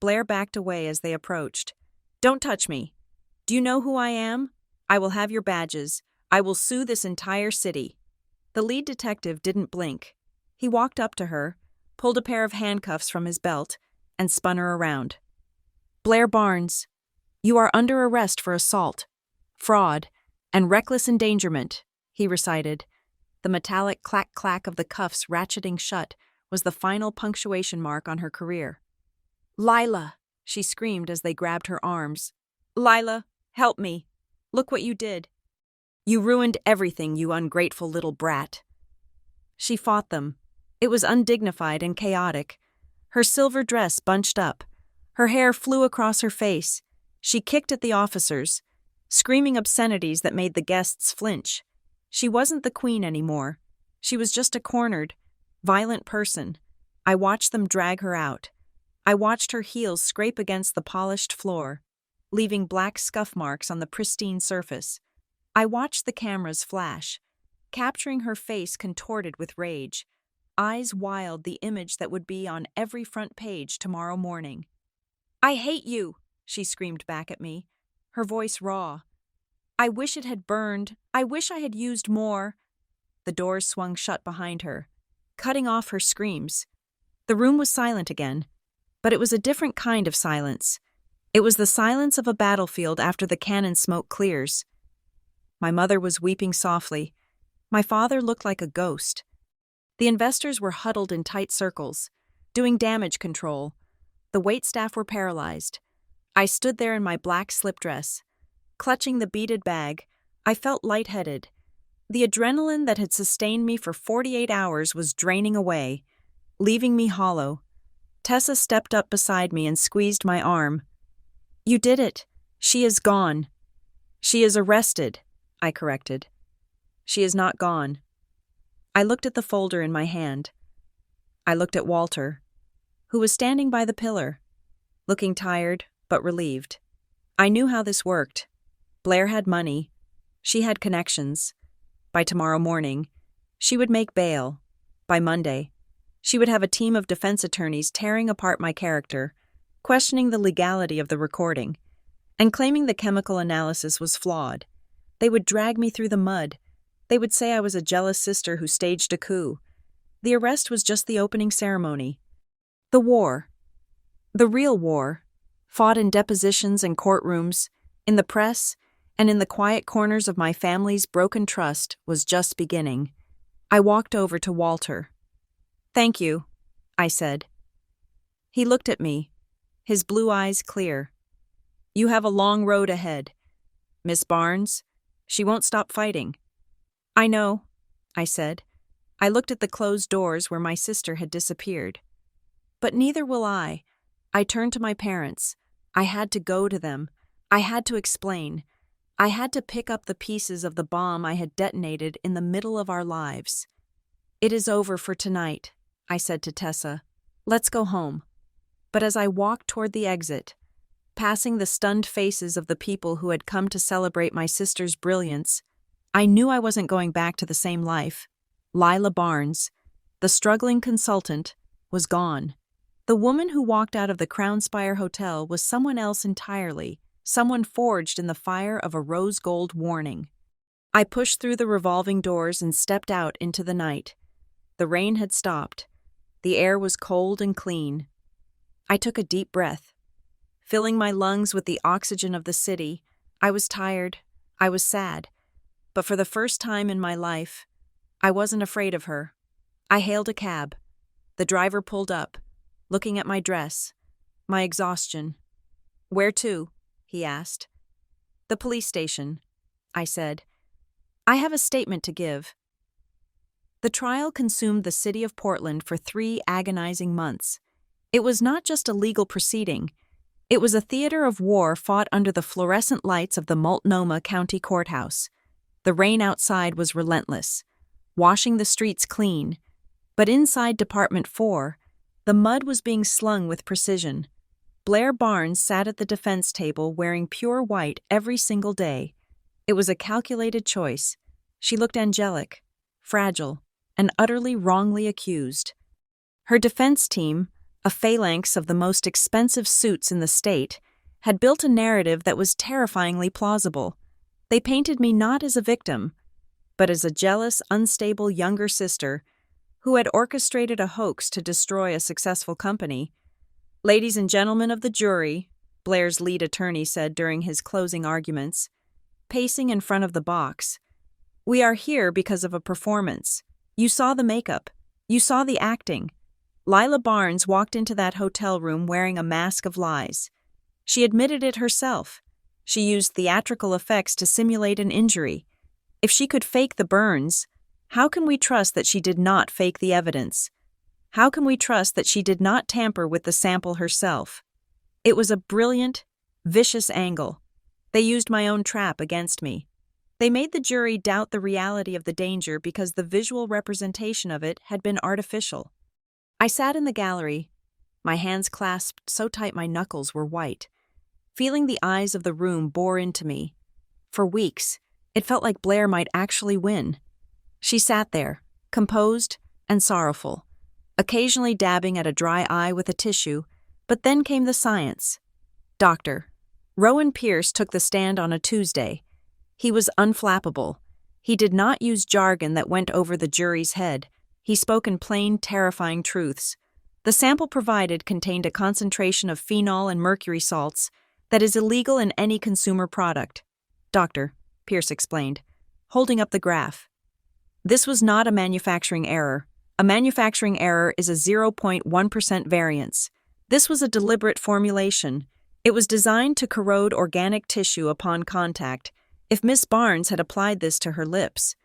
S1: Blair backed away as they approached. Don't touch me. Do you know who I am? I will have your badges. I will sue this entire city. The lead detective didn't blink. He walked up to her, pulled a pair of handcuffs from his belt, and spun her around. Blair Barnes, you are under arrest for assault, fraud, and reckless endangerment, he recited. The metallic clack-clack of the cuffs ratcheting shut was the final punctuation mark on her career. Lila, she screamed as they grabbed her arms. Lila, help me. Look what you did. You ruined everything, you ungrateful little brat. She fought them. It was undignified and chaotic. Her silver dress bunched up. Her hair flew across her face. She kicked at the officers, screaming obscenities that made the guests flinch. She wasn't the queen anymore. She was just a cornered, violent person. I watched them drag her out. I watched her heels scrape against the polished floor, leaving black scuff marks on the pristine surface. I watched the cameras flash, capturing her face contorted with rage, eyes wild, the image that would be on every front page tomorrow morning. I hate you, she screamed back at me, her voice raw. I wish it had burned. I wish I had used more. The doors swung shut behind her, cutting off her screams. The room was silent again, but it was a different kind of silence. It was the silence of a battlefield after the cannon smoke clears. My mother was weeping softly. My father looked like a ghost. The investors were huddled in tight circles, doing damage control. The waitstaff were paralyzed. I stood there in my black slip dress. Clutching the beaded bag, I felt lightheaded. The adrenaline that had sustained me for 48 hours was draining away, leaving me hollow. Tessa stepped up beside me and squeezed my arm. You did it. She is gone. She is arrested, I corrected. She is not gone. I looked at the folder in my hand. I looked at Walter, who was standing by the pillar, looking tired but relieved. I knew how this worked. Blair had money. She had connections. By tomorrow morning, she would make bail. By Monday, she would have a team of defense attorneys tearing apart my character, questioning the legality of the recording, and claiming the chemical analysis was flawed. They would drag me through the mud. They would say I was a jealous sister who staged a coup. The arrest was just the opening ceremony. The war, the real war, fought in depositions and courtrooms, in the press, and in the quiet corners of my family's broken trust, was just beginning. I walked over to Walter. Thank you, I said. He looked at me, his blue eyes clear. You have a long road ahead. Miss Barnes, she won't stop fighting. I know, I said. I looked at the closed doors where my sister had disappeared. But neither will I. I turned to my parents. I had to go to them. I had to explain. I had to pick up the pieces of the bomb I had detonated in the middle of our lives. It is over for tonight, I said to Tessa. Let's go home. But as I walked toward the exit, passing the stunned faces of the people who had come to celebrate my sister's brilliance, I knew I wasn't going back to the same life. Lila Barnes, the struggling consultant, was gone. The woman who walked out of the Crown Spire Hotel was someone else entirely, someone forged in the fire of a rose gold warning. I pushed through the revolving doors and stepped out into the night. The rain had stopped. The air was cold and clean. I took a deep breath. Filling my lungs with the oxygen of the city, I was tired, I was sad. But for the first time in my life, I wasn't afraid of her. I hailed a cab. The driver pulled up, looking at my dress, my exhaustion. Where to? He asked. The police station, I said. I have a statement to give. The trial consumed the city of Portland for 3 agonizing months. It was not just a legal proceeding. It was a theater of war fought under the fluorescent lights of the Multnomah County Courthouse. The rain outside was relentless, washing the streets clean, but inside Department 4, the mud was being slung with precision. Blair Barnes sat at the defense table wearing pure white every single day. It was a calculated choice. She looked angelic, fragile, and utterly wrongly accused. Her defense team, a phalanx of the most expensive suits in the state, had built a narrative that was terrifyingly plausible. They painted me not as a victim, but as a jealous, unstable younger sister who had orchestrated a hoax to destroy a successful company. Ladies and gentlemen of the jury, Blair's lead attorney said during his closing arguments, pacing in front of the box, we are here because of a performance. You saw the makeup. You saw the acting. Lila Barnes walked into that hotel room wearing a mask of lies. She admitted it herself. She used theatrical effects to simulate an injury. If she could fake the burns, how can we trust that she did not fake the evidence? How can we trust that she did not tamper with the sample herself? It was a brilliant, vicious angle. They used my own trap against me. They made the jury doubt the reality of the danger because the visual representation of it had been artificial. I sat in the gallery, my hands clasped so tight my knuckles were white, feeling the eyes of the room bore into me. For weeks, it felt like Blair might actually win. She sat there, composed and sorrowful, occasionally dabbing at a dry eye with a tissue, but then came the science. Dr. Rowan Pierce took the stand on a Tuesday. He was unflappable. He did not use jargon that went over the jury's head. He spoke in plain, terrifying truths. The sample provided contained a concentration of phenol and mercury salts that is illegal in any consumer product. Dr. Pierce explained, holding up the graph. This was not a manufacturing error. A manufacturing error is a 0.1% variance. This was a deliberate formulation. It was designed to corrode organic tissue upon contact. If Miss Barnes had applied this to her lips,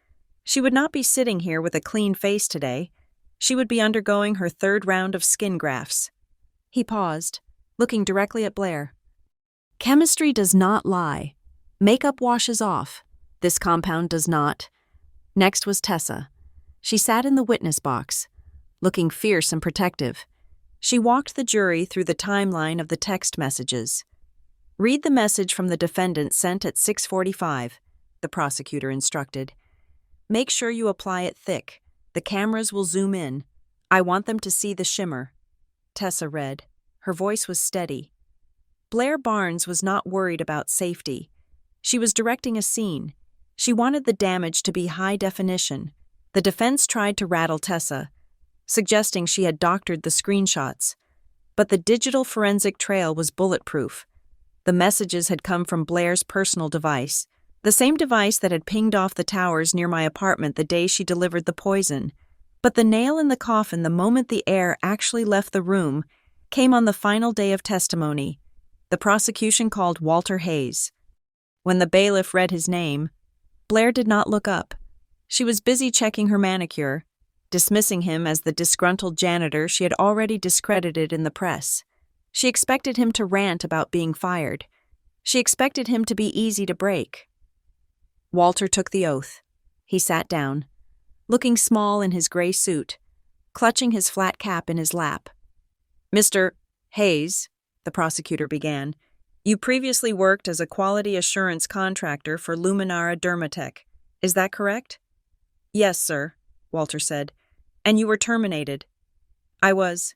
S1: she would not be sitting here with a clean face today. She would be undergoing her 3rd round of skin grafts. He paused, looking directly at Blair. Chemistry does not lie. Makeup washes off. This compound does not. Next was Tessa. She sat in the witness box, looking fierce and protective. She walked the jury through the timeline of the text messages. Read the message from the defendant sent at 6:45, the prosecutor instructed. Make sure you apply it thick. The cameras will zoom in. I want them to see the shimmer. Tessa read. Her voice was steady. Blair Barnes was not worried about safety. She was directing a scene. She wanted the damage to be high definition. The defense tried to rattle Tessa, suggesting she had doctored the screenshots. But the digital forensic trail was bulletproof. The messages had come from Blair's personal device, the same device that had pinged off the towers near my apartment the day she delivered the poison. But the nail in the coffin the moment the heir actually left the room came on the final day of testimony. The prosecution called Walter Hayes. When the bailiff read his name, Blair did not look up. She was busy checking her manicure, dismissing him as the disgruntled janitor she had already discredited in the press. She expected him to rant about being fired. She expected him to be easy to break. Walter took the oath. He sat down, looking small in his gray suit, clutching his flat cap in his lap. Mr. Hayes, the prosecutor began, you previously worked as a quality assurance contractor for Luminara Dermatech. Is that correct? Yes, sir, Walter said. And you were terminated. I was.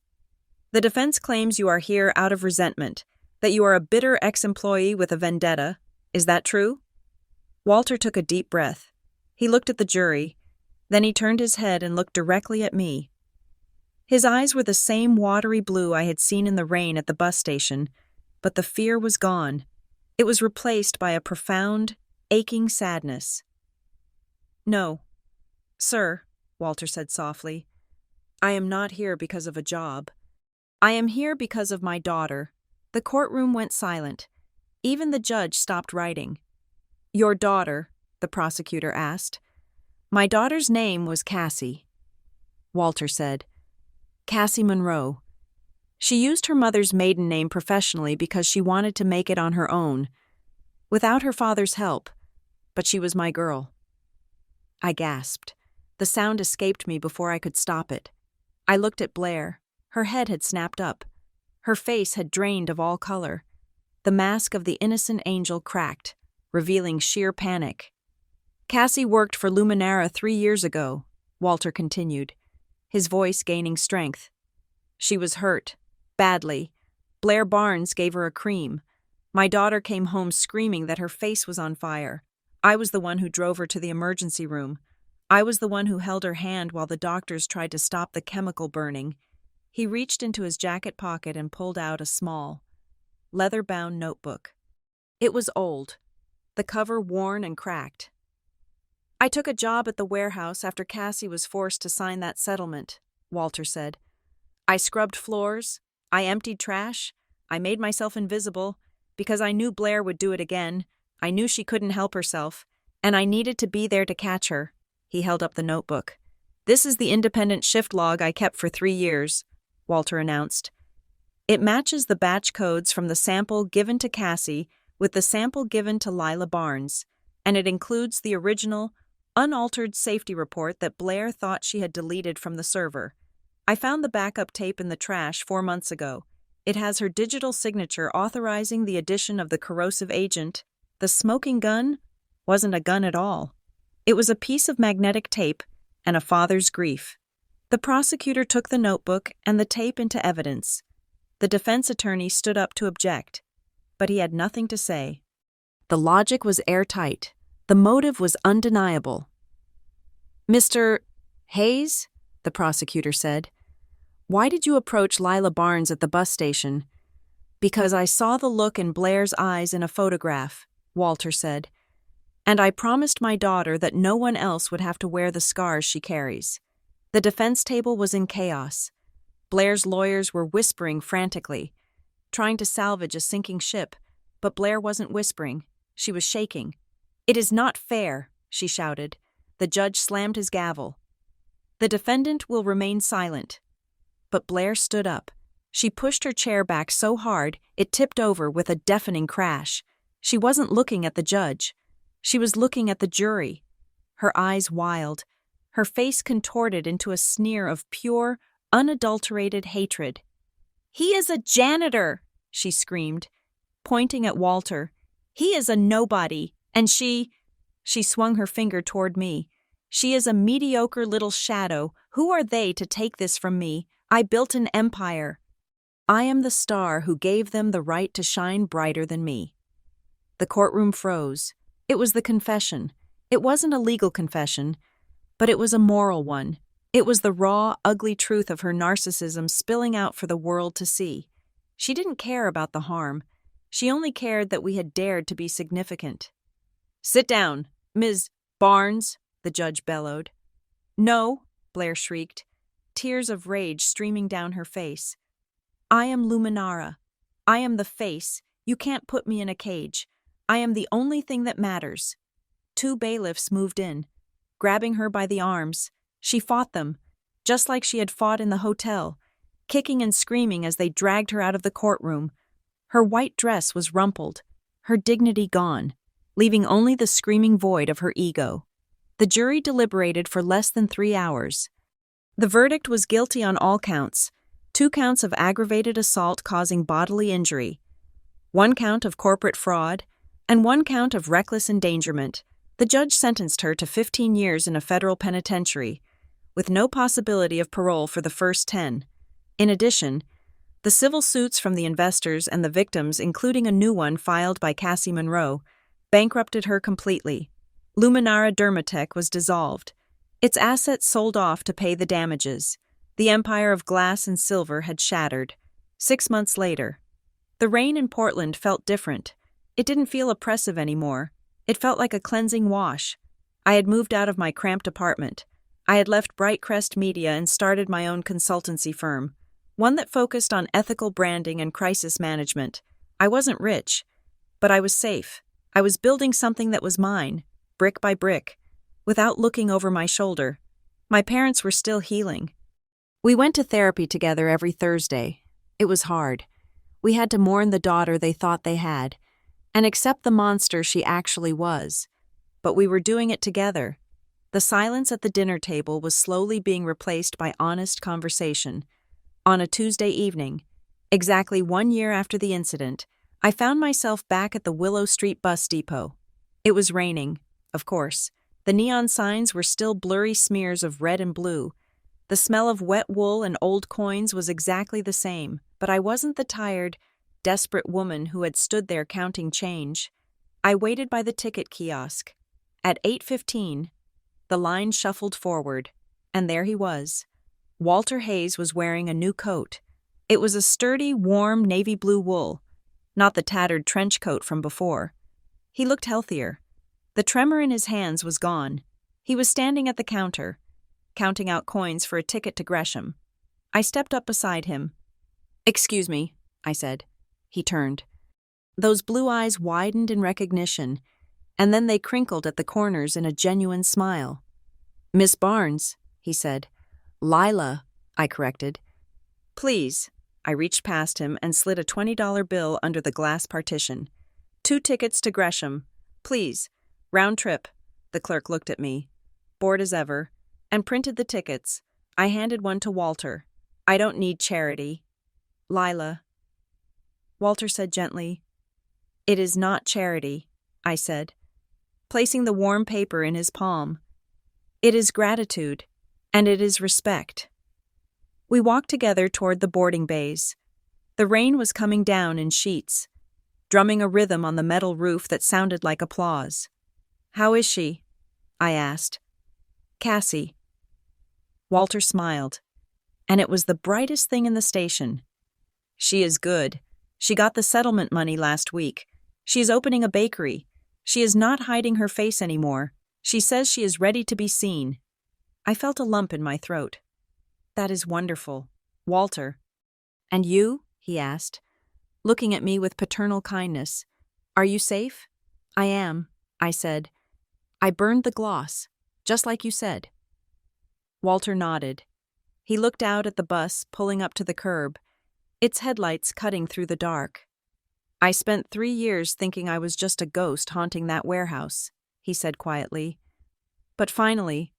S1: The defense claims you are here out of resentment, that you are a bitter ex-employee with a vendetta. Is that true? Walter took a deep breath. He looked at the jury. Then he turned his head and looked directly at me. His eyes were the same watery blue I had seen in the rain at the bus station, but the fear was gone. It was replaced by a profound, aching sadness. No, sir, Walter said softly. I am not here because of a job. I am here because of my daughter. The courtroom went silent. Even the judge stopped writing. "Your daughter?" the prosecutor asked. "My daughter's name was Cassie," Walter said. "Cassie Monroe. She used her mother's maiden name professionally because she wanted to make it on her own, without her father's help, but she was my girl." I gasped. The sound escaped me before I could stop it. I looked at Blair. Her head had snapped up. Her face had drained of all color. The mask of the innocent angel cracked, revealing sheer panic. "Cassie worked for Luminara 3 years ago," Walter continued, his voice gaining strength. "She was hurt. Badly. Blair Barnes gave her a cream. My daughter came home screaming that her face was on fire. I was the one who drove her to the emergency room. I was the one who held her hand while the doctors tried to stop the chemical burning." He reached into his jacket pocket and pulled out a small, leather-bound notebook. It was old, the cover worn and cracked. "I took a job at the warehouse after Cassie was forced to sign that settlement," Walter said. "I scrubbed floors, I emptied trash, I made myself invisible, because I knew Blair would do it again. I knew she couldn't help herself, and I needed to be there to catch her." He held up the notebook. "This is the independent shift log I kept for 3 years, Walter announced. "It matches the batch codes from the sample given to Cassie with the sample given to Lila Barnes, and it includes the original, unaltered safety report that Blair thought she had deleted from the server. I found the backup tape in the trash 4 months ago. It has her digital signature authorizing the addition of the corrosive agent. The smoking gun wasn't a gun at all. It was a piece of magnetic tape and a father's grief." The prosecutor took the notebook and the tape into evidence. The defense attorney stood up to object, but he had nothing to say. The logic was airtight. The motive was undeniable. "Mr. Hayes," the prosecutor said, "why did you approach Lila Barnes at the bus station?" "Because I saw the look in Blair's eyes in a photograph," Walter said, "and I promised my daughter that no one else would have to wear the scars she carries." The defense table was in chaos. Blair's lawyers were whispering frantically, trying to salvage a sinking ship, but Blair wasn't whispering. She was shaking. "It is not fair," she shouted. The judge slammed his gavel. "The defendant will remain silent." But Blair stood up. She pushed her chair back so hard it tipped over with a deafening crash. She wasn't looking at the judge. She was looking at the jury. Her eyes wild, her face contorted into a sneer of pure, unadulterated hatred. "He is a janitor," she screamed, pointing at Walter. "He is a nobody, and she swung her finger toward me. "She is a mediocre little shadow. Who are they to take this from me? I built an empire. I am the star who gave them the right to shine brighter than me." The courtroom froze. It was the confession. It wasn't a legal confession, but it was a moral one. It was the raw, ugly truth of her narcissism spilling out for the world to see. She didn't care about the harm. She only cared that we had dared to be significant. "Sit down, Ms. Barnes," the judge bellowed. "No," Blair shrieked, tears of rage streaming down her face. "I am Luminara. I am the face. You can't put me in a cage. I am the only thing that matters." 2 bailiffs moved in, grabbing her by the arms. She fought them, just like she had fought in the hotel, kicking and screaming as they dragged her out of the courtroom. Her white dress was rumpled, her dignity gone, leaving only the screaming void of her ego. The jury deliberated for less than 3 hours. The verdict was guilty on all counts: 2 counts of aggravated assault causing bodily injury, 1 count of corporate fraud, and 1 count of reckless endangerment. The judge sentenced her to 15 years in a federal penitentiary, with no possibility of parole for the first 10. In addition, the civil suits from the investors and the victims, including a new one filed by Cassie Monroe, bankrupted her completely. Luminara Dermatech was dissolved. Its assets sold off to pay the damages. The empire of glass and silver had shattered. 6 months later, the rain in Portland felt different. It didn't feel oppressive anymore. It felt like a cleansing wash. I had moved out of my cramped apartment. I had left Brightcrest Media and started my own consultancy firm. one that focused on ethical branding and crisis management. I wasn't rich, but I was safe. I was building something that was mine, brick by brick, without looking over my shoulder. My parents were still healing. We went to therapy together every Thursday. It was hard. We had to mourn the daughter they thought they had, and accept the monster she actually was. But we were doing it together. The silence at the dinner table was slowly being replaced by honest conversation. On a Tuesday evening, exactly 1 year after the incident, I found myself back at the Willow Street bus depot. It was raining, of course. The neon signs were still blurry smears of red and blue. The smell of wet wool and old coins was exactly the same, but I wasn't the tired, desperate woman who had stood there counting change. I waited by the ticket kiosk. At 8:15, the line shuffled forward, and there he was. Walter Hayes was wearing a new coat. It was a sturdy, warm navy blue wool, not the tattered trench coat from before. He looked healthier. The tremor in his hands was gone. He was standing at the counter, counting out coins for a ticket to Gresham. I stepped up beside him. "Excuse me," I said. He turned. Those blue eyes widened in recognition, and then they crinkled at the corners in a genuine smile. "Miss Barnes," he said. "Lila," I corrected. "Please." I reached past him and slid a $20 bill under the glass partition. "2 tickets to Gresham. Please. Round trip." The clerk looked at me, bored as ever, and printed the tickets. I handed one to Walter. "I don't need charity." "Lila." Walter said gently. "It is not charity," I said, placing the warm paper in his palm. "It is gratitude, and it is respect." We walked together toward the boarding bays. The rain was coming down in sheets, drumming a rhythm on the metal roof that sounded like applause. "How is she?" I asked. "Cassie." Walter smiled, and it was the brightest thing in the station. "She is good. She got the settlement money last week. She is opening a bakery. She is not hiding her face anymore. She says she is ready to be seen." I felt a lump in my throat. "That is wonderful, Walter." "And you?" he asked, looking at me with paternal kindness. "Are you safe?" "I am," I said. "I burned the gloss, just like you said." Walter nodded. He looked out at the bus pulling up to the curb, its headlights cutting through the dark. "I spent 3 years thinking I was just a ghost haunting that warehouse," he said quietly. "But finally,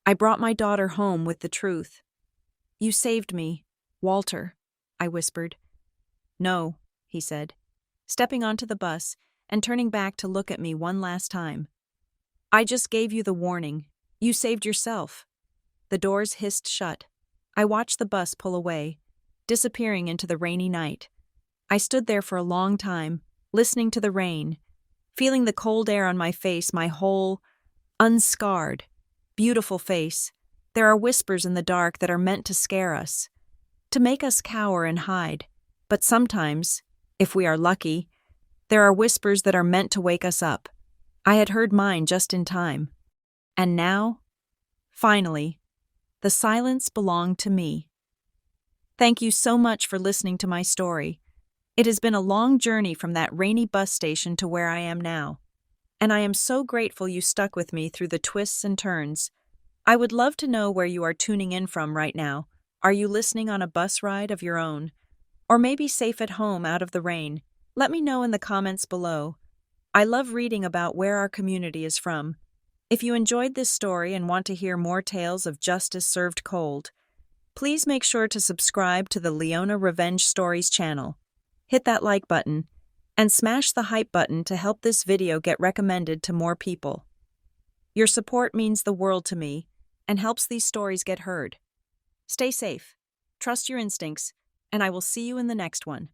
S1: I brought my daughter home with the truth." "You saved me, Walter," I whispered. "No," he said, stepping onto the bus and turning back to look at me one last time. "I just gave you the warning. You saved yourself." The doors hissed shut. I watched the bus pull away, disappearing into the rainy night. I stood there for a long time, listening to the rain, feeling the cold air on my face, my whole, unscarred, beautiful face. There are whispers in the dark that are meant to scare us, to make us cower and hide. But sometimes, if we are lucky, there are whispers that are meant to wake us up. I had heard mine just in time. And now, finally, the silence belonged to me. Thank you so much for listening to my story. It has been a long journey from that rainy bus station to where I am now, and I am so grateful you stuck with me through the twists and turns. I would love to know where you are tuning in from right now. Are you listening on a bus ride of your own? Or maybe safe at home out of the rain? Let me know in the comments below. I love reading about where our community is from. If you enjoyed this story and want to hear more tales of justice served cold, please make sure to subscribe to the Leona Revenge Stories channel. Hit that like button and smash the hype button to help this video get recommended to more people. Your support means the world to me and helps these stories get heard. Stay safe, trust your instincts, and I will see you in the next one.